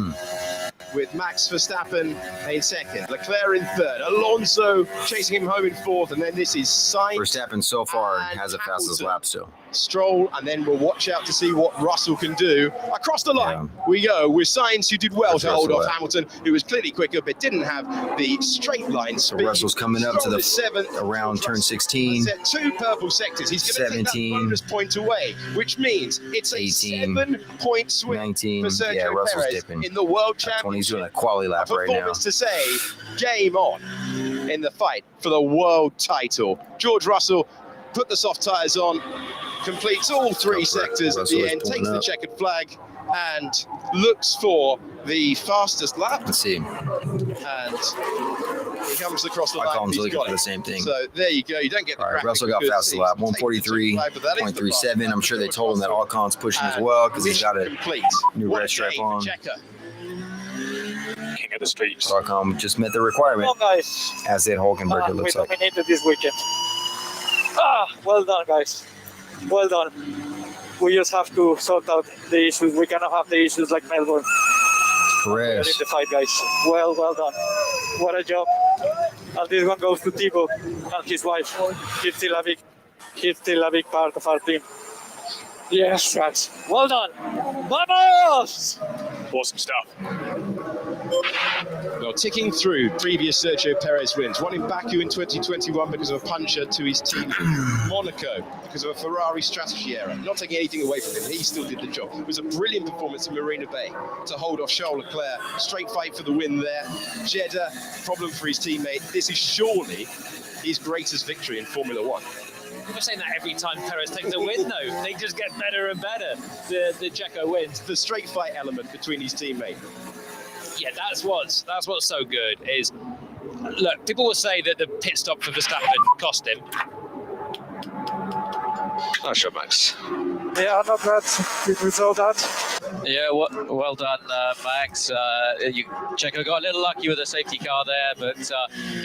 B: with Max Verstappen in 2nd, Leclerc in 3rd, Alonso chasing him home in 4th, and then this is Sainz.
A: Verstappen so far has the fastest lap still.
B: Stroll, and then we'll watch out to see what Russell can do. Across the line we go with Sainz, who did well to hold off Hamilton, who was clearly quicker but didn't have the straight line speed.
A: So Russell's coming up to the
B: 7th
A: around turn 16.
B: 2 purple sectors. He's going to take that bonus point away, which means it's a 7-point swing
A: 19.
B: for Sergio
A: Yeah, Russell's
B: Perez
A: dipping.
B: in the World Championship.
A: He's doing a quality lap right now.
B: Performance to say, game on in the fight for the world title. George Russell put the soft tyres on, completes all 3 sectors at the end, takes the checkered flag, and looks for the fastest lap.
A: Let's see.
B: And he comes across the line.
A: Ocon's looking for the same thing.
B: So there you go. You don't get the graphic.
A: Russell got fastest lap, 143.37. I'm sure they told him that Ocon's pushing as well because he's got a new red stripe on.
F: King of the streets.
A: Ocon just met the requirement.
I: Well, guys,
A: as did Hulkenberg, it looks
I: we
A: like.
I: dominated this weekend. Well done, guys. Well done. We just have to sort out the issues. We cannot have the issues like Melbourne.
A: Perez.
I: In the fight, guys. Well done. What a job. And this one goes to Thibaut and his wife. He's still a big part of our team. Yes, Rats. Well done. Vamos!
F: Awesome stuff.
B: Well, ticking through previous Sergio Perez wins. One in Baku in 2021 because of a puncture to his team. Monaco because of a Ferrari strategy error. Not taking anything away from him, he still did the job. It was a brilliant performance in Marina Bay to hold off Charles Leclerc. Straight fight for the win there. Jeddah, problem for his teammate. This is surely his greatest victory in Formula One.
D: We're saying that every time Perez takes a win, though. They just get better and better, the Checo wins.
B: The straight fight element between his teammate.
D: Yeah, that's what's so good is, look, people will say that the pit stop for Verstappen cost him.
F: Not sure, Max.
I: Yeah, not bad. We saw that.
J: Yeah, well done, Max. Checo got a little lucky with the safety car there, but...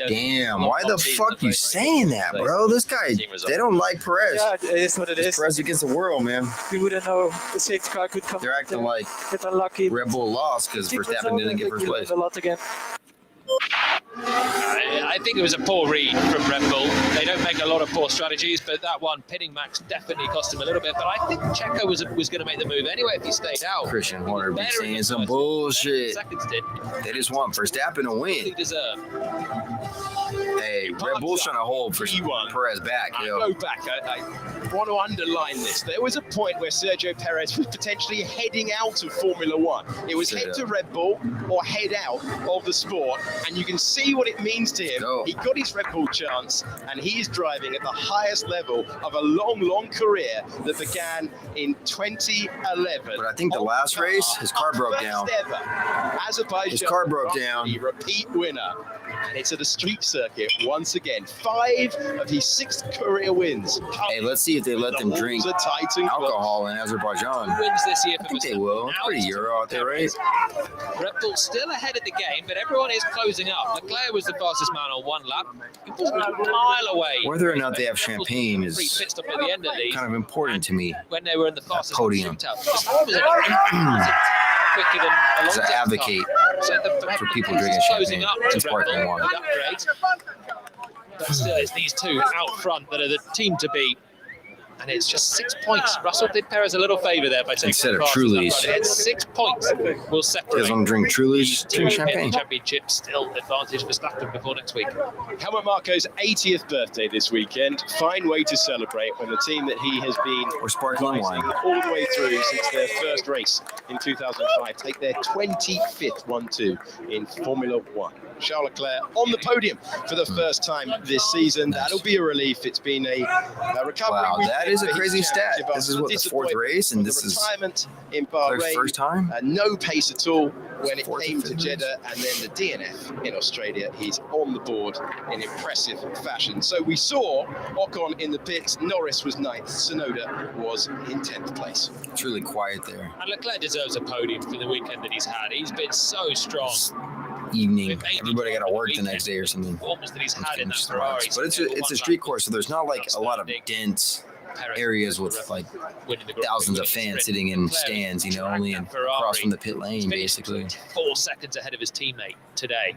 A: Damn, why the fuck you saying that, bro? This guy, they don't like Perez.
I: Yeah, it is what it is.
A: Perez against the world, man.
I: We wouldn't know the safety car could come.
A: They're acting like
I: get unlucky.
A: Red Bull lost because Verstappen didn't get first place.
I: A lot again.
D: I think it was a poor read from Red Bull. They don't make a lot of poor strategies, but that one, pitting Max, definitely cost him a little bit. But I think Checo was going to make the move anyway if he stayed out.
A: Christian Horner be saying some bullshit.
D: Seconds did.
A: They just want Verstappen to win.
D: He deserved.
A: Hey, Red Bull's trying to hold for Perez back.
B: I go back. I want to underline this. There was a point where Sergio Perez was potentially heading out of Formula One. It was head to Red Bull or head out of the sport, and you can see what it means to him. He got his Red Bull chance, and he is driving at the highest level of a long, long career that began in 2011.
A: But I think the last race, his car broke down.
B: Azerbaijan,
A: his car broke down.
B: The repeat winner. And it's at the street circuit once again. 5 of his 6 career wins.
A: Hey, let's see if they let them drink alcohol in Azerbaijan.
D: Wins this year for
A: I think they will. It's pretty Euro out there, right?
D: Red Bull still ahead of the game, but everyone is closing up. Leclerc was the fastest man on one lap. He was a mile away.
A: Whether or not they have champagne is
D: pit stop at the end of the
A: kind of important to me.
D: when they were in the fastest
A: podium.
D: Quicker than Alonso.
A: To advocate for people drinking champagne and sparkling water.
D: But still, it's these two out front that are the team to beat. And it's just 6 points. Russell did Perez a little favour there by taking
A: Instead of
D: the
A: Truly's.
D: It's 6 points will separate.
A: Because I'm drinking Truly's, drink champagne.
D: Championship still advantage for Verstappen before next week.
B: Helmut Marko's 80th birthday this weekend. Fine way to celebrate when the team that he has been
A: sparkling wine
B: all the way through since their first race in 2005 take their 25th 1-2 in Formula One. Charles Leclerc on the podium for the first time this season. That'll be a relief. It's been a recovery.
A: Wow, that is a crazy stat. This is what, the 4th race, and this is
B: retirement in Bahrain.
A: First time?
B: No pace at all when it came to Jeddah, and then the DNF in Australia. He's on the board in impressive fashion. So we saw Ocon in the pits. Norris was 9th. Tsunoda was in 10th place.
A: It's really quiet there.
D: And Leclerc deserves a podium for the weekend that he's had. He's been so strong.
A: Evening, everybody got to work the next day or something.
D: That he's had in that Ferrari.
A: But it's a street course, so there's not like a lot of dense areas with like thousands of fans sitting in stands, you know, only across from the pit lane, basically.
D: 4 seconds ahead of his teammate today.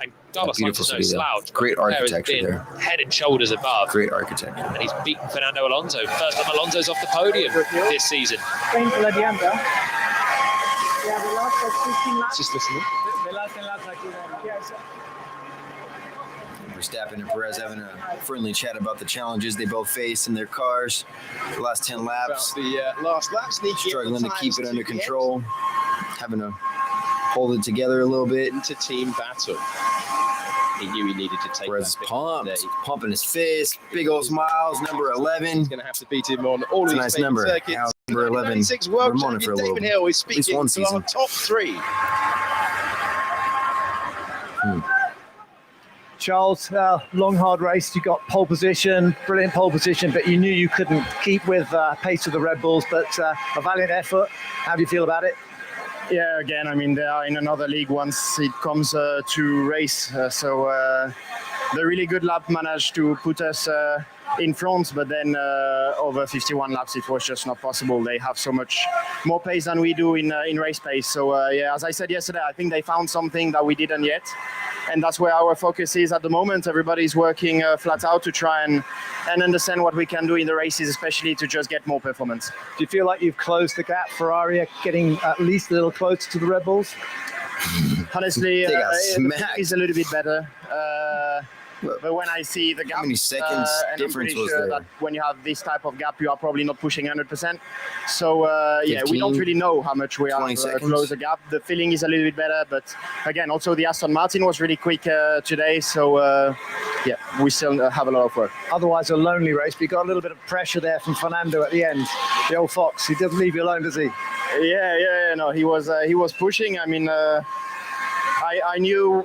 D: And Carlos
A: beautiful
D: Sainz is
A: city,
D: no slouch.
A: great architecture there.
D: Head and shoulders above.
A: Great architecture.
D: And he's beaten Fernando Alonso. First time Alonso's off the podium this season.
B: Just listening.
A: Verstappen and Perez having a friendly chat about the challenges they both face in their cars. The last 10 laps.
B: The last lap,
A: struggling to keep it under control. Having to hold it together a little bit.
B: Into team battle. He knew he needed to take
A: Perez is pumped. He's pumping his fist. Big old smiles. Number 11.
B: He's going to have to beat him on all
A: it's
B: his
A: a nice number.
B: circuits.
A: Number 11.
B: World
A: Ramona for a little
B: David Hill is
A: at least
B: speaking
A: one
B: to our
A: season.
B: top 3.
K: Charles, long, hard race. You got pole position, brilliant pole position, but you knew you couldn't keep with pace of the Red Bulls, but a valiant effort. How do you feel about it?
L: Yeah, again, I mean, they are in another league once it comes to race. So the really good lap managed to put us in front, but then over 51 laps, it was just not possible. They have so much more pace than we do in race pace. So yeah, as I said yesterday, I think they found something that we didn't yet. and that's where our focus is at the moment. Everybody's working flat out to try and understand what we can do in the races, especially to just get more performance.
K: Do you feel like you've closed the gap? Ferrari are getting at least a little closer to the Red Bulls?
L: Honestly, it's a little bit better. But when I see the gap,
A: how many seconds difference was there?
L: That when you have this type of gap, you are probably not pushing 100%. So yeah, we don't really know how much we are close the gap. The feeling is a little bit better, but again, also the Aston Martin was really quick today. So yeah, we still have a lot of work.
K: Otherwise, a lonely race. But you got a little bit of pressure there from Fernando at the end. The old fox. He doesn't leave you alone, does he?
L: Yeah. No, he was pushing. I mean, I knew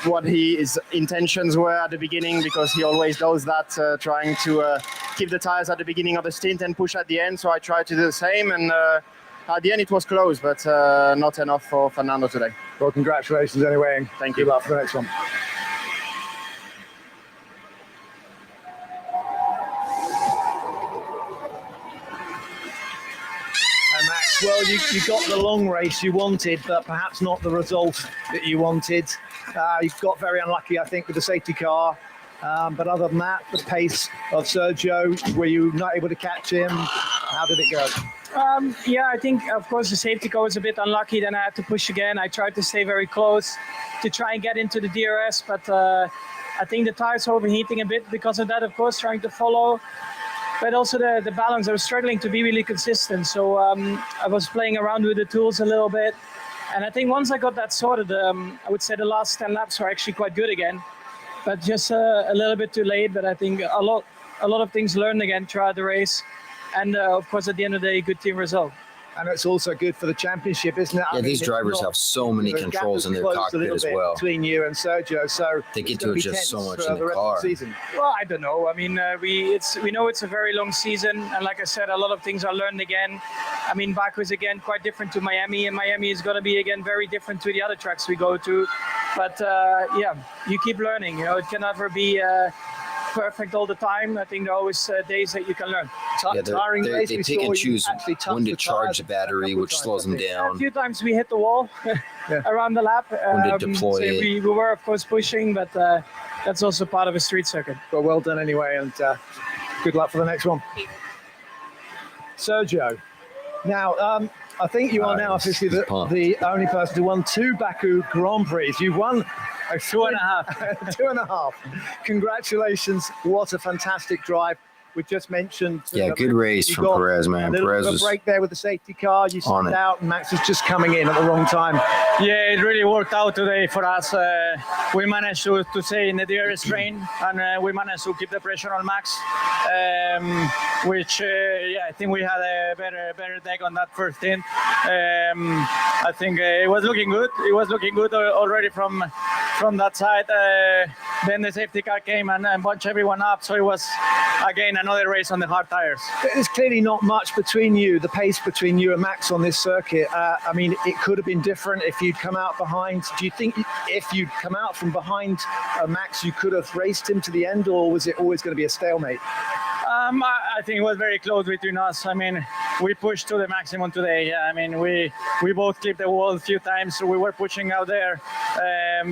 L: what his intentions were at the beginning, because he always does that, trying to keep the tires at the beginning of the stint and push at the end. So I tried to do the same, and at the end it was close, but not enough for Fernando today.
K: Well, congratulations anyway, and
L: thank you.
K: Good luck for the next one. Max, well, you got the long race you wanted, but perhaps not the result that you wanted. You got very unlucky, I think, with the safety car. But other than that, the pace of Sergio, were you not able to catch him? How did it go?
M: Yeah, I think, of course, the safety car was a bit unlucky. Then I had to push again. I tried to stay very close to try and get into the DRS, but I think the tires were overheating a bit because of that, of course, trying to follow. But also the balance, I was struggling to be really consistent. So I was playing around with the tools a little bit. And I think once I got that sorted, I would say the last 10 laps were actually quite good again. But just a little bit too late. But I think a lot of things learned again throughout the race. And of course, at the end of the day, good team result.
K: And it's also good for the championship, isn't it?
A: Yeah, these drivers have so many controls in their cockpit as well.
K: Between you and Sergio, so
A: they get to adjust so much in the car.
M: Well, I don't know. I mean, we know it's a very long season, and like I said, a lot of things are learned again. I mean, Baku is again quite different to Miami, and Miami is going to be again very different to the other tracks we go to. But yeah, you keep learning. You know, it can never be perfect all the time. I think there are always days that you can learn.
A: Yeah, they pick and choose when to charge the battery, which slows them down.
M: A few times we hit the wall around the lap.
A: When to deploy
M: so
A: it.
M: We were, of course, pushing, but that's also part of a street circuit.
K: Well done anyway, and good luck for the next one. Sergio, now, I think you are now officially the only person to won 2 Baku Grand Prix. You won a 2.5. 2.5. Congratulations. What a fantastic drive. We just mentioned.
A: Yeah, good race from Perez, man. Perez was
K: a break there with the safety car. You stood out, and Max was just coming in at the wrong time.
M: Yeah, it really worked out today for us. We managed to stay in the DRS train, and we managed to keep the pressure on Max, which yeah, I think we had a better deck on that first stint. I think it was looking good. It was looking good already from that side. Then the safety car came and bunched everyone up. So it was again another race on the hard tires.
K: There's clearly not much between you, the pace between you and Max on this circuit. I mean, it could have been different if you'd come out behind. Do you think if you'd come out from behind Max, you could have raced him to the end, or was it always going to be a stalemate?
M: I think it was very close between us. I mean, we pushed to the maximum today. I mean, we both clipped the wall a few times, so we were pushing out there.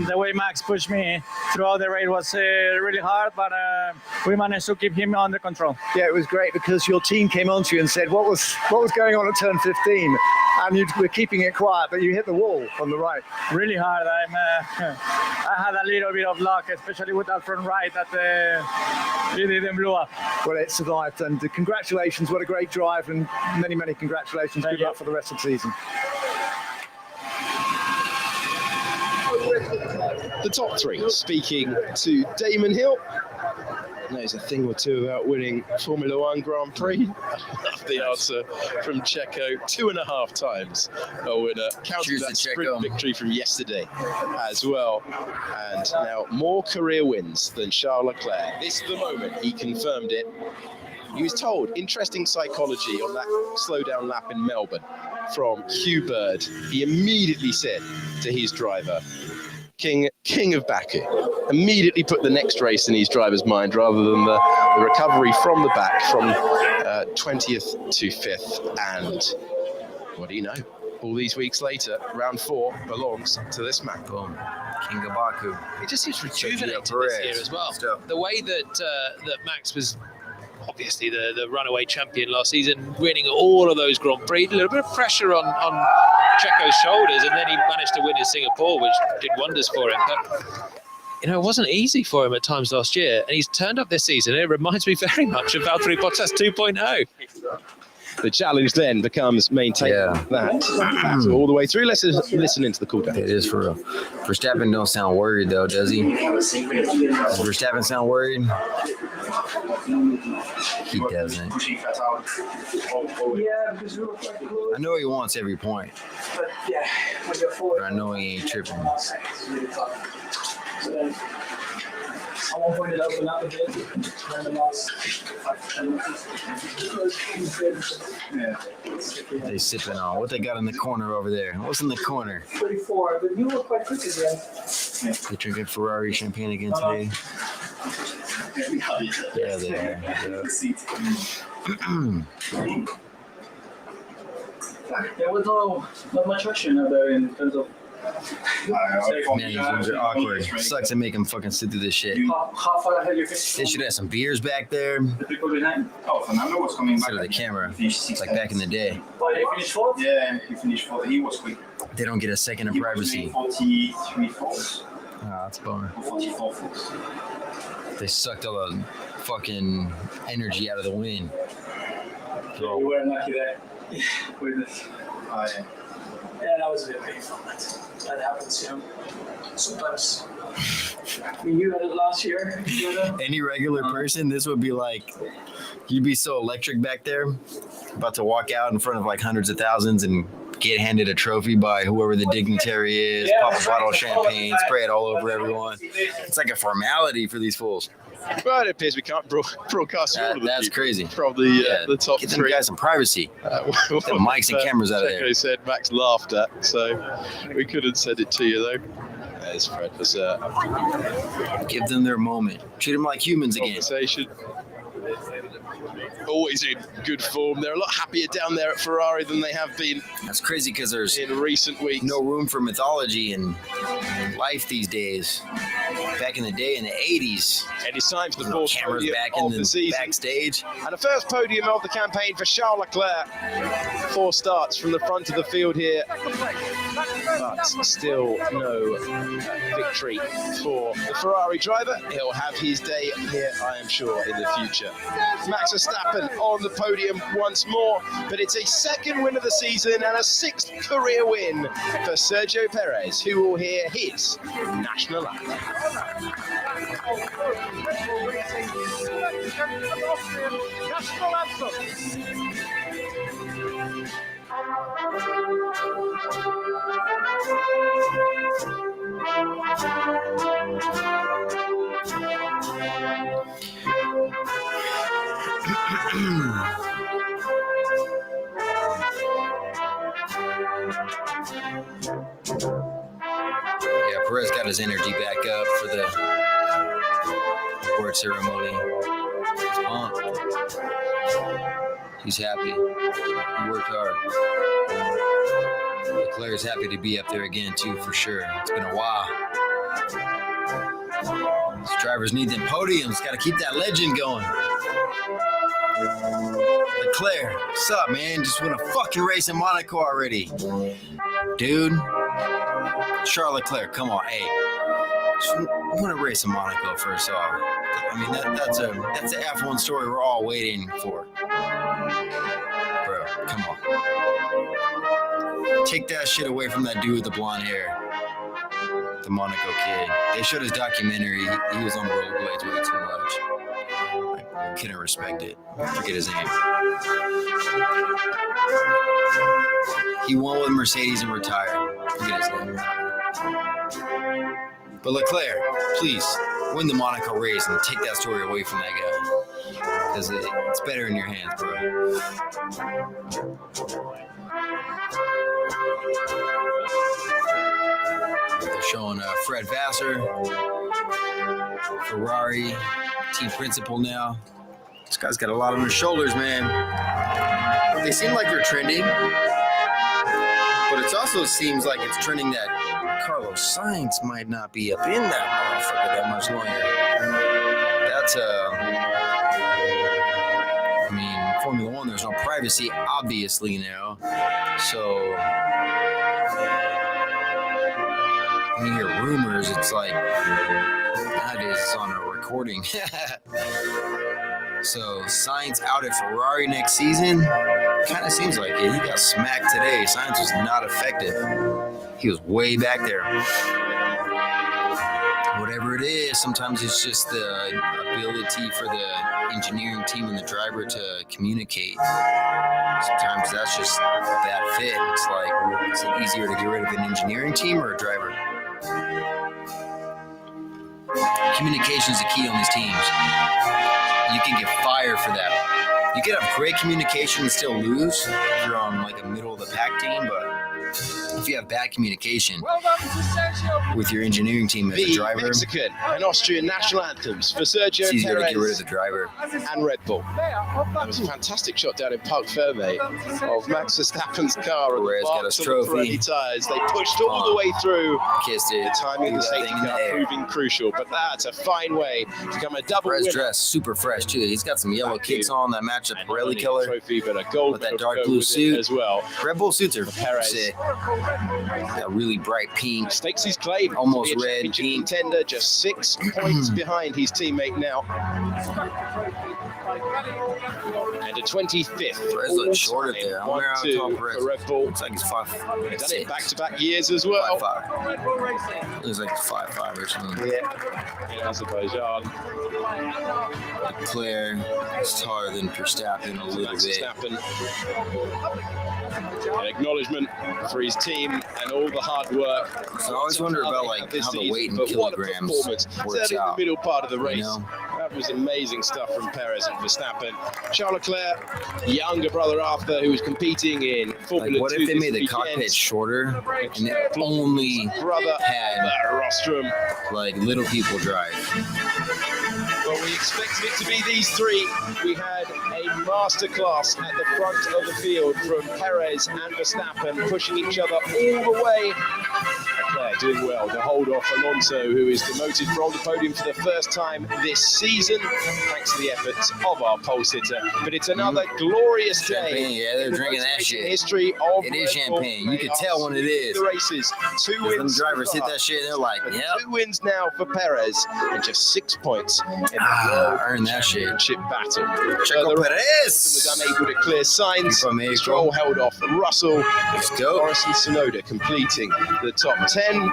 M: The way Max pushed me throughout the race was really hard, but we managed to keep him under control.
K: Yeah, it was great because your team came on to you and said, what was going on at turn 15? And you were keeping it quiet, but you hit the wall on the right.
M: Really hard. I had a little bit of luck, especially with that front right that it didn't blow up.
K: Well, it survived, and congratulations. What a great drive, and many, many congratulations. Good luck for the rest of the season.
B: The top 3, speaking to Damon Hill. Knows a thing or two about winning Formula One Grand Prix. I love the answer from Checo. 2.5 times a winner. Counting that sprint victory from yesterday as well. And now more career wins than Charles Leclerc. This is the moment he confirmed it. He was told interesting psychology on that slowdown lap in Melbourne from Hugh Bird. He immediately said to his driver, King of Baku, immediately put the next race in his driver's mind rather than the recovery from the back from 20th to 5th. And what do you know? All these weeks later, round 4 belongs to this man.
A: Boom. King of Baku.
D: He just seems rejuvenated this year as well. The way that Max was obviously the runaway champion last season, winning all of those Grand Prix, a little bit of pressure on Checo's shoulders, and then he managed to win in Singapore, which did wonders for him. But you know, it wasn't easy for him at times last year, and he's turned up this season. It reminds me very much of Valtteri Bottas 2.0.
B: The challenge then becomes maintaining that all the way through. Let's listen into the cool down.
A: It is for real. Verstappen don't sound worried though, does he? Does Verstappen sound worried? He doesn't. I know he wants every point, but I know he ain't tripping.
N: At one point it opened up a bit, and then the last 5
A: They sipping on what they got in the corner over there. What's in the corner?
N: 34, but you were quite quick again.
A: They drinking Ferrari champagne again today. Yeah, they are.
N: There was not much action out there in terms of.
A: Man, these ones are awkward. Sucks to make them fucking sit through this shit.
N: How far ahead you
A: They should have some beers back there.
N: The people behind? Oh, Fernando was coming back.
A: Instead of the camera. It's like back in the day.
N: Oh, he finished fourth? Yeah, he finished fourth. He was quick.
A: They don't get a second of privacy.
N: 43 fourths.
A: Ah, that's a bummer.
N: 44 fourths.
A: They sucked all the fucking energy out of the wind.
N: Yeah, you were lucky there. With this. Oh, yeah. Yeah, that was a bit painful. That happens, you know. Sometimes. I mean, you had it last year.
A: Any regular person, this would be like, you'd be so electric back there, about to walk out in front of like hundreds of thousands and get handed a trophy by whoever the dignitary is, pop a bottle of champagne, spray it all over everyone. It's like a formality for these fools.
B: Well, it appears we can't broadcast all of them.
A: That's crazy.
B: Probably the top
A: Get them
B: 3.
A: guys some privacy. Get the mics and cameras out of there.
B: Checo said Max laughed at, so we couldn't send it to you though. There's Fred.
A: Give them their moment. Treat them like humans again.
B: Conversation. Always in good form. They're a lot happier down there at Ferrari than they have been.
A: That's crazy because there's
B: in recent weeks
A: no room for mythology in life these days. Back in the day, in the 80s,
B: and it's time for the fourth
A: cameras
B: podium
A: back in
B: of
A: the
B: season.
A: backstage.
B: And the first podium of the campaign for Charles Leclerc. 4 starts from the front of the field here, but still no victory for the Ferrari driver. He'll have his day here, I am sure, in the future. Max Verstappen on the podium once more, but it's a second win of the season and a 6th career win for Sergio Perez, who will hear his national anthem.
A: Yeah, Perez got his energy back up for the award ceremony. He's pumped. He's happy. He worked hard. Leclerc's happy to be up there again, too, for sure. It's been a while. These drivers need them podiums. Got to keep that legend going. Leclerc, what's up, man? Just won a fucking race in Monaco already. Dude. Charles Leclerc, come on, hey. Just won a race in Monaco first off. I mean, that's an F1 story we're all waiting for. Bro, come on. Take that shit away from that dude with the blonde hair. The Monaco kid. They showed his documentary. He was on rollerblades way too much. I couldn't respect it. Forget his name. He won with Mercedes and retired. Forget his name. But Leclerc, please, win the Monaco race and take that story away from that guy. Because it's better in your hands, bro. They're showing Fred Vassar, Ferrari, team principal now. This guy's got a lot on his shoulders, man. They seem like they're trending, but But it also seems like it's trending that Carlos Sainz might not be up in that motherfucker that much longer. That's I mean, Formula One, there's no privacy, obviously now. So when you hear rumors, it's like that is on a recording. So Sainz out at Ferrari next season. Kind of seems like it. He got smacked today. Sainz was not effective. He was way back there. Whatever it is, sometimes it's just the ability for the engineering team and the driver to communicate. Sometimes that's just a bad fit. It's like, is it easier to get rid of an engineering team or a driver? Communication is the key on these teams. You can get fired for that. You can have great communication and still lose if you're on like a middle of the pack team, but if you have bad communication with your engineering team as a driver,
B: the Mexican and Austrian national anthems for Sergio
A: it's easier
B: Perez
A: to get rid of the driver.
B: and Red Bull. That was a fantastic shot down in Parc Fermé of Max Verstappen's car.
A: Perez got his trophy.
B: Tires. They pushed all the way through.
A: Kissed it.
B: The timing of the safety car proving crucial, but that's a fine way to become a double
A: Perez
B: winner.
A: dressed super fresh too. He's got some yellow kicks on that match the Pirelli killer.
B: Trophy, but a gold
A: with that dark blue suit
B: as well.
A: Red Bull suits are
B: Perez.
A: sick. That really bright pink.
B: Stakes his claim.
A: Almost
B: to be a
A: red,
B: championship
A: pink.
B: contender, just 6 points behind his teammate now. And a 25th.
A: Perez looks short up there. I wonder how
B: 1-2
A: tall Perez
B: for Red Bull.
A: looks like he's 5'6".
B: Done it back-to-back years as well.
A: 5'5". Looks like he's 5'5" or something.
B: Yeah. In Azerbaijan.
A: Leclerc is taller than Verstappen a little bit.
B: An acknowledgement for his team and all the hard work.
A: So I always wonder about like how the weight in kilograms works
B: out. In the middle part of the race.
A: You know?
B: That was amazing stuff from Perez and Verstappen. Charles Leclerc, younger brother Arthur, who was competing in Formula 2.
A: What if they made the cockpit shorter and it only had
B: rostrum,
A: like little people drive?
B: Well, we expected it to be these three. We had a masterclass at the front of the field from Perez and Verstappen, pushing each other all the way. Leclerc doing well to hold off Alonso, who is demoted from the podium for the first time this season, thanks to the efforts of our pole sitter. But it's another glorious
A: Champagne,
B: day.
A: yeah, they're drinking that shit.
B: History of
A: it is champagne. You can tell when it is.
B: The races, 2 wins.
A: Them drivers hit that shit, they're like, yep.
B: 2 wins now for Perez, and just 6 points in the
A: earned that shit.
B: Championship battle.
A: Checo Perez
B: was unable to clear signs. Stroll held off Russell.
A: Let's go.
B: Norris and Tsunoda completing the top 10.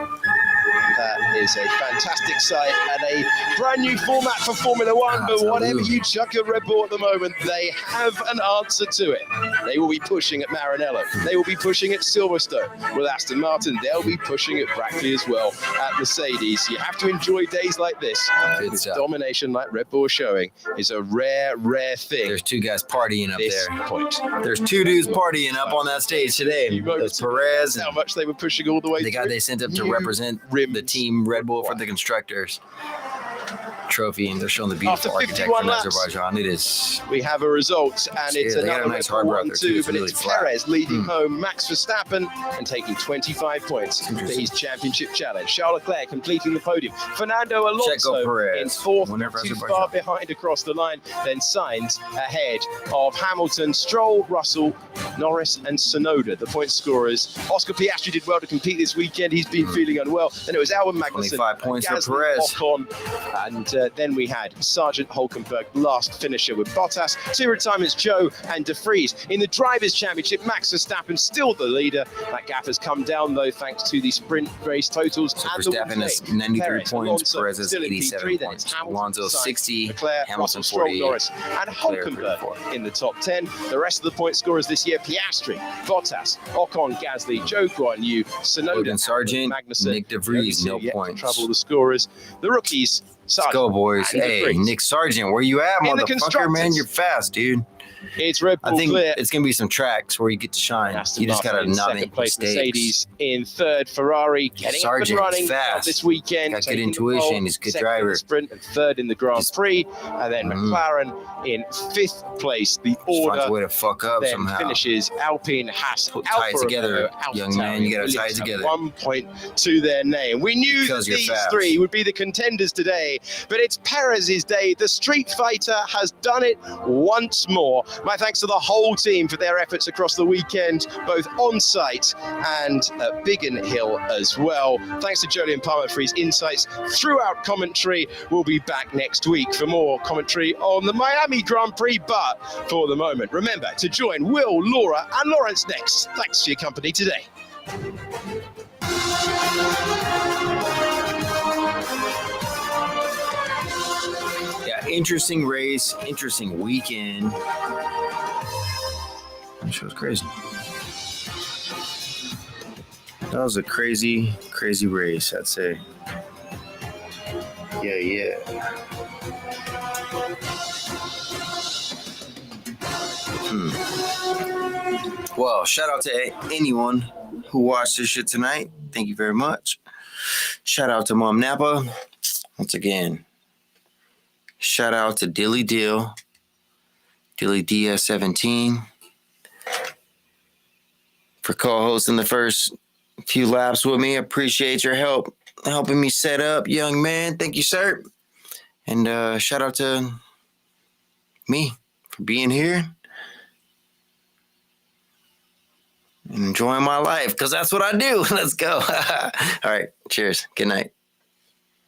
B: That is a fantastic sight and a brand new format for Formula One. But whatever you chuck at Red Bull at the moment, they have an answer to it. They will be pushing at Maranello. They will be pushing at Silverstone. With Aston Martin, they'll be pushing at Brackley as well at Mercedes. You have to enjoy days like this. This domination like Red Bull showing is a rare, rare thing.
A: There's 2 guys partying up there.
B: Point.
A: There's 2 dudes partying up on that stage today. There's Perez.
B: How much they were pushing all the way.
A: The guy they sent up to represent the team Red Bull for the constructors trophy, and they're showing the beautiful architect from Azerbaijan. It is.
B: We have a result, and it's another
A: nice hardware out there too,
B: but it's Perez leading home Max Verstappen and taking 25 points for his championship challenge. Charles Leclerc completing the podium. Fernando Alonso in 4th, too far behind across the line. Then Sainz ahead of Hamilton, Stroll, Russell, Norris, and Tsunoda, the point scorers. Oscar Piastri did well to compete this weekend. He's been feeling unwell. Then it was Albon Magnussen,
A: 25 points for
B: Gasly,
A: Perez.
B: Ocon, and then we had Sargent Hulkenberg, last finisher with Bottas. 2 retirements, Joe and De Vries. In the Drivers' Championship, Max Verstappen still the leader. That gap has come down, though, thanks to the sprint race totals.
A: So
B: and
A: Verstappen has 93 points, Perez has
B: still in
A: 87
B: P3,
A: points. Alonso 60,
B: Leclerc,
A: Hamilton
B: Russell,
A: 48,
B: Norris, and Hulkenberg in the top 10. The rest of the point scorers this year: Piastri, Bottas, Ocon, Gasly, Joe Guan Yu, Tsunoda,
A: Sargent,
B: Magnussen,
A: Nick De Vries, no points.
B: Trouble the scorers. The rookies.
A: Let's go, boys. Hey, Nick Sargent, where you at, motherfucker, man? You're fast, dude.
B: It's Red Bull
A: I think
B: clear.
A: it's going to be some tracks where you get to shine.
B: Aston
A: You just got to
B: Martin in
A: not
B: second
A: make
B: place,
A: mistakes.
B: Mercedes in third, Ferrari getting
A: Sargent
B: up and
A: is
B: running
A: fast.
B: this weekend.
A: Got good
B: taking the
A: intuition.
B: pole,
A: He's a good
B: second in
A: driver.
B: the sprint and third in the Grand Prix, and then McLaren in fifth place. The
A: Just finds
B: order
A: a way to fuck up
B: then
A: somehow.
B: finishes Alpine, Haas,
A: Tie
B: Alfa
A: it together,
B: Romeo, Alfa
A: young man. You got to tie it
B: Williams have
A: together.
B: 1 point to their name. We knew that
A: Because you're
B: these
A: fast.
B: three would be the contenders today, but it's Perez's day. The Street Fighter has done it once more. My thanks to the whole team for their efforts across the weekend, both on site and at Biggin Hill as well. Thanks to Jolyon Palmer for his insights throughout commentary. We'll be back next week for more commentary on the Miami Grand Prix, but for the moment, remember to join Will, Laura and Lawrence next. Thanks for your company today.
A: Yeah, interesting race, interesting weekend. That was crazy. That was a crazy, crazy race, I'd say. Yeah. Well, shout out to anyone who watched this shit tonight. Thank you very much. Shout out to Mom Napa. Once again, shout out to Dilly Dill, Dilly DS17, for co-hosting the first few laps with me. Appreciate your help helping me set up, young man. Thank you, sir. And shout out to me for being here and enjoying my life, because that's what I do. Let's go. All right. Cheers. Good night.